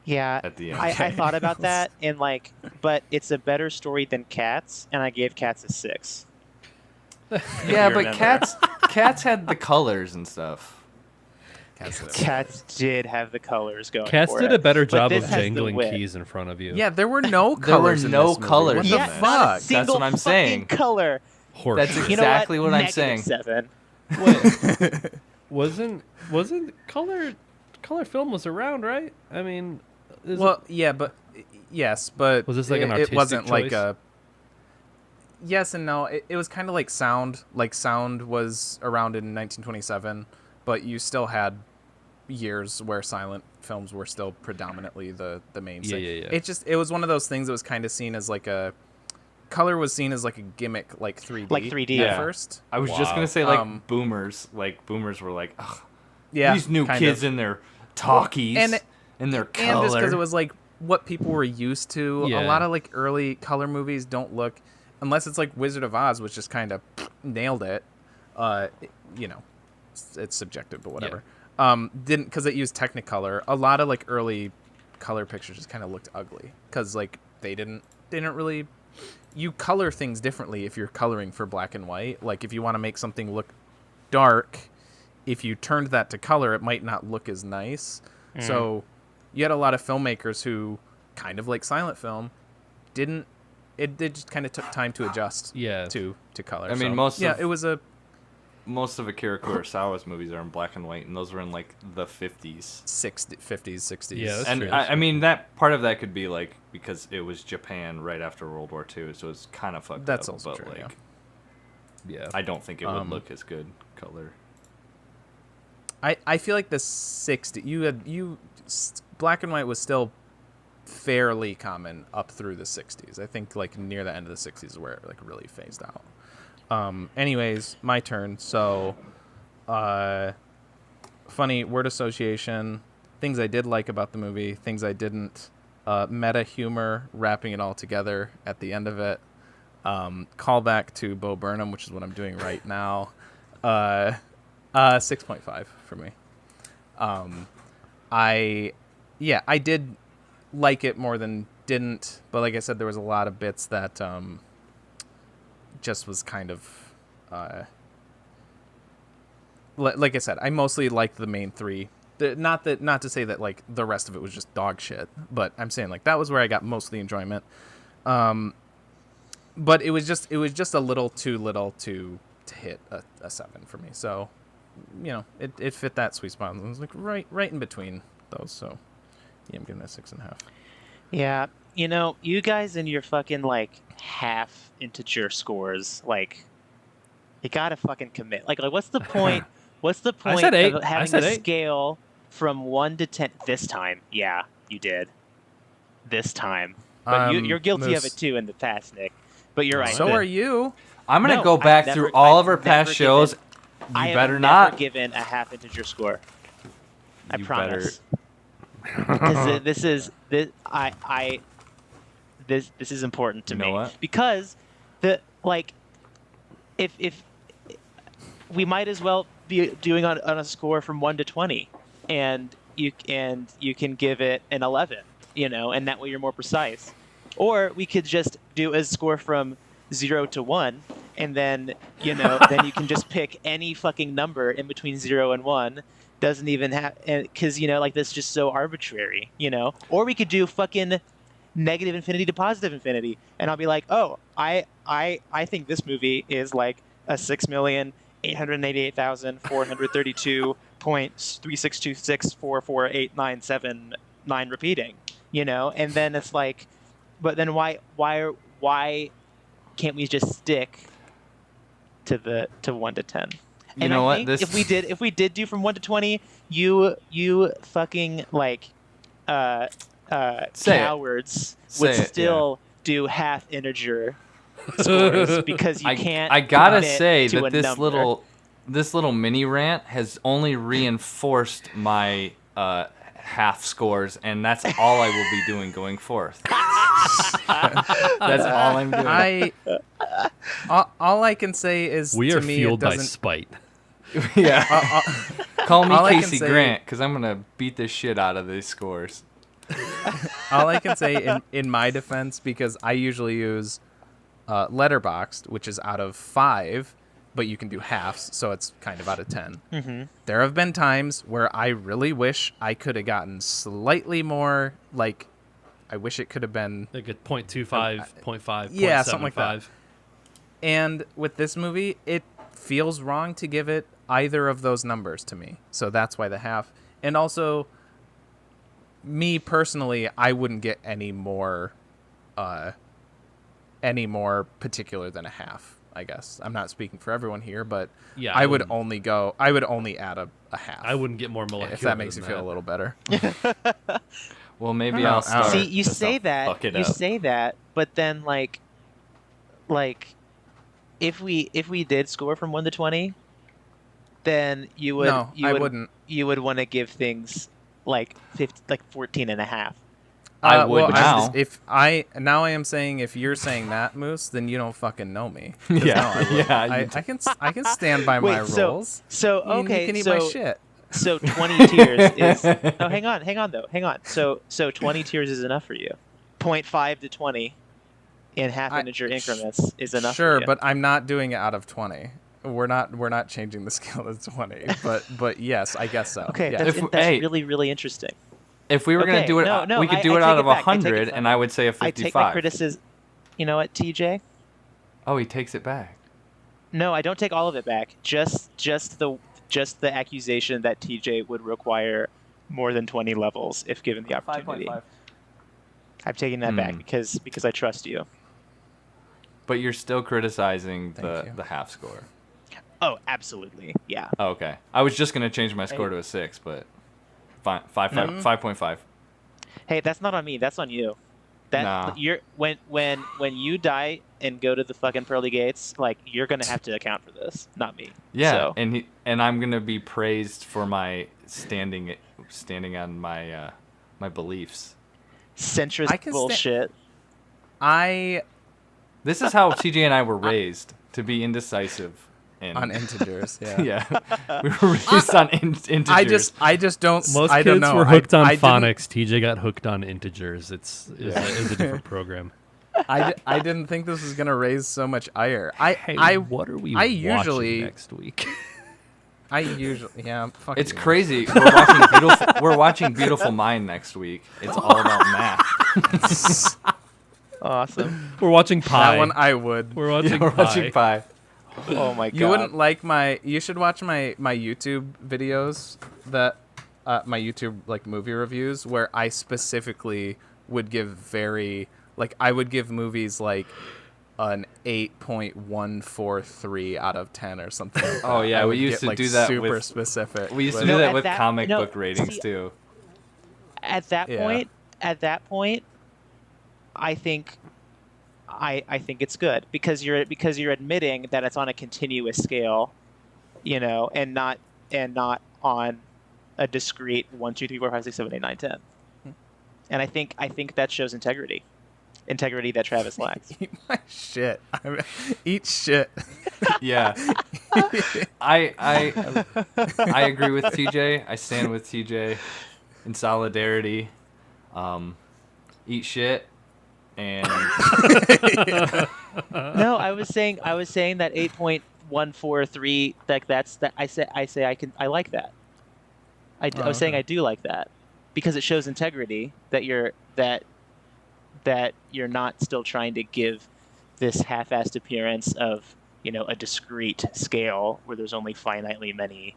Yeah, At the end. I thought about that and like, but it's a better story than Cats, and I gave Cats a 6. Yeah, you but remember. cats had the colors and stuff. Cats did have the colors going. Cats for did it. a better But job this of has the jangling wit. keys in front of you. Yeah, there were no There were colors. no in this movie. colors What in the Yeah, this. not a fuck? single what I'm fucking saying. color. Horse That's shit. You know exactly what I'm Negative saying. 7. Wasn't color film was around, right? I mean, Well, yeah, but yes, but Was this like an it artistic wasn't like choice? a. Yes and no. It was kind of like sound. Like sound was around in 1927, but you still had years where silent films were still predominantly the mainstay. Yeah. It was one of those things that was kind of seen as like a. Color was seen as like a gimmick, like 3D. Like 3D. at Yeah. first. I was just Wow. gonna say like boomers were like, ugh, Yeah, these new kind kids of. in their talkies And- and their And color. just because it was like what people were used to. Yeah. A lot of like early color movies don't look, unless it's like Wizard of Oz, which just kind of nailed it. It's subjective, but whatever. Didn't because it used Technicolor. A lot of like early color pictures just kind of looked ugly because like they didn't really. You color things differently if you're coloring for black and white. Like if you want to make something look dark, if you turned that to color, it might not look as nice. So you had a lot of filmmakers who, kind of like silent film, didn't. It just kind of took time to adjust. Yeah. To color. I mean, So, most yeah, of- it was a Most of Akira Kurosawa's movies are in black and white, and those were in like the 50s. 50s, 60s. Yeah, that's And true. I mean that part of that could be like because it was Japan right after World War II, so it's kind of fucked That's up. also but true, like, Yeah. I don't think it would look as good color. I feel like the 60s. Black and white was still fairly common up through the 60s. I think like near the end of the 60s is where it like really phased out. Anyways, my turn. So, funny word association, things I did like about the movie, things I didn't, meta humor, wrapping it all together at the end of it. Callback to Bo Burnham, which is what I'm doing right now. 6.5 for me. I did like it more than didn't, but like I said, there was a lot of bits that just was kind of like I said, I mostly liked the main three. Not to say that like the rest of it was just dog shit, but I'm saying like that was where I got most of the enjoyment. But it was just a little to hit a 7 for me. So, it fit that sweet spot. It was like right in between those. So, yeah, I'm giving it a 6.5. Yeah, you guys and your fucking like half integer scores, like, you gotta fucking commit. Like what's the point? What's the point said 8. of I having said a 8. scale from 1 to 10 this time? Yeah, you did. This time, but you're guilty Moose. of it too in the past, Nick. But you're right. So are you. I'm gonna No, go back I've through never- all I've of our past never shows. given- You I have better never not. given a half integer score. I You promise. Because this is important to You know me what? because if we might as well be doing on a score from 1 to 20, and you can give it an 11, and that way you're more precise. Or we could just do a score from 0 to 1, and then then you can just pick any fucking number in between 0 and 1. Doesn't even have, because like that's just so arbitrary, Or we could do fucking negative infinity to positive infinity, and I'll be like, oh, I think this movie is like a 6,888,432.3626448979 repeating, and then it's like, but then why can't we just stick to 1 to 10? You And know I what? think if we did do from 1 to 20, you fucking like Say cowards would Say it, still do half integer scores because you can't. I gotta commit say to that a number. this little mini rant has only reinforced my half scores, and that's all I will be doing going forth. That's all I'm doing. All I can say is We to are me, fueled it by doesn't. spite. Yeah. Call me all I can Casey say- Grant, because I'm gonna beat the shit out of these scores. All I can say in my defense, because I usually use Letterboxd, which is out of 5, but you can do halves, so it's kind of out of 10. Mm-hmm. There have been times where I really wish I could have gotten slightly more, like, I wish it could have been... Like a 0.25, 0.5, Yeah, 0.75. something like that. And with this movie, it feels wrong to give it either of those numbers to me. So that's why the half. And also, me personally, I wouldn't get any more particular than a half, I guess. I'm not speaking for everyone here, but Yeah, I would wouldn't- only add a half. I wouldn't get more molecular if that makes you than feel that. a little better. Well, maybe Oh, I'll oh. start. See, you just to say that, fuck it you up. say that, but then like, if we did score from 1 to 20, then you would No, I wouldn't. You would want to give things like 14 and a half. I would now. I am saying if you're saying that, Moose, then you don't fucking know me. 'Cause Yeah, no, I wouldn't. yeah, you I can stand by my Wait, so- rules. So You okay, can eat so my shit. so 20 tiers is. Oh, hang on though, hang on. So 20 tiers is enough for you. 0.5 to 20 in half integer increments is enough. Sure, for you. but I'm not doing it out of 20. We're not changing the scale to 20. But yes, I guess so. Okay, Yeah. that's Hey. really, really interesting. If we were gonna Okay, do it, no, we could I do it take out it of back. I take it 100, back. and I would say a I take my 55. criticism. You know what, TJ? Oh, he takes it back. No, I don't take all of it back. Just the accusation that TJ would require more than 20 levels if given the opportunity. 5.5. I'm taking that back because I trust you. But you're still criticizing Thank you. the half score. Oh, absolutely. Yeah. Oh, okay. I was just gonna change my score to a 6, but 5.5. Hey, that's not on me. That's on you. That Nah. you're when you die and go to the fucking pearly gates, like you're gonna have to account for this, not me. Yeah, So, and I'm gonna be praised for my standing on my my beliefs. centrist I can bullshit. This is how TJ and I were raised, to be indecisive. And On integers, yeah. yeah, we were raised on integers. I just don't. Most I kids don't know. were hooked on I didn't- phonics. TJ got hooked on integers. It's a different program. I didn't think this was gonna raise so much ire. What are we I watching usually next week? Yeah. Fuck It's you. crazy. We're watching Beautiful Mind next week. It's all about math. Awesome. We're watching Pi. That one I would. We're watching We're Pi. watching Pi. Oh my god. You wouldn't like my. You should watch my YouTube videos that my YouTube like movie reviews where I specifically would give I would give movies like an 8.143 out of 10 or something. Like that. Oh, yeah, I we would used get, to do that super with- specific. We used to but- do No, that at with that- comic no, book ratings see- too. at that Yeah. point, I think it's good because you're admitting that it's on a continuous scale, and not on a discrete 1, 2, 3, 4, 5, 6, 7, 8, 9, 10. And I think that shows integrity that Travis lacks. Eat my shit. Eat shit. Yeah. I agree with TJ. I stand with TJ in solidarity. Eat shit and No, I was saying that 8.143, like that's that. I like that. I was saying okay. I do like that because it shows integrity that you're not still trying to give this half-assed appearance of a discrete scale where there's only finitely many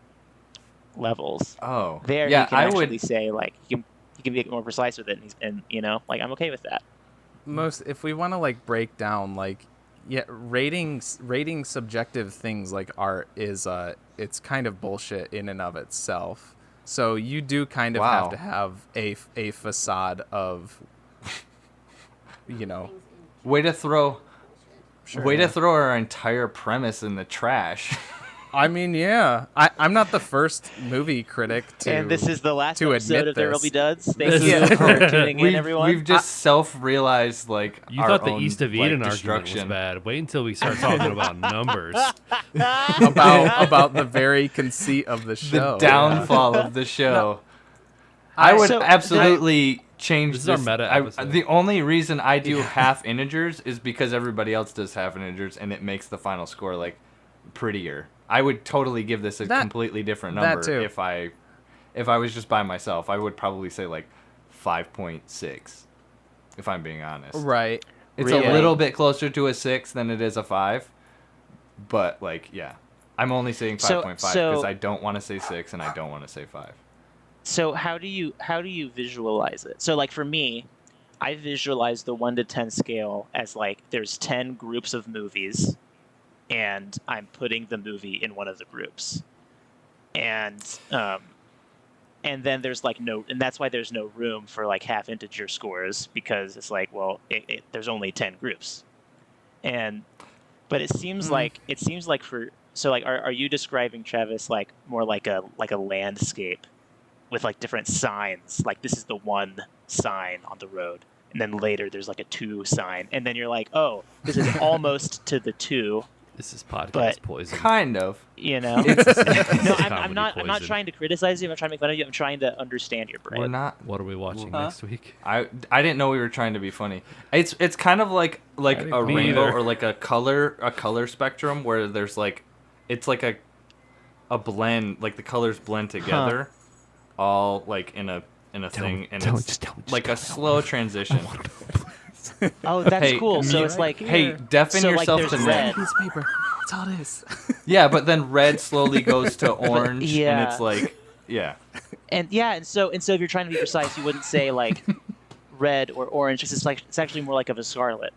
levels. oh There yeah, you can I actually would say like you can be more precise with it, and like I'm okay with that. If we want to like break down rating subjective things like art is it's kind of bullshit in and of itself. So you do kind of Wow. have to have a facade of way to throw Sure. our entire premise in the trash. I mean, yeah. I'm not the first movie critic to. And this is the last to episode admit of There Will this. Be Duds. Thank This you is- for tuning in, everyone. We've just self-realized like You our thought the own, East of like, Eden argument was destruction. bad. Wait until we start talking about numbers. about the very conceit of the The show. downfall of the show. I would So, absolutely change This is our meta episode. The only reason I do half integers is because everybody else does half integers, and it makes the final score like prettier. I would totally give this a completely different that number too. if I was just by myself. I would probably say like 5.6, if I'm being honest. Right. It's Really? a little bit closer to a 6 than it is a 5, but like yeah, I'm only saying 5.5 because I don't want to say 6 and I don't want to say 5. So how do you visualize it? So like for me, I visualize the 1 to 10 scale as like there's 10 groups of movies, and I'm putting the movie in one of the groups, and then there's like and that's why there's no room for like half integer scores, because it's like, well, there's only 10 groups, but it seems like so like are you describing, Travis, like more like a landscape with like different signs, like this is the 1 sign on the road, and then later there's like a 2 sign, and then you're like, oh, this is almost to the 2, This is podcast But- poison. Kind of. No, It's I'm not comedy trying poison. to criticize you, I'm not trying to make fun of you, I'm trying to understand your brain. We're not. What are we watching Huh? next week? I didn't know we were trying to be funny. It's kind of like think a me rainbow either. or like a color spectrum where there's like it's like a blend, like the colors blend together, all like in a thing, and it's like a slow transition. Oh, that's Hey, cool. So me- it's like Hey, deafen so, like, yourself there's to red. red. Paper. That's all it is. Yeah, but then red slowly goes to orange, and Yeah. it's like yeah. and so if you're trying to be precise, you wouldn't say like red or orange, because it's actually more like of a scarlet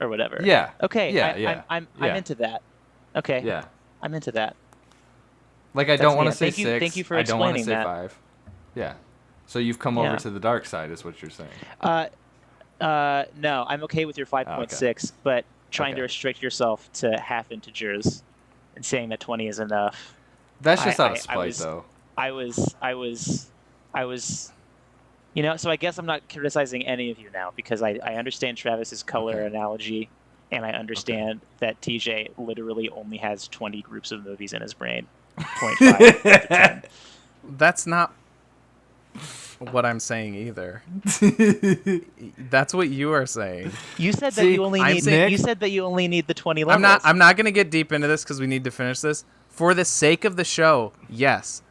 or whatever. Yeah. Okay. Yeah, I'm yeah. into that. Okay. Yeah. I'm into that. Like I That's don't want to neat. say Thank you- 6. thank you for I don't want to explaining say that. 5. Yeah. So you've come over to the dark side, is what you're saying. No, I'm okay with your 5.6, but trying to restrict yourself to half integers and saying that 20 is enough. That's just out of spite, though. I was, so I guess I'm not criticizing any of you now because I understand Travis's color analogy, and I understand that TJ literally only has 20 groups of movies in his brain. 0.5 to 10. That's not what I'm saying either. That's what you are saying. You said that you only need. You said that you only need the 20 levels. I'm not going to get deep into this because we need to finish this. For the sake of the show, yes,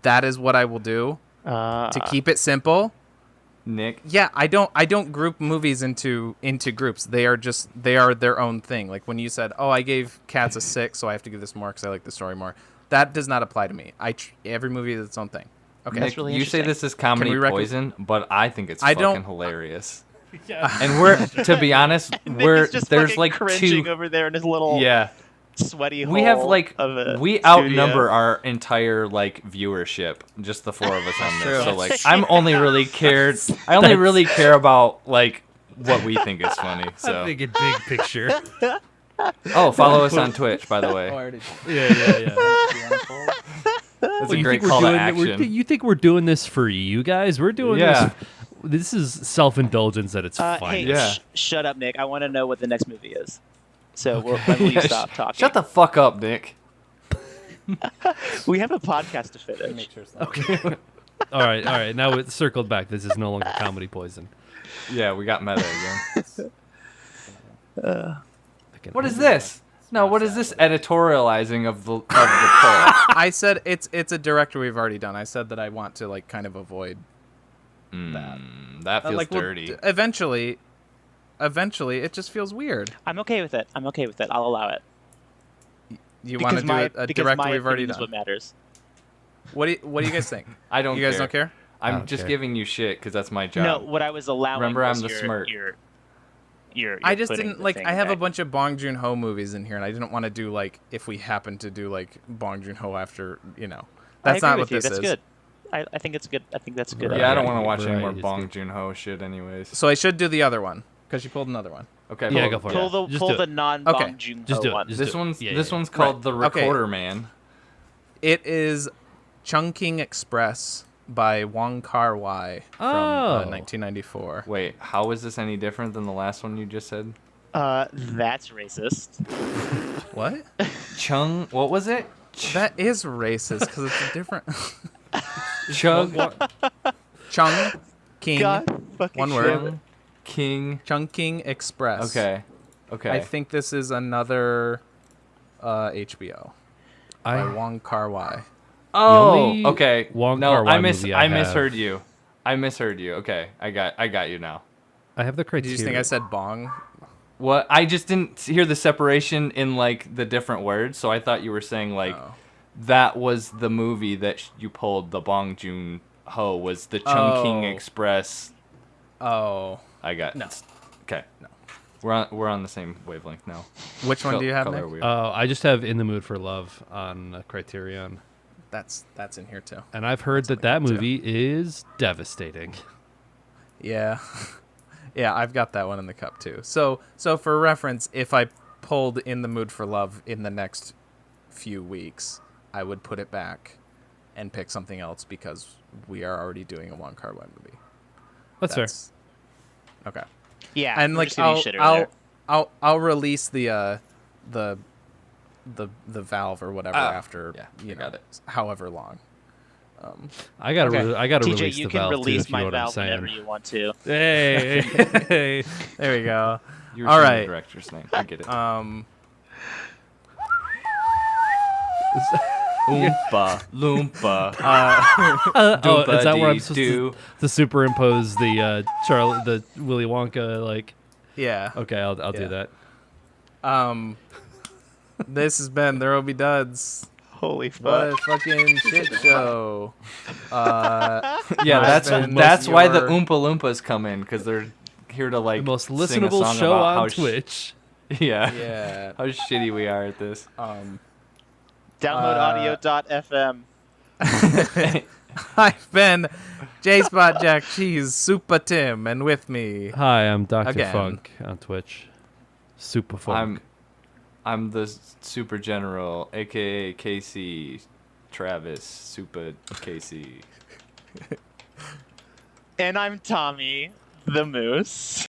that is what I will do to keep it simple. Nick. Yeah, I don't group movies into groups. They are their own thing. Like when you said, "Oh, I gave Cats a 6, so I have to give this more because I like the story more." That does not apply to me. Every movie is its own thing. Okay, Nick, really you say this is comedy poison, but I think it's fucking hilarious. Yeah. And we're, to be honest, there's like cringing 2 over there in his little sweaty hole. We have like we outnumber our entire like viewership, just the 4 of us on this. So like I only really care about like what we think is funny. So I'm thinking big picture. oh, follow us on Twitch, by the way. Yeah. That's a great call to action. You think we're doing this for you guys? We're doing this. This is self-indulgence at its finest. Hey, shut up, Nick. I want to know what the next movie is. So when will you stop talking? Shut the fuck up, Nick. We have a podcast to finish. Okay. All right. Now it's circled back. This is no longer comedy poison. Yeah, we got meta again. What is this? No, what is this editorializing of the poll? I said it's a director we've already done. I said that I want to like kind of avoid that. That feels dirty. Eventually, it just feels weird. I'm okay with it. I'll allow it. You want to do a director we've already done? What matters? What do you guys think? I don't. You guys don't care? I'm just giving you shit because that's my job. No, what I was allowing. Remember, was I'm the smirk. I just didn't like. I have a bunch of Bong Joon-ho movies in here, and I didn't want to do like if we happen to do like Bong Joon-ho after That's not what this is. That's good. I think it's good. I think that's a good. Yeah, I don't want to watch any more Bong Joon-ho shit, anyways. So I should do the other one because you pulled another one. Okay. Yeah, go for it. Pull the non-Bong Joon-ho one. This one's called The Recorder Man. It is Chungking Express by Wong Kar-wai from 1994. Wait, how is this any different than the last one you just said? That's racist. What? What was it? That is racist because it's a different. Chung King. God, one word. Chungking Express. Okay. I think this is another HBO by Wong Kar-wai. Oh, okay. I misheard you. Okay, I got you now. I have the criteria. Did you think I said bong? What? I just didn't hear the separation in like the different words, so I thought you were saying like that was the movie that you pulled. The Bong Joon-ho was the Chungking Express. Oh, I got no. Okay, no. We're on the same wavelength now. Which one do you have, Nick? I just have In the Mood for Love on Criterion. That's in here too. And I've heard that movie is devastating. Yeah. Yeah, I've got that one in the cup too. So for reference, if I pulled In the Mood for Love in the next few weeks, I would put it back and pick something else because we are already doing a Wong Kar-wai movie. That's fair. Okay. Yeah, and like I'll release the valve or whatever after got it. however long. I gotta TJ, release you the can valve release too, if you know my what I'm valve saying. whenever you want to. Hey. There we go. You were All saying right. the director's name. I get it. Oompa Loompa. Is that where I'm supposed to superimpose the Willy Wonka like? Yeah. Okay, I'll do that. This has been There Will Be Duds. Holy fuck! What a fucking shit show. Yeah, that's why the Oompa Loompas come in, because they're here to like the most sing a listenable song show about on how Twitch. Yeah. How shitty we are at this. Download audio.fm. I've been J-Spot Jack Cheese Super Tim, and with me, Hi, I'm Dr. Again. Funk on Twitch. Super Funk. I'm the Super General, aka Casey Travis Super Casey. And I'm Tommy, the Moose.